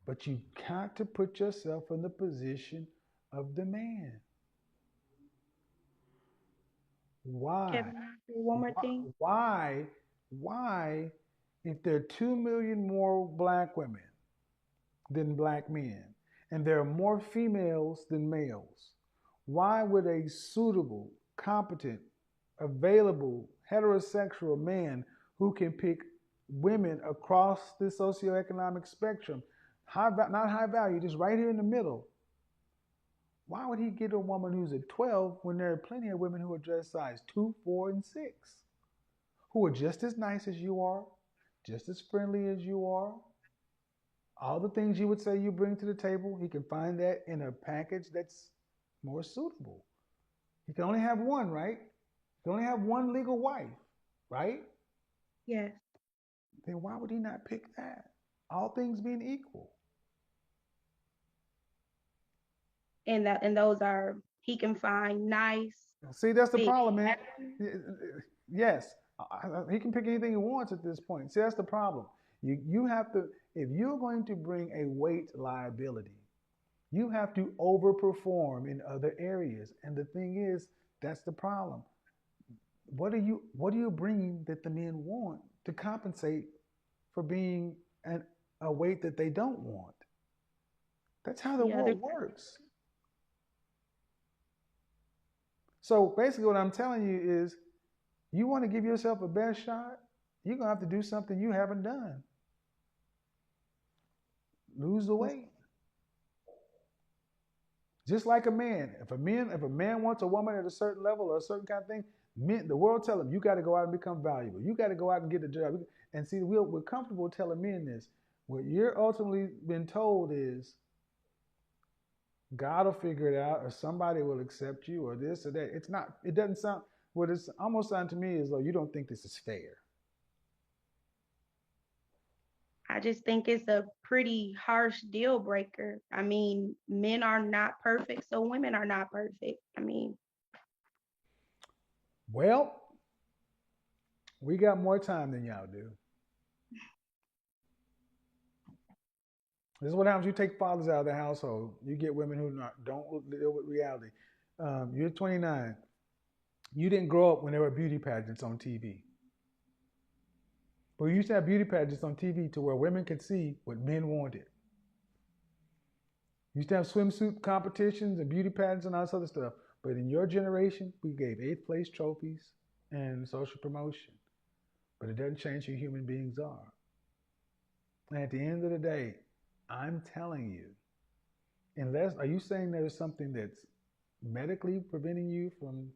But you got to put yourself in the position of the man. Why? Kevin, one more thing. Why, if there are 2 million more black women than black men, and there are more females than males, why would a suitable, competent, available, heterosexual man who can pick women across the socioeconomic spectrum, not high value, just right here in the middle, why would he get a woman who's a 12 when there are plenty of women who are dress size 2, 4, and 6, who are just as nice as you are, just as friendly as you are. All the things you would say you bring to the table, he can find that in a package that's more suitable. He can only have one, right? He can only have one legal wife, right? Yes. Then why would he not pick that? All things being equal. And those are he can find nice, See, that's the big. problem, man. Yes, he can pick anything he wants at this point. See, that's the problem. You have to, if you're going to bring a weight liability, you have to overperform in other areas. And the thing is, that's the problem. What are you bringing that the men want to compensate for being a weight that they don't want? That's how the world works. So basically, what I'm telling you is, you want to give yourself a best shot, you're gonna have to do something you haven't done. Lose the weight. Just like a man. If a man wants a woman at a certain level or a certain kind of thing, the world tell him, you got to go out and become valuable. You got to go out and get a job. And see, we're comfortable telling men this. What you're ultimately been told is, God will figure it out, or somebody will accept you, or this or that. It's not. It doesn't sound. What it's almost sound to me is though you don't think this is fair. I just think it's a pretty harsh deal breaker. I mean, men are not perfect, so women are not perfect. I mean, well, we got more time than y'all do. This is what happens. You take fathers out of the household. You get women who don't deal with reality. You're 29. You didn't grow up when there were beauty pageants on TV. But we used to have beauty pageants on TV to where women could see what men wanted. We used to have swimsuit competitions and beauty pageants and all this other stuff. But in your generation, we gave 8th place trophies and social promotion. But it doesn't change who human beings are. And at the end of the day, I'm telling you, are you saying there's something that's medically preventing you from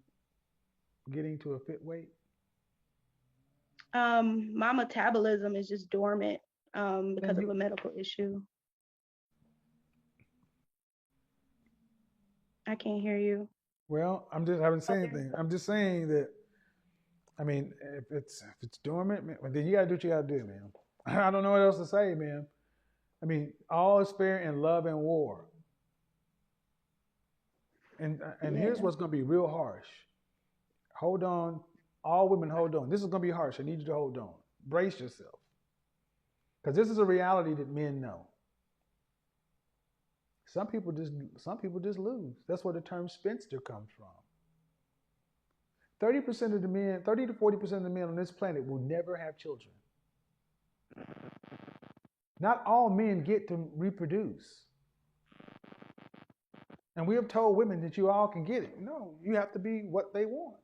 getting to a fit weight? my metabolism is just dormant because of a medical issue. I can't hear you. Well, I haven't said anything. I'm just saying that, I mean, if it's dormant, man, then you gotta do what you gotta do, man. I don't know what else to say, man. I mean, all is fair in love and war. And here's what's gonna be real harsh. Hold on. All women, hold on. This is gonna be harsh. I need you to hold on. Brace yourself. Because this is a reality that men know. Some people just lose. That's where the term spinster comes from. 30% of the men, 30 to 40% of the men on this planet will never have children. Not all men get to reproduce. And we have told women that you all can get it. No, you have to be what they want.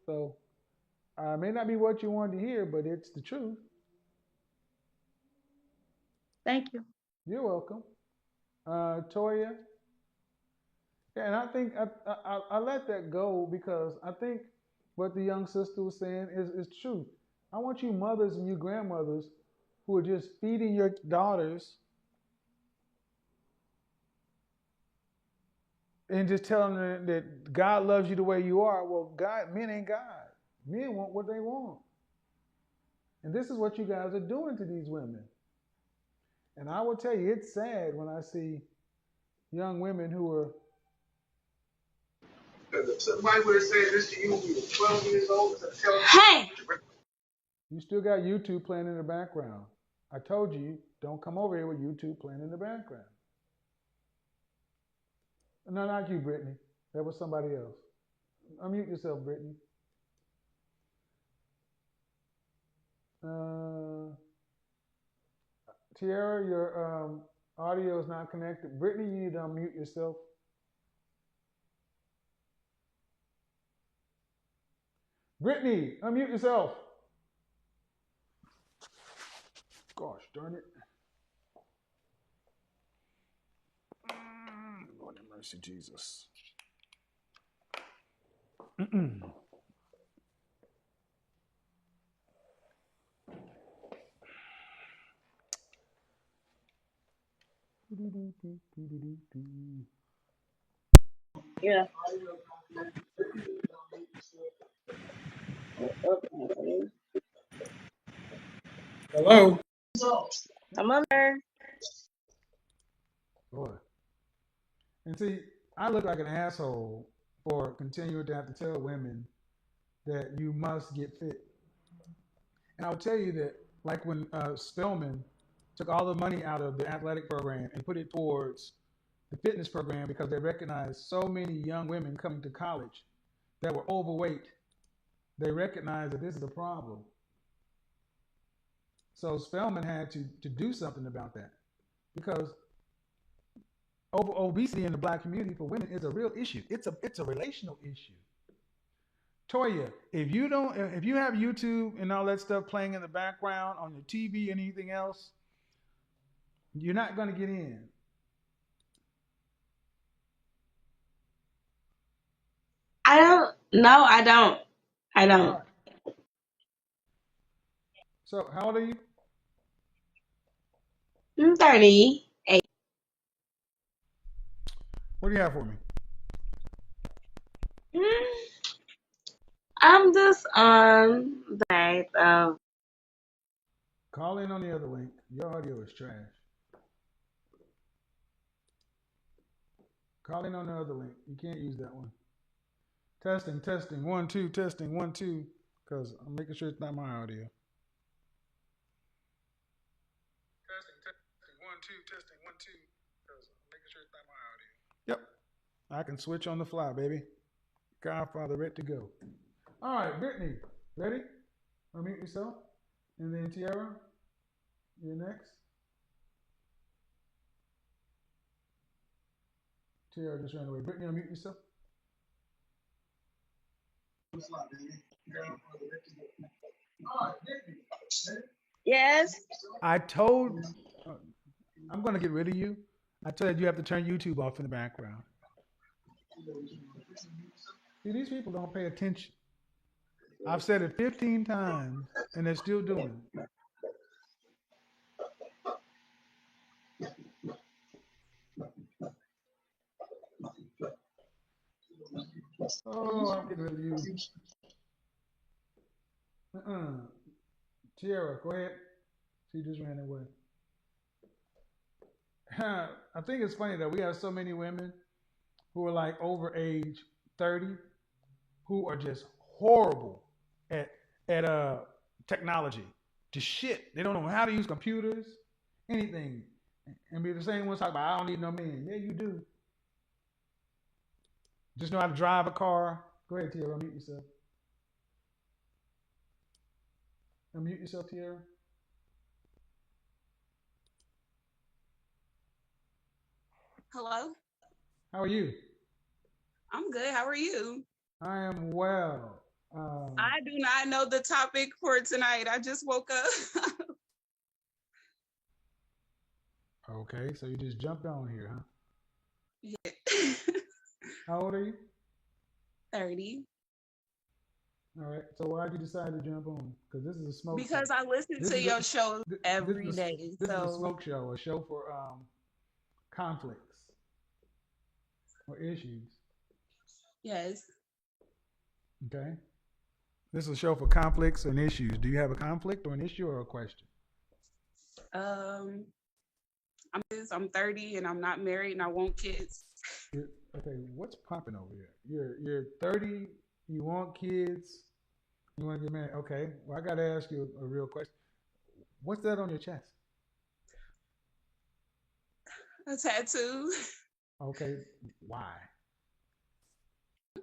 So, it may not be what you wanted to hear, but it's the truth. Thank you. You're welcome. Toya. Yeah, and I think I let that go because I think what the young sister was saying is true. I want you mothers and you grandmothers who are just feeding your daughters and just telling them that God loves you the way you are. Well, men ain't God. Men want what they want. And this is what you guys are doing to these women. And I will tell you, it's sad when I see young women who are. Somebody would have said this to you when you were 12 years old. Hey! You still got YouTube playing in the background. I told you, don't come over here with YouTube playing in the background. No, not you, Brittany. That was somebody else. Unmute yourself, Brittany. Tiara, your audio is not connected. Brittany, you need to unmute yourself. Brittany, unmute yourself. Gosh, darn it. Lord have mercy, Jesus. Yeah. Hello. I'm on there. Boy. And see, I look like an asshole for continuing to have to tell women that you must get fit. And I'll tell you that, like when Spelman took all the money out of the athletic program and put it towards the fitness program because they recognized so many young women coming to college that were overweight, they recognized that this is a problem. So Spelman had to do something about that because obesity in the black community for women is a real issue. It's a relational issue. Toya, if you have YouTube and all that stuff playing in the background on your TV and anything else, you're not going to get in. I don't. No, I don't. I All don't. right. So how old are you? I'm 38. What do you have for me? I'm just on the fact of Call in on the other link. Your audio is trash. Call in on the other link. You can't use that one. Testing, testing, 1, 2, testing, 1, 2. Because I'm making sure it's not my audio. Testing, testing, 1, 2, testing, 1, 2. Because I'm making sure it's not my audio. Yep. I can switch on the fly, baby. Godfather ready to go. All right, Brittany, ready? Unmute yourself. And then Tiara, you're next. Tiara just ran away. Brittany, unmute yourself. yes. I told, I'm going to get rid of you. I told you have to turn YouTube off in the background. See, these people don't pay attention. I've said it 15 times and they're still doing it. Oh, I'm getting rid of you. Tiara, go ahead. She just ran away. I think it's funny that we have so many women who are like over age 30 who are just horrible at technology. Just shit. They don't know how to use computers, anything. And be the same ones talking about, I don't need no man. Yeah, you do. Just know how to drive a car. Go ahead, Tiara. Unmute yourself. Unmute yourself, Tiara. Hello, How are you? I'm good. How are you? I am well. I do not know the topic for tonight. I just woke up. Okay, so you just jumped on here, huh? Yeah. How old are you? 30. All right. So why'd you decide to jump on? Because this is a smoke Because show. I listen This to is your a, show this every is day. this is a So smoke show, a show for conflicts or issues. yes. Okay. This is a show for conflicts and issues. Do you have a conflict or an issue or a question? I'm 30 and I'm not married and I want kids. Okay, what's popping over here? You're 30, you want kids, you want to get married. Okay, well I gotta ask you a real question. What's that on your chest? A tattoo. Okay, why?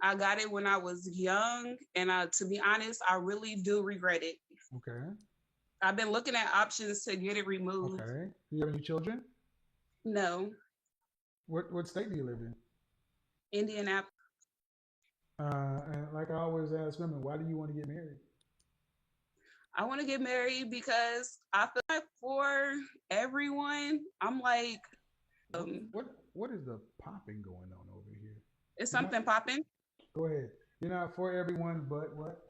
I got it when I was young, and to be honest, I really do regret it. Okay. I've been looking at options to get it removed. Okay. Do you have any children? No. What state do you live in? Indianapolis. And like I always ask women, why do you want to get married? I want to get married because I feel like for everyone, I'm like, What is the popping going on over here? is something popping? Go ahead. You're not for everyone, but what?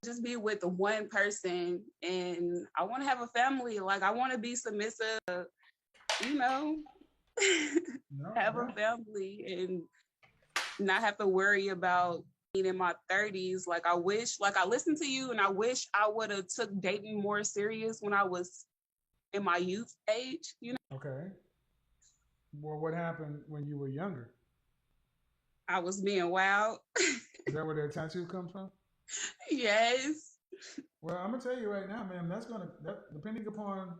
Just be with one person, and I want to have a family. Like I want to be submissive. you know, No, have a yeah. family and not have to worry about being in my 30s. Like I wish, like I listened to you and I wish I would have took dating more serious when I was in my youth age, you know. Okay. Well, what happened when you were younger? I was being wild. Is that where that tattoo comes from? Yes. Well, I'm gonna tell you right now, man. That depending upon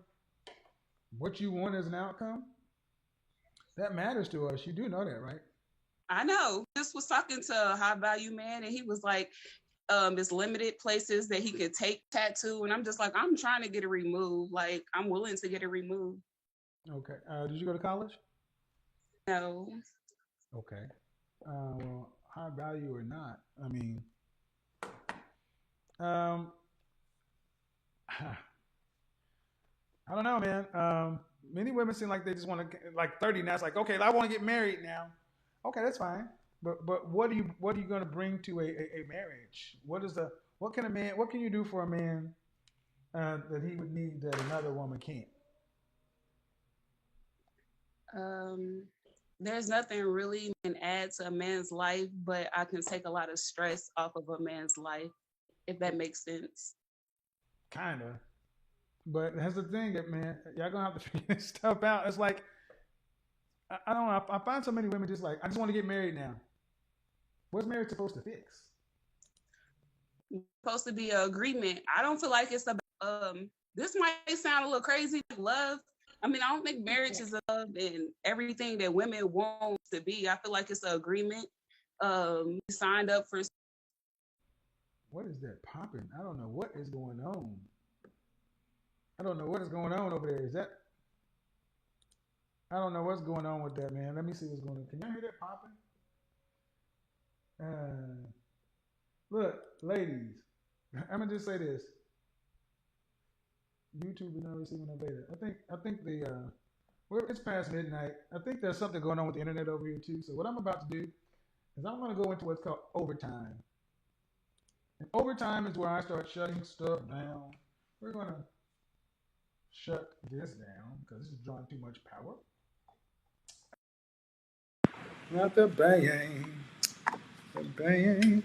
what you want as an outcome, that matters to us. You do know that, right? I know. Just was talking to a high value man and he was like, it's limited places that he could take tattoo. And I'm just like, I'm trying to get it removed. Like I'm willing to get it removed. Okay. Did you go to college? No. Okay. Well, high value or not, I mean, um, I don't know, man. Many women seem like they just want to, like 30 now. It's like, okay, I want to get married now. Okay, that's fine. But what are you going to bring to a marriage? What can a man what can you do for a man that he would need that another woman can't? Um, there's nothing really can add to a man's life, but I can take a lot of stress off of a man's life, if that makes sense. Kinda. But that's the thing, that man, y'all gonna have to figure this stuff out. It's like I don't know. I find so many women just like, I just want to get married now. What's marriage supposed to fix? Supposed to be an agreement. I don't feel like it's about this might sound a little crazy, like love. I mean, I don't think marriage is love and everything that women want to be. I feel like it's an agreement. You signed up for. What is that popping? I don't know what is going on. I don't know what is going on over there. Is that? I don't know what's going on with that, man. Let me see what's going on. Can y'all hear that popping? Look, ladies, I'm gonna just say this. YouTube is not receiving no data. I think it's past midnight. I think there's something going on with the internet over here too. So what I'm about to do is I'm gonna go into what's called overtime. And overtime is where I start shutting stuff down. We're gonna shut this down because this is drawing too much power. Not the bang. The bang.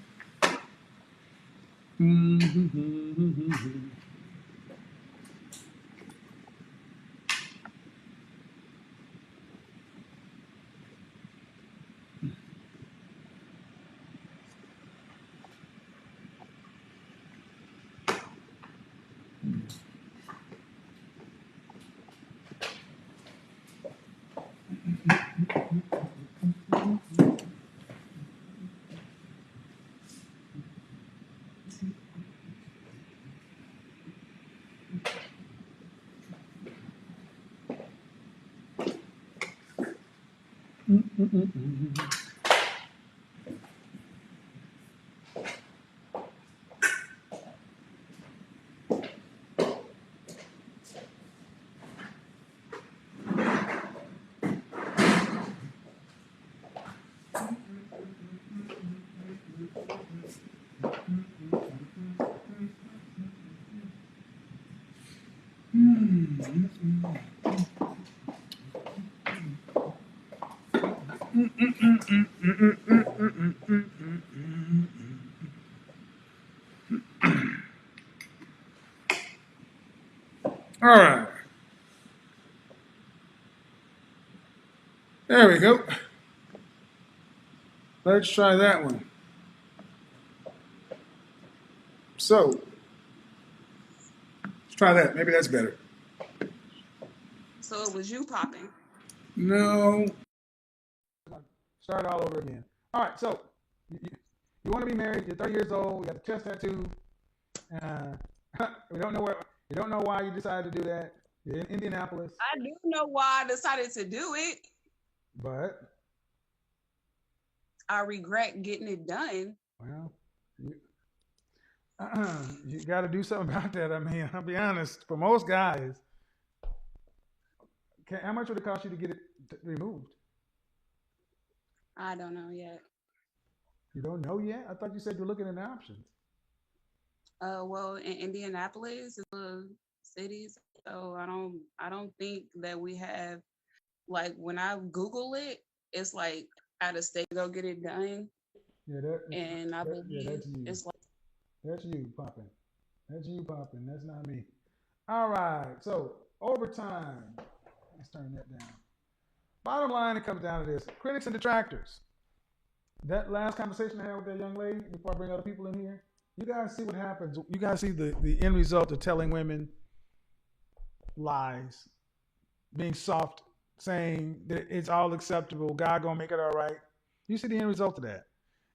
All right. There we go. Let's try that one. So, let's try that. Maybe that's better. So it was you popping. No. Start all over again. All right. So, you want to be married. You're 30 years old. You got the chest tattoo. We don't know where. You don't know why you decided to do that. You're in Indianapolis. I do know why I decided to do it. But I regret getting it done. Well, you got to do something about that. I mean, I'll be honest. For most guys, how much would it cost you to get it removed? I don't know yet. You don't know yet? I thought you said you're looking at options. Well, in Indianapolis, it's cities. So I don't think that we have, like, when I Google it, it's like out of state go get it done. Yeah, And I believe that's you. it's like That's you popping. That's you popping. That's not me. All right. So overtime. Let's turn that down. Bottom line, it comes down to this: critics and detractors. That last conversation I had with that young lady before I bring other people in here, you guys see what happens. You guys see the end result of telling women lies, being soft, saying that it's all acceptable, God gonna make it all right. You see the end result of that.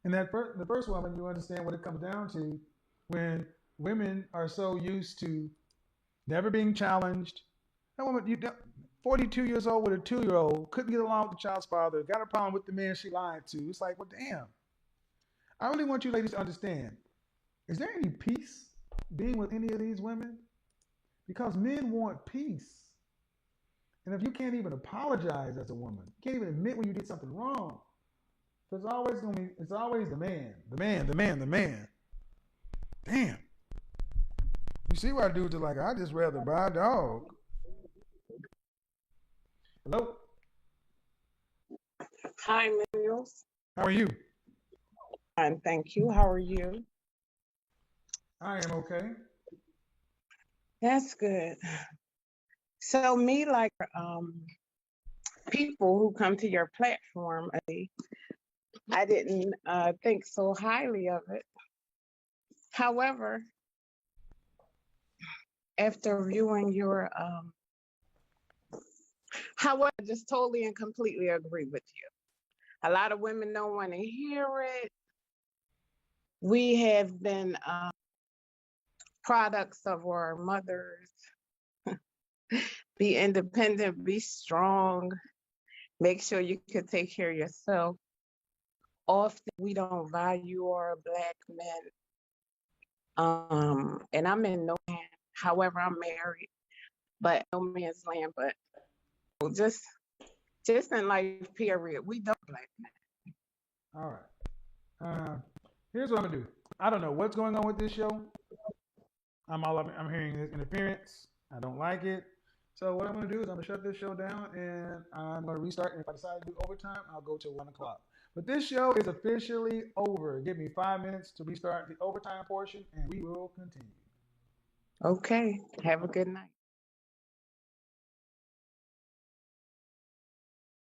And the first woman, you understand what it comes down to when women are so used to never being challenged. That woman, 42 years old with a 2-year-old, couldn't get along with the child's father, got a problem with the man she lied to. It's like, well, damn. I really want you ladies to understand. Is there any peace being with any of these women? Because men want peace. And if you can't even apologize as a woman, you can't even admit when you did something wrong, so it's always the man. Damn. You see why dudes are like, I just rather buy a dog. Hello? Hi, Mills. How are you? Fine, thank you. How are you? I am okay. That's good. So me, like people who come to your platform, I didn't think so highly of it. However, after viewing your however, I just totally and completely agree with you. A lot of women don't want to hear it. We have been products of our mothers. Be independent, be strong, make sure you can take care of yourself. Often we don't value our Black men. And I'm in no man, however, I'm married, but no man's land, but just in life, period, we don't Black men. All right. Here's what I'm gonna do. I don't know what's going on with this show. I'm hearing this interference. I don't like it. So what I'm gonna do is I'm gonna shut this show down and I'm gonna restart. And if I decide to do overtime, I'll go till 1 o'clock. But this show is officially over. Give me 5 minutes to restart the overtime portion, and we will continue. Okay. Have a good night.